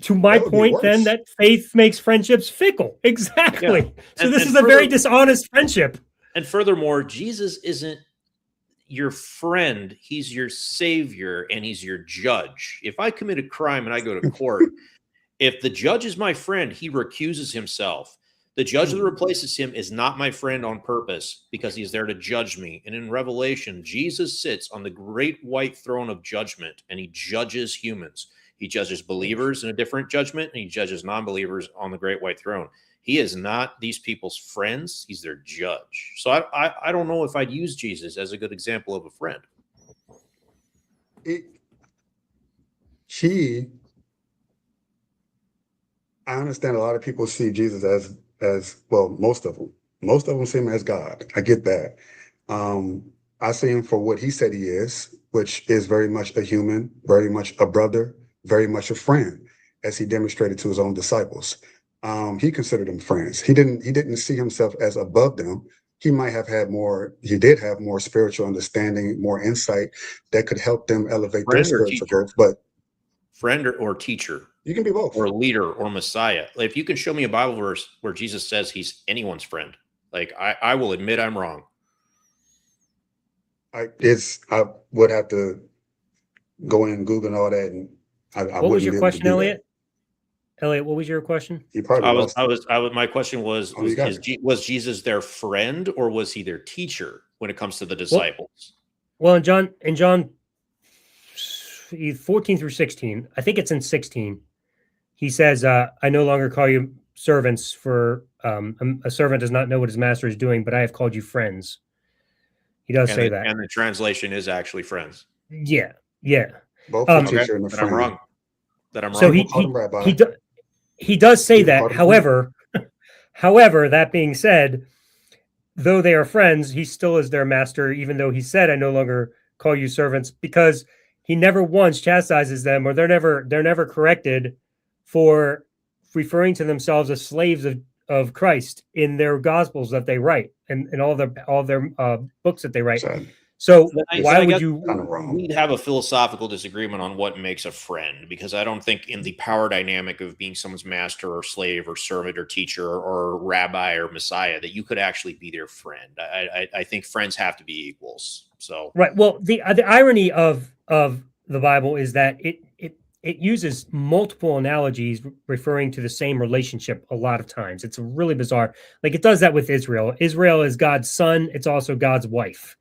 To my That would be point, then, worse. that faith makes friendships fickle. Exactly. Yeah. So this is a very dishonest friendship. And furthermore, Jesus isn't your friend. He's your savior and he's your judge. If I commit a crime and I go to court, if the judge is my friend, he recuses himself. The judge that replaces him is not my friend on purpose because he's there to judge me. And in Revelation, Jesus sits on the great white throne of judgment and he judges humans. He judges believers in a different judgment and he judges non-believers on the great white throne. He is not these people's friends. He's their judge. So I don't know if I'd use Jesus as a good example of a friend. I understand a lot of people see Jesus as well, most of them see him as God. I get that. I see him for what he said he is, which is very much a human, very much a brother, very much a friend, as he demonstrated to his own disciples. He considered them friends. He didn't see himself as above them. He did have more spiritual understanding, more insight that could help them elevate their spiritual growth. But friend or teacher. You can be both. Or leader or Messiah. If you can show me a Bible verse where Jesus says he's anyone's friend, like I will admit I'm wrong. I would have to go in and Google and all that, and what was your question, Elliot? Elliot, what was your question? You probably my question was was Jesus their friend or was he their teacher when it comes to the disciples? Well, in John 14 through 16, I think it's in 16. He says, I no longer call you servants, for a servant does not know what his master is doing, but I have called you friends. He does say that. And the translation is actually friends. Yeah. Both the teacher and the friend. I'm wrong. That I'm wrong. So he does say that. However, that being said, though they are friends, he still is their master, even though he said, I no longer call you servants, because he never once chastises them, or they're never corrected for referring to themselves as slaves of Christ in their gospels that they write and all their books that they write. So why would you? We'd have a philosophical disagreement on what makes a friend, because I don't think in the power dynamic of being someone's master or slave or servant or teacher or rabbi or Messiah that you could actually be their friend. I think friends have to be equals. So right. Well, the irony of the Bible is that it uses multiple analogies referring to the same relationship a lot of times. It's really bizarre. Like, it does that with Israel. Israel is God's son. It's also God's wife.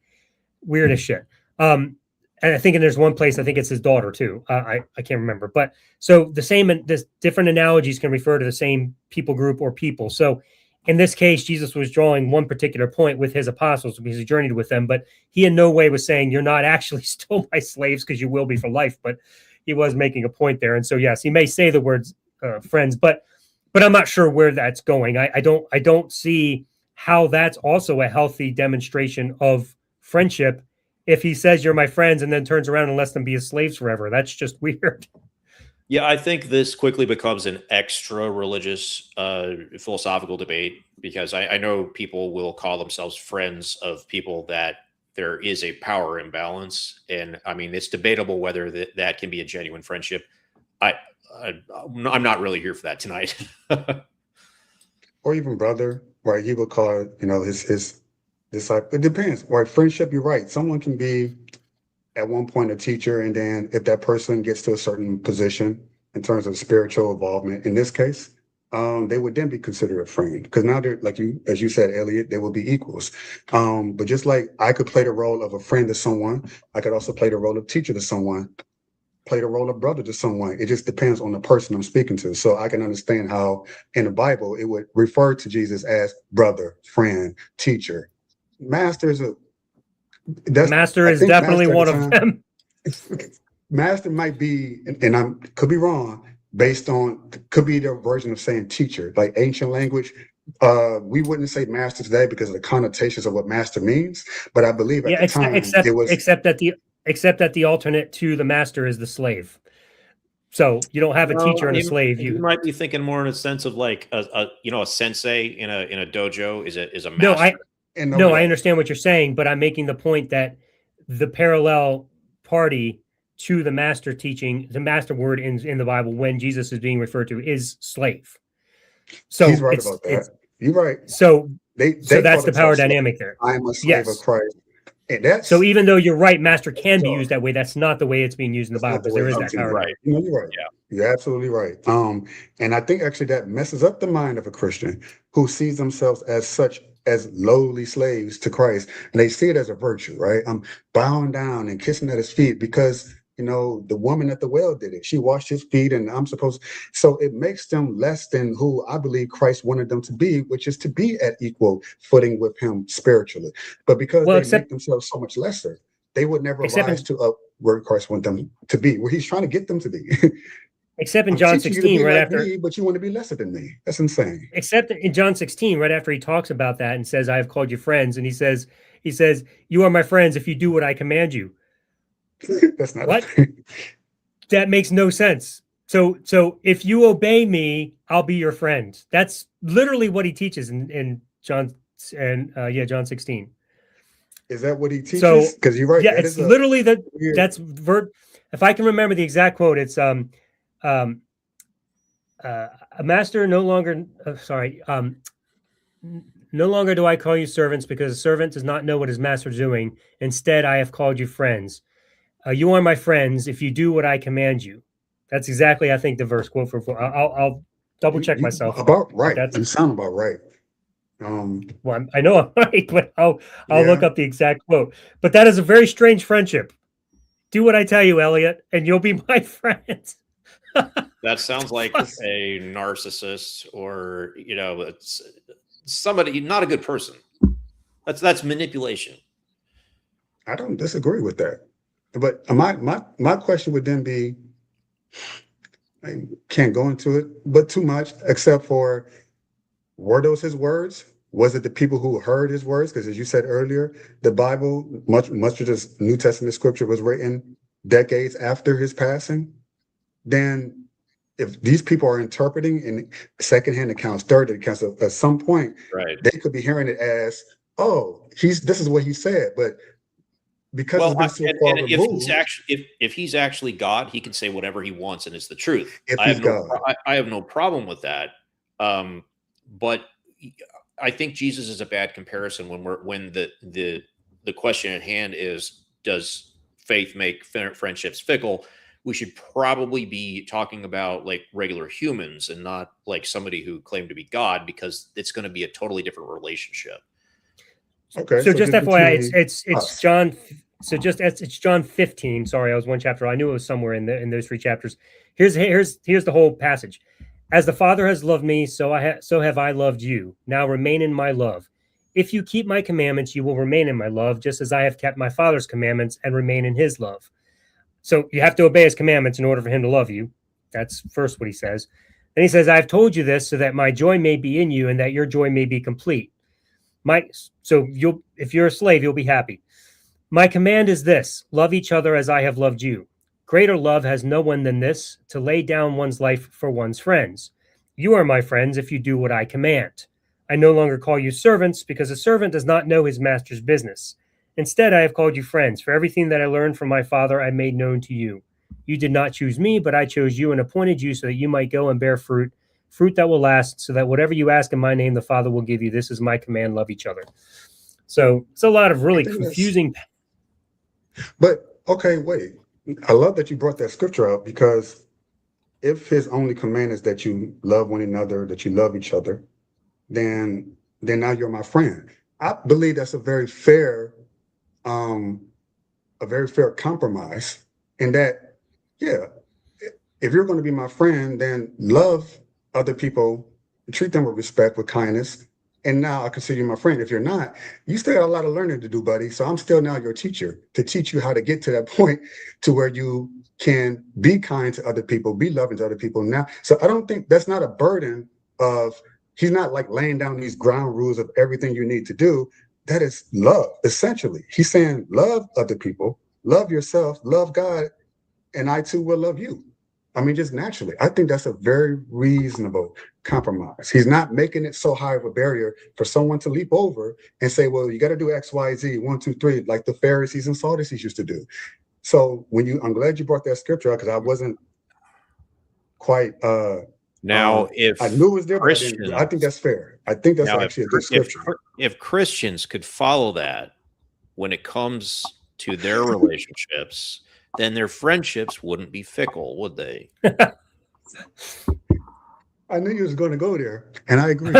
Weird as shit. And I think there's one place, I think it's his daughter too. I can't remember. But so the different analogies can refer to the same people group or people. So in this case, Jesus was drawing one particular point with his apostles because he journeyed with them, but he in no way was saying you're not actually still my slaves, because you will be for life. But he was making a point there. And so, yes, he may say the words friends, but I'm not sure where that's going. I don't see how that's also a healthy demonstration of friendship if he says you're my friends and then turns around and lets them be his slaves forever. That's just weird. Yeah, I think this quickly becomes an extra religious philosophical debate, because I know people will call themselves friends of people that there is a power imbalance. And I mean, it's debatable whether that can be a genuine friendship. I'm not really here for that tonight. Or even brother, right? He would call, his disciple. It depends. Right? Friendship, you're right. Someone can be at one point a teacher, and then if that person gets to a certain position in terms of spiritual involvement, in this case, they would then be considered a friend, because now they're, like as you said, Elliot, they will be equals. But just like I could play the role of a friend to someone, I could also play the role of teacher to someone, play the role of brother to someone. It just depends on the person I'm speaking to. So I can understand how in the Bible it would refer to Jesus as brother, friend, teacher. Master is definitely one of them. Master might be, and I could be wrong, could be their version of saying teacher, like ancient language. We wouldn't say master today because of the connotations of what master means, but I believe at the time it was. except that the alternate to the master is the slave. So you don't have a teacher and a slave. You might be thinking more in a sense of like a sensei in a dojo is a master. No, I understand what you're saying, but I'm making the point that the parallel party to the master teaching, the master word in the Bible when Jesus is being referred to is slave. So he's right about that. You're right. So that's the power dynamic there. I am a slave of Christ. And that's, so even though you're right, master can be used that way. That's not the way it's being used in the Bible, because there is that power. Right. You're right. Yeah. You're absolutely right. And I think actually that messes up the mind of a Christian who sees themselves as such as lowly slaves to Christ, and they see it as a virtue, right? I'm bowing down and kissing at his feet because the woman at the well did it. She washed his feet, and I'm supposed. So it makes them less than who I believe Christ wanted them to be, which is to be at equal footing with him spiritually. But because they make themselves so much lesser, they would never rise to where Christ wanted them to be, where he's trying to get them to be. Except in John 16, right after me, but you want to be lesser than me. That's insane. Except in John 16, right after he talks about that and says, "I have called you friends," and he says, "You are my friends if you do what I command you." That's not what. That makes no sense. So if you obey me, I'll be your friend. That's literally what he teaches in John John 16. Is that what he teaches? Because you're right. Yeah, it's literally that's verb. If I can remember the exact quote, it's a master no longer. No longer do I call you servants, because a servant does not know what his master is doing. Instead, I have called you friends. You are my friends if you do what I command you. That's exactly, I think, the verse quote for. I'll double check myself. About right. You sound about right. Well, I know I'm right, but I'll look up the exact quote. But that is a very strange friendship. Do what I tell you, Elliot, and you'll be my friend. That sounds like a narcissist, or it's somebody, not a good person. That's manipulation. I don't disagree with that. But my question would then be, I can't go into it, but too much, except for, were those his words? Was it the people who heard his words? Because as you said earlier, the Bible, much of this New Testament scripture was written decades after his passing. Then if these people are interpreting in secondhand accounts, third accounts, at some point, right, they could be hearing it as, oh, this is what he said. But because if he's actually God, he can say whatever he wants, and it's the truth. If I he's have no problem with that. But I think Jesus is a bad comparison when the question at hand is, does faith make friendships fickle? We should probably be talking about like regular humans and not like somebody who claimed to be God, because it's going to be a totally different relationship. Okay. So just FYI, it's John. So it's John 15. Sorry, I was one chapter. I knew it was somewhere in those three chapters. Here's the whole passage. As the Father has loved me, so have I loved you. Now remain in my love. If you keep my commandments, you will remain in my love, just as I have kept my Father's commandments and remain in his love. So you have to obey his commandments in order for him to love you. That's first what he says. Then he says, I have told you this so that my joy may be in you and that your joy may be complete. If you're a slave, you'll be happy. My command is this: love each other as I have loved you. Greater love has no one than this, to lay down one's life for one's friends. You are my friends if you do what I command. I no longer call you servants, because a servant does not know his master's business. Instead, I have called you friends, for everything that I learned from my Father I made known to you. You did not choose me, but I chose you and appointed you so that you might go and bear fruit that will last, so that whatever you ask in my name, the Father will give you. This is my command: love each other. So it's a lot of really confusing. But okay, wait. I love that you brought that scripture up, because if his only command is that you love one another, that you love each other, then now you're my friend. I believe that's a very fair compromise, in that, yeah, if you're going to be my friend, then love other people, treat them with respect, with kindness, and now I consider you my friend. If you're not, you still got a lot of learning to do, buddy. So I'm still now your teacher, to teach you how to get to that point to where you can be kind to other people, be loving to other people now. So I don't think that's not a burden of, he's not like laying down these ground rules of everything you need to do. That is love, essentially. He's saying love other people, love yourself, love God, and I too will love you. I mean, just naturally. I think that's a very reasonable compromise. He's not making it so high of a barrier for someone to leap over and say, well, you got to do X, Y, Z, 1, 2, 3, like the Pharisees and Sadducees used to do. So I'm glad you brought that scripture out, because I wasn't quite now, if I knew it was there, but I think that's fair. I think that's now, actually a good scripture. if Christians could follow that when it comes to their relationships, then their friendships wouldn't be fickle, would they? I knew you was going to go there, and I agree.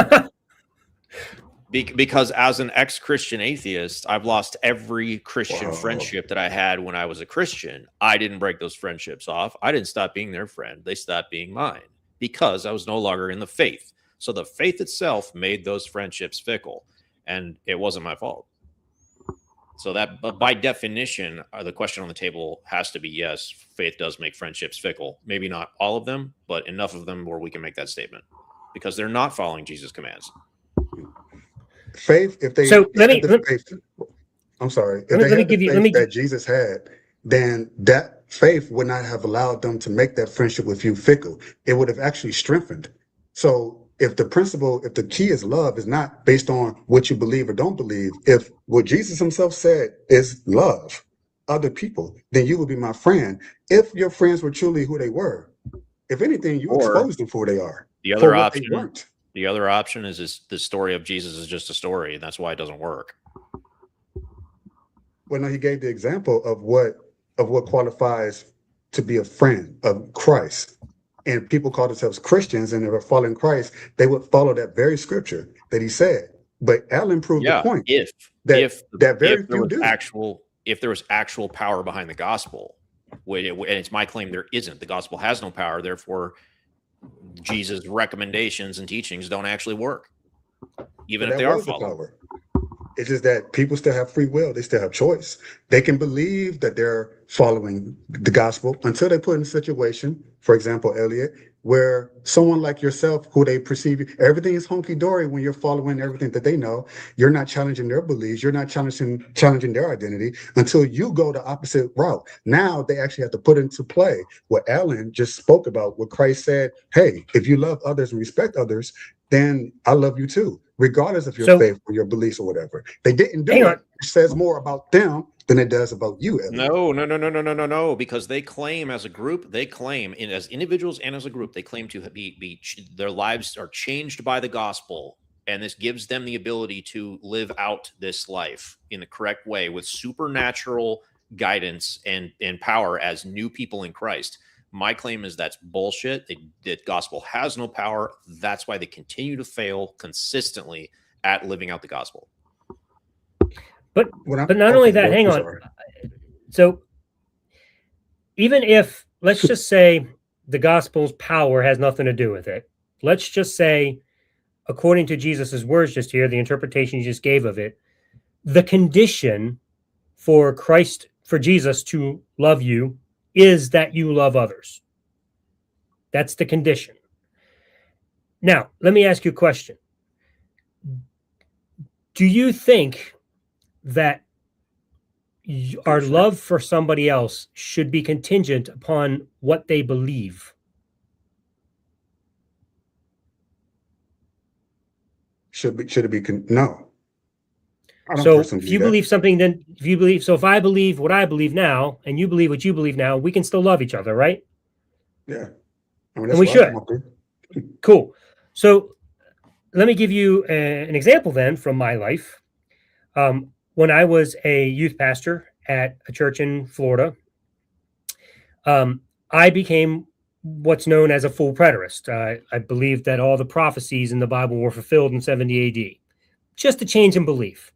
Because as an ex-Christian atheist, I've lost every Christian Wow. friendship that I had when I was a Christian. I didn't break those friendships off. I didn't stop being their friend. They stopped being mine because I was no longer in the faith. So the faith itself made those friendships fickle, and it wasn't my fault. So that, by definition, the question on the table has to be yes, faith does make friendships fickle. Maybe not all of them, but enough of them where we can make that statement, because they're not following Jesus' commands. Faith, if they I'm sorry, if they had the faith that Jesus had, then that faith would not have allowed them to make that friendship with you fickle. It would have actually strengthened. So if the key is love, is not based on what you believe or don't believe, if what Jesus himself said is love other people, then you would be my friend. If your friends were truly who they were, if anything, you exposed them for who they are. The other option is the story of Jesus is just a story, and that's why it doesn't work. Well, no, he gave the example of what qualifies to be a friend of Christ. And people call themselves Christians, and they were following Christ, they would follow that very scripture that he said. But Alan proved the point. If there was actual power behind the gospel, and it's my claim there isn't. The gospel has no power, therefore Jesus' recommendations and teachings don't actually work, even if they are followed. It's just that people still have free will. They still have choice. They can believe that they're following the gospel until they put in a situation, for example, Elliot, where someone like yourself, who they perceive, everything is hunky-dory when you're following everything that they know. You're not challenging their beliefs. You're not challenging their identity until you go the opposite route. Now they actually have to put into play what Alan just spoke about, what Christ said, hey, if you love others and respect others, then I love you too, regardless of your faith or your beliefs or whatever. They didn't do it. It says more about them than it does about you, Elliot. No, because they claim as a group, as individuals and as a group, they claim to be their lives are changed by the gospel, and this gives them the ability to live out this life in the correct way with supernatural guidance and power as new people in Christ. My claim is that's bullshit. The gospel has no power. That's why they continue to fail consistently at living out the gospel. But not only that, hang on. So even if, let's just say the gospel's power has nothing to do with it. Let's just say, according to Jesus's words just here, the interpretation you just gave of it, the condition for Jesus to love you is that you love others. That's the condition. Now, let me ask you a question. Do you think that our love for somebody else should be contingent upon what they believe? Should it be? No. So if you believe something, then if I believe what I believe now and you believe what you believe now, we can still love each other, right? Yeah. And we should. Cool. So let me give you an example then from my life. When I was a youth pastor at a church in Florida, I became what's known as a full preterist. I believed that all the prophecies in the Bible were fulfilled in 70 AD. Just a change in belief.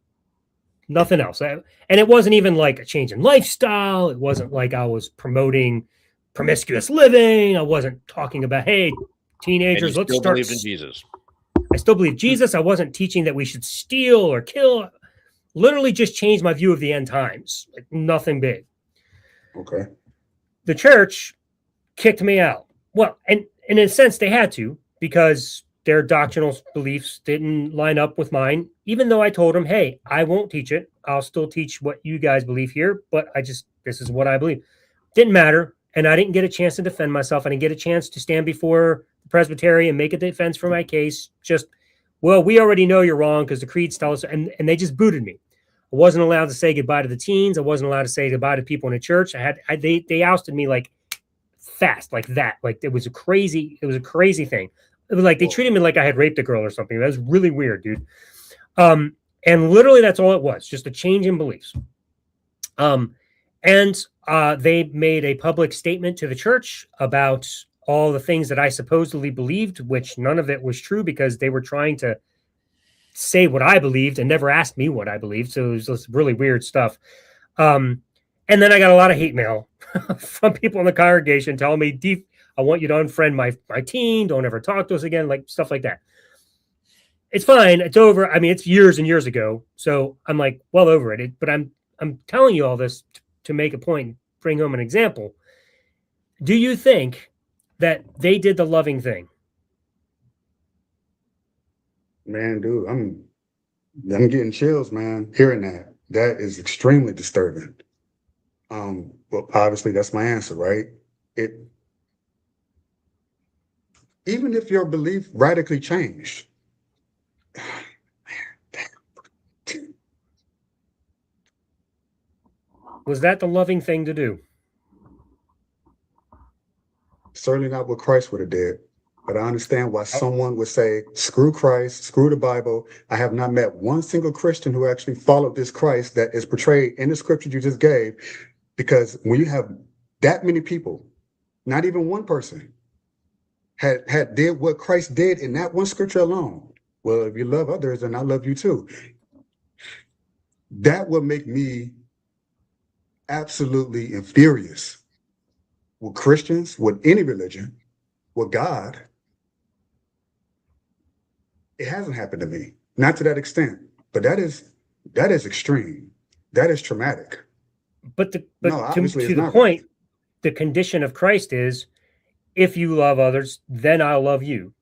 Nothing else. And it wasn't even like a change in lifestyle. It wasn't like I was promoting promiscuous living. I wasn't talking about, hey, teenagers, let's start. Believed in Jesus. I still believe Jesus. I wasn't teaching that we should steal or kill. Literally just changed my view of the end times. Like nothing big. Okay. The church kicked me out. Well, and in a sense they had to, because their doctrinal beliefs didn't line up with mine, even though I told him, hey, I won't teach it. I'll still teach what you guys believe here, but this is what I believe. Didn't matter. And I didn't get a chance to defend myself. I didn't get a chance to stand before the presbytery and make a defense for my case. Just, well, we already know you're wrong because the creeds tell us, and they just booted me. I wasn't allowed to say goodbye to the teens. I wasn't allowed to say goodbye to people in the church. They ousted me like fast, like that. Like it was a crazy thing. It was like they treated me like I had raped a girl or something. That was really weird, dude. And literally that's all it was, just a change in beliefs. They made a public statement to the church about all the things that I supposedly believed, which none of it was true because they were trying to say what I believed and never asked me what I believed. So it was just really weird stuff. And then I got a lot of hate mail from people in the congregation telling me, I want you to unfriend my teen. Don't ever talk to us again, like stuff like that. It's fine. It's over. I mean, it's years and years ago. So I'm like, well over it. But I'm telling you all this to make a point, bring home an example. Do you think that they did the loving thing? Man, dude, I'm getting chills, man, hearing that. That is extremely disturbing. Well, obviously that's my answer, right? Even if your belief radically changed, was that the loving thing to do? certainly not what Christ would have did. But I understand why someone would say, screw Christ, screw the Bible. I have not met one single Christian who actually followed this Christ that is portrayed in the scripture you just gave. Because when you have that many people, not even one person had did what Christ did in that one scripture alone. Well, if you love others, then I love you too. That would make me absolutely infurious with Christians, with any religion, with God. It hasn't happened to me, not to that extent, but that is extreme. That is traumatic. But to the point, the condition of Christ is, if you love others, then I'll love you.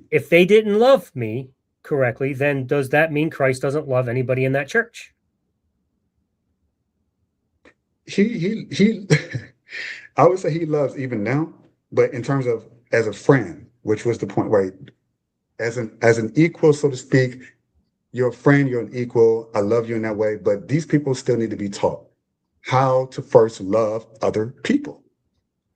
If they didn't love me correctly, then does that mean Christ doesn't love anybody in that church? He I would say he loves even now, but in terms of as a friend, which was the point, right? As an equal, so to speak, you're a friend, you're an equal. I love you in that way, but these people still need to be taught how to first love other people.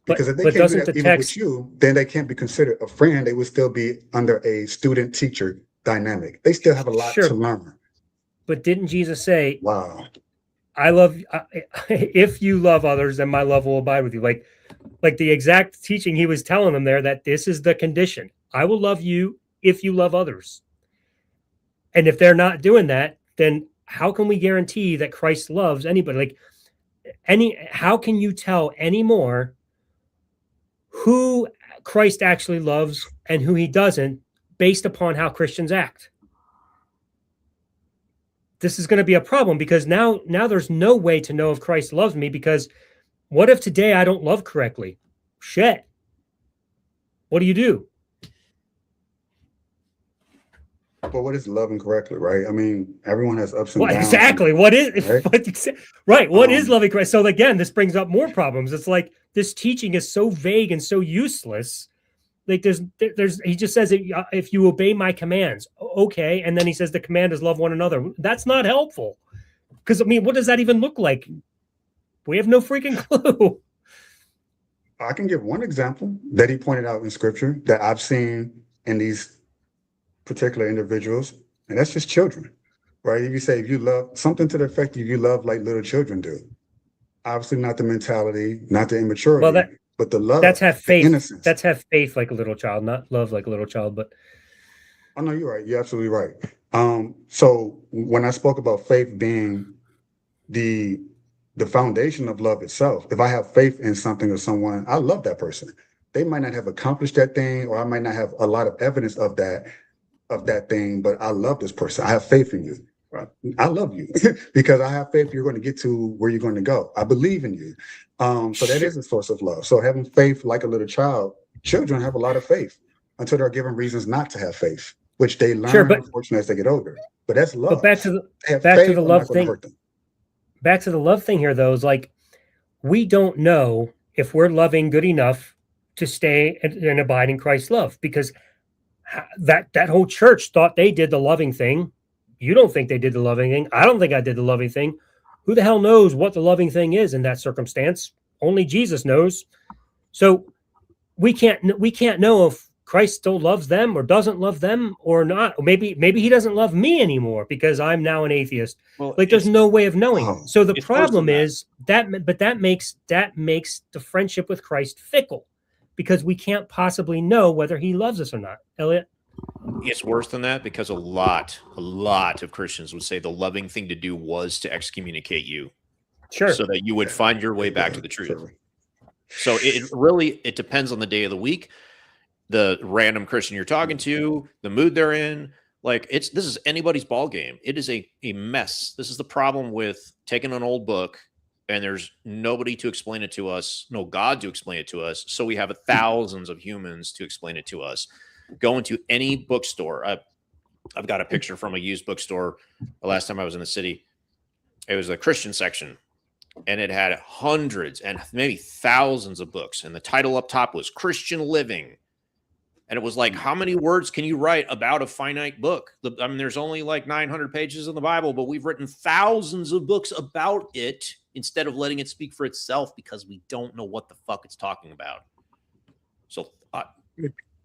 Because if they can't do that even with you, then they can't be considered a friend. They would still be under a student-teacher dynamic. They still have a lot to learn. But didn't Jesus say, wow, I love, if you love others, then my love will abide with you. Like the exact teaching he was telling them there, that this is the condition. I will love you if you love others. And if they're not doing that, then how can we guarantee that Christ loves anybody? How can you tell anymore who Christ actually loves and who he doesn't based upon how Christians act? This is going to be a problem, because now there's no way to know if Christ loves me, because what if today I don't love correctly? Shit. What do you do? But what is loving correctly, right? I mean, everyone has ups and downs. Exactly. What is right? What is loving Christ? So again, this brings up more problems. It's like this teaching is so vague and so useless. Like he just says, if you obey my commands, okay, and then he says the command is love one another. That's not helpful, because I mean, what does that even look like? We have no freaking clue. I can give one example that he pointed out in scripture that I've seen in these particular individuals, and that's just children, right? If you say, if you love something to the effect of you love like little children do, obviously not the mentality, not the immaturity, but the love. That's have faith. Innocence. That's have faith like a little child, not love like a little child. But oh no, you're right. You're absolutely right. So when I spoke about faith being the foundation of love itself, if I have faith in something or someone, I love that person. They might not have accomplished that thing, or I might not have a lot of evidence of that thing, but I love this person. I have faith in you. Right? I love you because I have faith you're going to get to where you're going to go. I believe in you. So that is a source of love. So having faith like a little child, children have a lot of faith until they're given reasons not to have faith, which they learn, unfortunately, as they get older. But that's love. But back to They have the faith, I'm love not gonna thing. hurt them. Back to the love thing here, though, is like we don't know if we're loving good enough to stay and abide in Christ's love, because that whole church thought they did the loving thing. You don't think they did the loving thing. I don't think I did the loving thing. Who the hell knows what the loving thing is in that circumstance? Only Jesus knows. So we can't know if Christ still loves them or doesn't love them or not. Or maybe he doesn't love me anymore because I'm now an atheist. Well, Like there's no way of knowing. Oh, So the it's worse problem than that. is that makes the friendship with Christ fickle, because we can't possibly know whether he loves us or not. Elliot? It's worse than that, because a lot of Christians would say the loving thing to do was to excommunicate you, Sure. so that you would find your way back to the truth. Certainly. So it depends on the day of the week, the random Christian you're talking to, the mood they're in. Like this is anybody's ball game. It is a mess. This is the problem with taking an old book and there's nobody to explain it to us, no God to explain it to us. So we have thousands of humans to explain it to us. Go into any bookstore. I've got a picture from a used bookstore. The last time I was in the city, it was a Christian section, and it had hundreds and maybe thousands of books. And the title up top was Christian Living. And it was like, how many words can you write about a finite book? I mean, there's only like 900 pages in the Bible, but we've written thousands of books about it instead of letting it speak for itself, because we don't know what the fuck it's talking about. So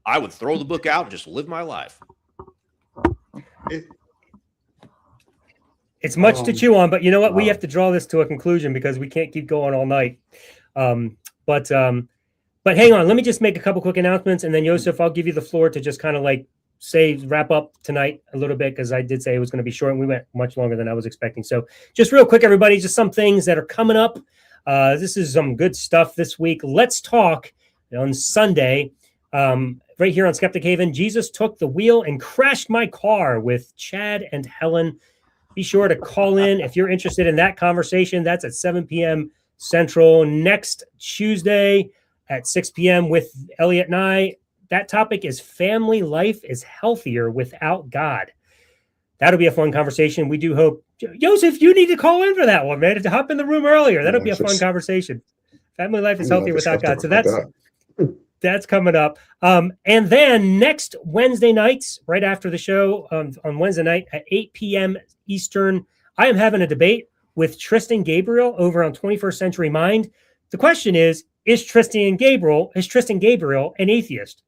I would throw the book out and just live my life. It's much to chew on, but you know what? We have to draw this to a conclusion because we can't keep going all night. But hang on, let me just make a couple quick announcements, and then Joseph, I'll give you the floor to just kind of like wrap up tonight a little bit, because I did say it was going to be short and we went much longer than I was expecting. So just real quick, everybody, just some things that are coming up. This is some good stuff this week. Let's talk on Sunday, right here on Skeptic Haven. Jesus Took the Wheel and Crashed My Car with Chad and Helen. Be sure to call in if you're interested in that conversation. That's at 7 p.m. Central. Next Tuesday at 6 p.m. with Elliot and I. That topic is family life is healthier without God. That'll be a fun conversation. We do hope, Joseph, you need to call in for that one, man. To hop in the room earlier. That'll be a fun conversation. Family life is healthier without God. So that's coming up. And then next Wednesday nights, right after the show, on Wednesday night at 8 p.m. Eastern, I am having a debate with Tristan Gabriel over on 21st Century Mind. The question is Tristan Gabriel an atheist?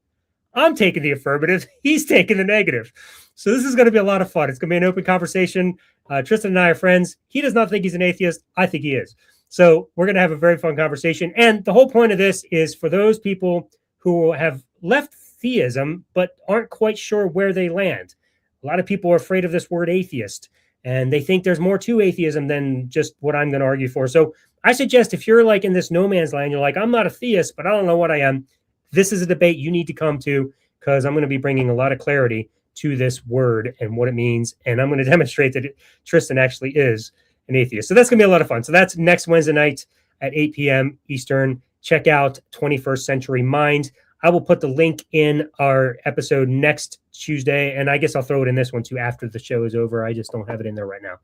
I'm taking the affirmative. He's taking the negative. So this is going to be a lot of fun. It's going to be an open conversation. Tristan and I are friends. He does not think he's an atheist. I think he is. So we're going to have a very fun conversation. And the whole point of this is for those people who have left theism but aren't quite sure where they land. A lot of people are afraid of this word atheist, and they think there's more to atheism than just what I'm going to argue for. So I suggest if you're like in this no man's land, you're like, I'm not a theist, but I don't know what I am. This is a debate you need to come to, because I'm going to be bringing a lot of clarity to this word and what it means. And I'm going to demonstrate that Tristan actually is an atheist. So that's going to be a lot of fun. So that's next Wednesday night at 8 p.m. Eastern. Check out 21st Century Mind. I will put the link in our episode next Tuesday, and I guess I'll throw it in this one too after the show is over. I just don't have it in there right now.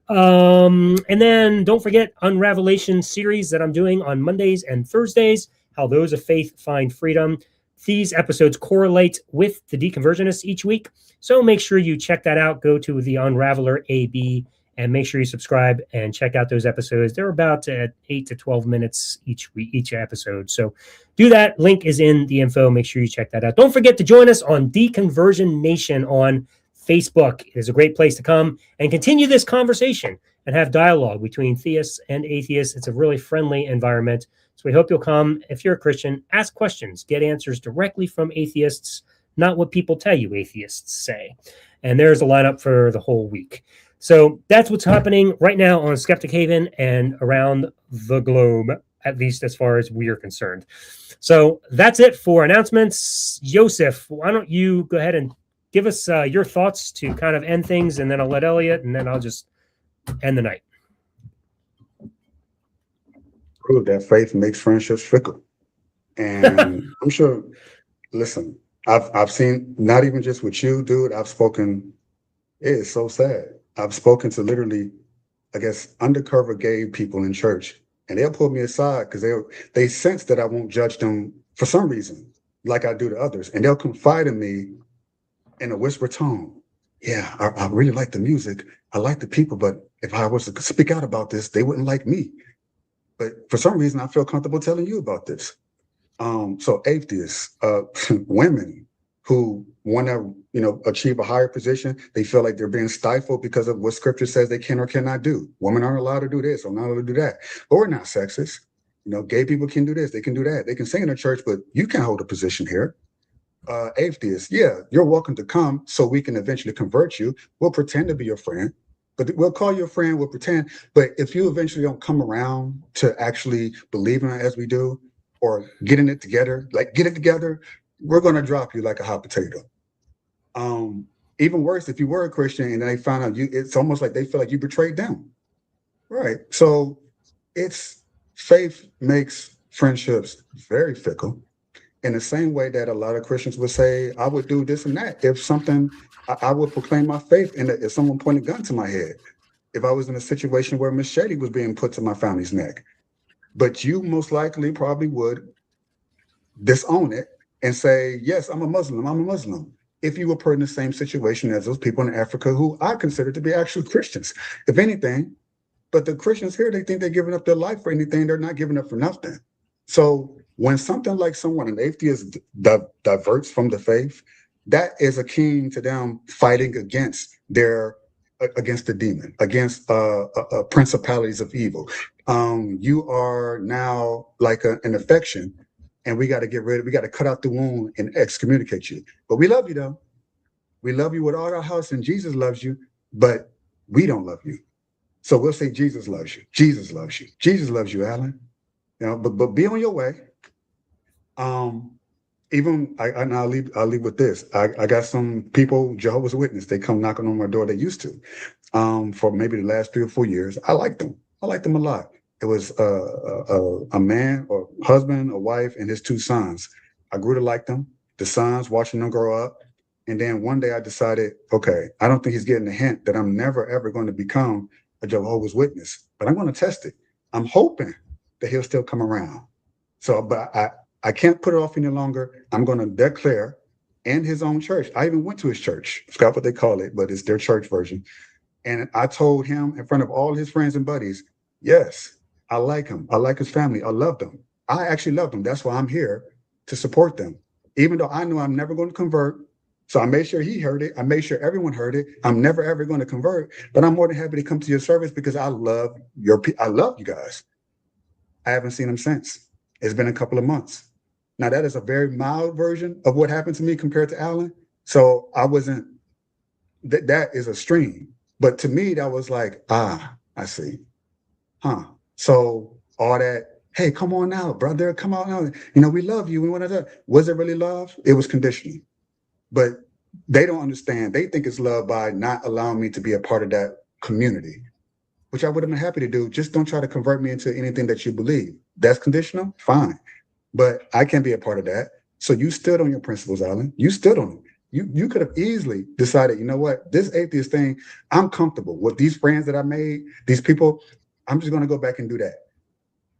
And then don't forget Unravelation series that I'm doing on Mondays and Thursdays, how those of faith find freedom. These episodes correlate with the Deconversionists each week, so make sure you check that out. Go to the Unraveler AB and make sure you subscribe and check out those episodes. They're about 8 to 12 minutes each week, each episode. So do that. Link is in the info. Make sure you check that out. Don't forget to join us on Deconversion Nation on Facebook. It is a great place to come and continue this conversation and have dialogue between theists and atheists. It's a really friendly environment. So we hope you'll come. If you're a Christian, ask questions, get answers directly from atheists, not what people tell you atheists say. And there's a lineup for the whole week. So that's what's happening right now on Skeptic Haven and around the globe, at least as far as we are concerned. So that's it for announcements. Joseph, why don't you go ahead and give us your thoughts to kind of end things, and then I'll let Elliot, and then I'll just end the night. Prove that faith makes friendships fickle. And I'm sure, listen, I've seen, not even just with you, dude, I've spoken It is so sad. I've spoken to literally, I guess, undercover gay people in church, and they'll pull me aside because they sense that I won't judge them for some reason, like I do to others, and they'll confide in me in a whisper tone. Yeah, I really like the music. I like the people, but if I was to speak out about this, they wouldn't like me. But for some reason, I feel comfortable telling you about this. So atheists, women who want to, achieve a higher position, they feel like they're being stifled because of what scripture says they can or cannot do. Women aren't allowed to do this or not allowed to do that. But we're not sexist. Gay people can do this, they can do that. They can sing in a church, but you can't hold a position here. Atheists, yeah, you're welcome to come so we can eventually convert you. We'll pretend to be your friend, but we'll call you a friend, we'll pretend. But if you eventually don't come around to actually believing as we do, or getting it together, we're going to drop you like a hot potato. Even worse, if you were a Christian and they found out it's almost like they feel like you betrayed them. Right. So faith makes friendships very fickle, in the same way that a lot of Christians would say, I would do this and that. If something, I would proclaim my faith, and if someone pointed a gun to my head, if I was in a situation where machete was being put to my family's neck. But you most likely probably would disown it and say, yes, I'm a Muslim. If you were put in the same situation as those people in Africa who I consider to be actual Christians, if anything. But the Christians here, they think they're giving up their life for anything. They're not giving up for nothing. So when something like an atheist diverts from the faith, that is akin to them fighting against the demon, against principalities of evil. You are now like an infection, and we got to cut out the wound and excommunicate you. But we love you though. We love you with all our hearts, and Jesus loves you, but we don't love you. So we'll say Jesus loves you. Jesus loves you. Jesus loves you, Alan. But be on your way. I'll leave with this. I got some people, Jehovah's Witness, they come knocking on my door. They used to, for maybe the last 3 or 4 years. I like them. I like them a lot. It was a man or husband, a wife, and his 2 sons. I grew to like them. The sons, watching them grow up. And then one day I decided, okay, I don't think he's getting the hint that I'm never, ever going to become a Jehovah's Witness, but I'm going to test it. I'm hoping that he'll still come around. So, but I can't put it off any longer. I'm going to declare in his own church. I even went to his church. I forgot what they call it, but it's their church version. And I told him in front of all his friends and buddies, yes, I like him. I like his family. I love them. I actually love them. That's why I'm here to support them, even though I know I'm never going to convert. So I made sure he heard it. I made sure everyone heard it. I'm never, ever going to convert, but I'm more than happy to come to your service because I love you guys. I haven't seen him since. It's been a couple of months. Now that is a very mild version of what happened to me compared to Alan. So I wasn't, that is a stream. But to me, that was like, I see. So all that, hey, come on now, brother, come on now. We love you. We want to, was it really love? It was conditional. But they don't understand. They think it's love by not allowing me to be a part of that community, which I would have been happy to do. Just don't try to convert me into anything that you believe. That's conditional, fine. But I can't be a part of that. So you stood on your principles, Alan. You stood on them. You could have easily decided, you know what, this atheist thing, I'm comfortable with these friends that I made, these people, I'm just going to go back and do that.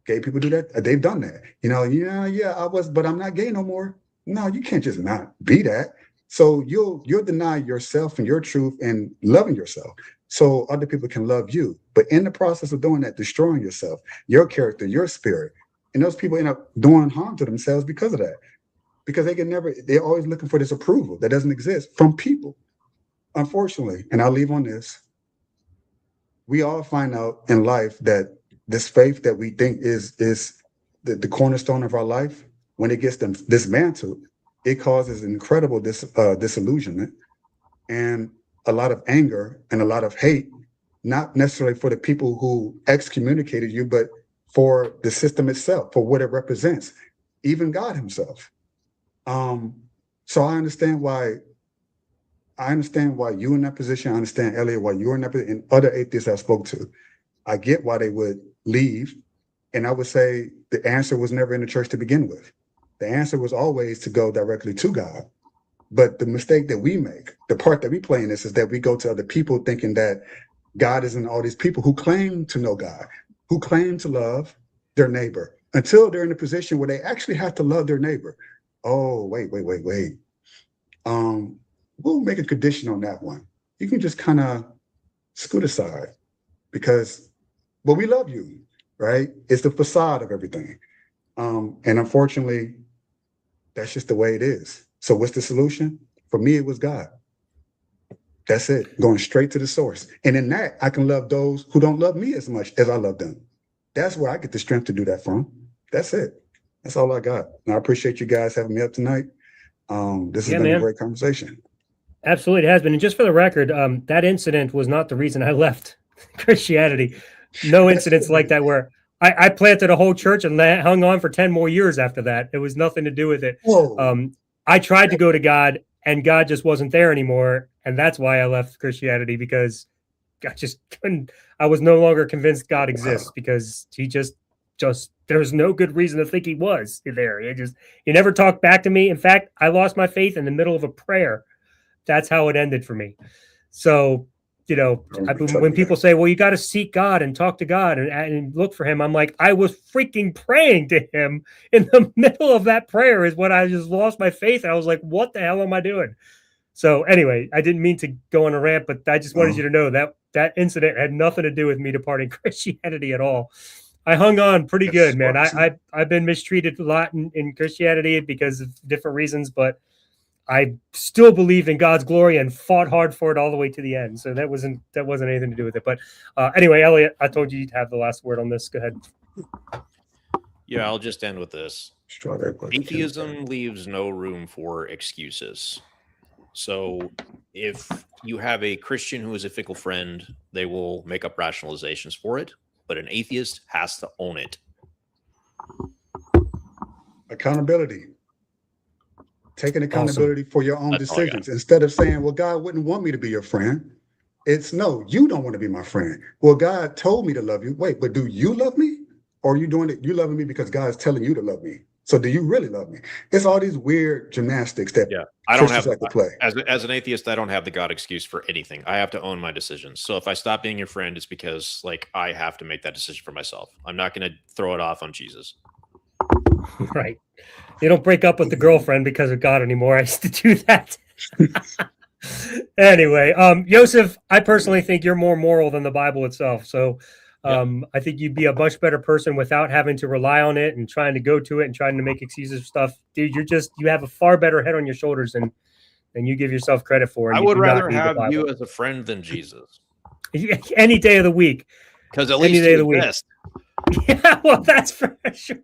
Gay people do that. They've done that. I was, but I'm not gay no more. No, you can't just not be that. So you'll deny yourself and your truth and loving yourself so other people can love you. But in the process of doing that, destroying yourself, your character, your spirit, and those people end up doing harm to themselves because of that. Because they're always looking for this approval that doesn't exist from people. Unfortunately, and I'll leave on this, we all find out in life that this faith that we think is the cornerstone of our life, when it gets dismantled, it causes incredible disillusionment and a lot of anger and a lot of hate, not necessarily for the people who excommunicated you, but for the system itself, for what it represents, even God himself. So I understand why you in that position. I understand, Elliot, why you're in that position, and other atheists I spoke to. I get why they would leave. And I would say the answer was never in the church to begin with. The answer was always to go directly to God. But the mistake that we make, the part that we play in this, is that we go to other people thinking that God is in all these people who claim to know God, who claim to love their neighbor, until they're in a position where they actually have to love their neighbor. Oh, wait. We'll make a condition on that one. You can just kind of scoot aside because, well, we love you, right? It's the facade of everything. And unfortunately, that's just the way it is. So what's the solution? For me, it was God. That's it, going straight to the source. And in that, I can love those who don't love me as much as I love them. That's where I get the strength to do that from. That's it. That's all I got. And I appreciate you guys having me up tonight. This has been a great conversation. Absolutely, it has been. And just for the record, that incident was not the reason I left Christianity. No incidents like that where I planted a whole church and hung on for 10 more years after that. It was nothing to do with it. I tried to go to God and God just wasn't there anymore. And that's why I left Christianity, because I just couldn't, I was no longer convinced God exists, because he just there's no good reason to think he was there. He never talked back to me. In fact, I lost my faith in the middle of a prayer. That's how it ended for me. So, when people say, well, you got to seek God and talk to God and look for him, I'm like, I was freaking praying to him in the middle of that prayer is when I just lost my faith. And I was like, what the hell am I doing? So anyway, I didn't mean to go on a rant, but I just wanted you to know that incident had nothing to do with me departing Christianity at all. I hung on pretty good, man. I've been mistreated a lot in Christianity because of different reasons, but I still believed in God's glory and fought hard for it all the way to the end. So that wasn't anything to do with it. But anyway, Elliot, I told you you'd have the last word on this. Go ahead. Yeah, I'll just end with this. Atheism leaves no room for excuses. So if you have a Christian who is a fickle friend, they will make up rationalizations for it. But an atheist has to own it. Accountability. Taking accountability for your own decisions. Instead of saying, well, God wouldn't want me to be your friend. It's no, you don't want to be my friend. Well, God told me to love you. Wait, but do you love me? Or are you doing it? You loving me because God's telling you to love me. So do you really love me? It's all these weird gymnastics that I don't have like to play. As an atheist, I don't have the God excuse for anything. I have to own my decisions. So if I stop being your friend, it's because I have to make that decision for myself. I'm not going to throw it off on Jesus. Right. You don't break up with the girlfriend because of God anymore. I used to do that. Anyway, Joseph, I personally think you're more moral than the Bible itself. So I think you'd be a much better person without having to rely on it and trying to go to it and trying to make excuses for stuff. Dude, you have a far better head on your shoulders than you give yourself credit for. I would rather have you as a friend than Jesus. Any day of the week. Because at least you exist. Yeah, well, that's for sure.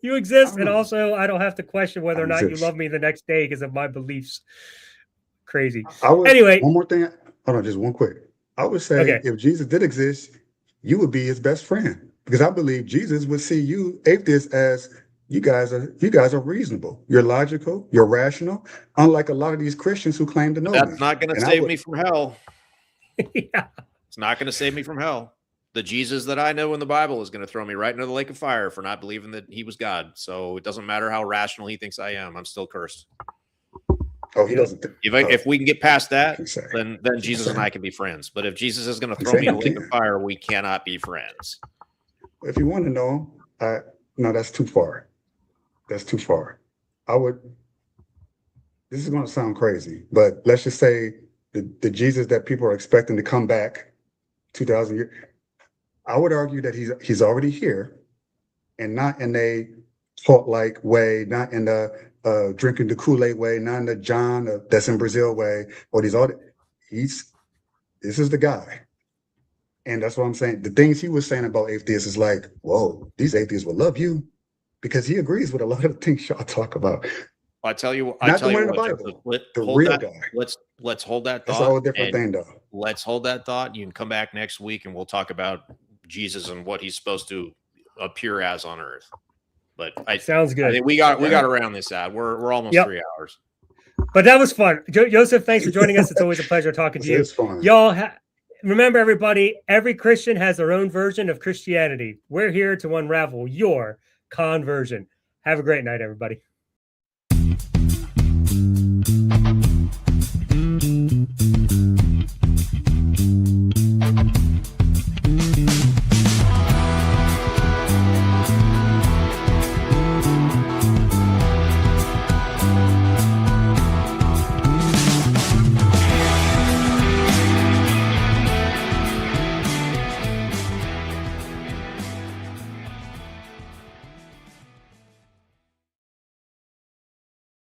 You exist, and also I don't have to question whether or not you love me the next day because of my beliefs. Crazy. Anyway, one more thing. Hold on, just one quick. I would say if Jesus did exist, you would be his best friend, because I believe Jesus would see you atheists as you guys are reasonable. You're logical. You're rational. Unlike a lot of these Christians who claim to know. That's not going to save me from hell. Yeah, it's not going to save me from hell. The Jesus that I know in the Bible is going to throw me right into the lake of fire for not believing that he was God. So it doesn't matter how rational he thinks I am. I'm still cursed. Oh, he doesn't. If we can get past that, then Jesus and I can be friends. But if Jesus is going to throw me in the lake of fire, we cannot be friends. If you want to know, no, that's too far. That's too far. This is going to sound crazy, but let's just say the Jesus that people are expecting to come back 2,000 years, I would argue that he's already here, and not in a cult-like way, not in the drinking the Kool-Aid way, not in the John that's in Brazil way, or this is the guy. And that's what I'm saying. The things he was saying about atheists is like, whoa, these atheists will love you, because he agrees with a lot of the things y'all talk about. I tell you, not the one in the Bible, the real guy. Let's hold that thought. That's a whole different thing, though. Let's hold that thought. You can come back next week and we'll talk about Jesus and what he's supposed to appear as on earth. But sounds good. I think we got around this out. We're almost 3 hours. But that was fun. Joseph, thanks for joining us. It's always a pleasure talking to you. It's fun. Y'all, remember, everybody, every Christian has their own version of Christianity. We're here to unravel your conversion. Have a great night, everybody.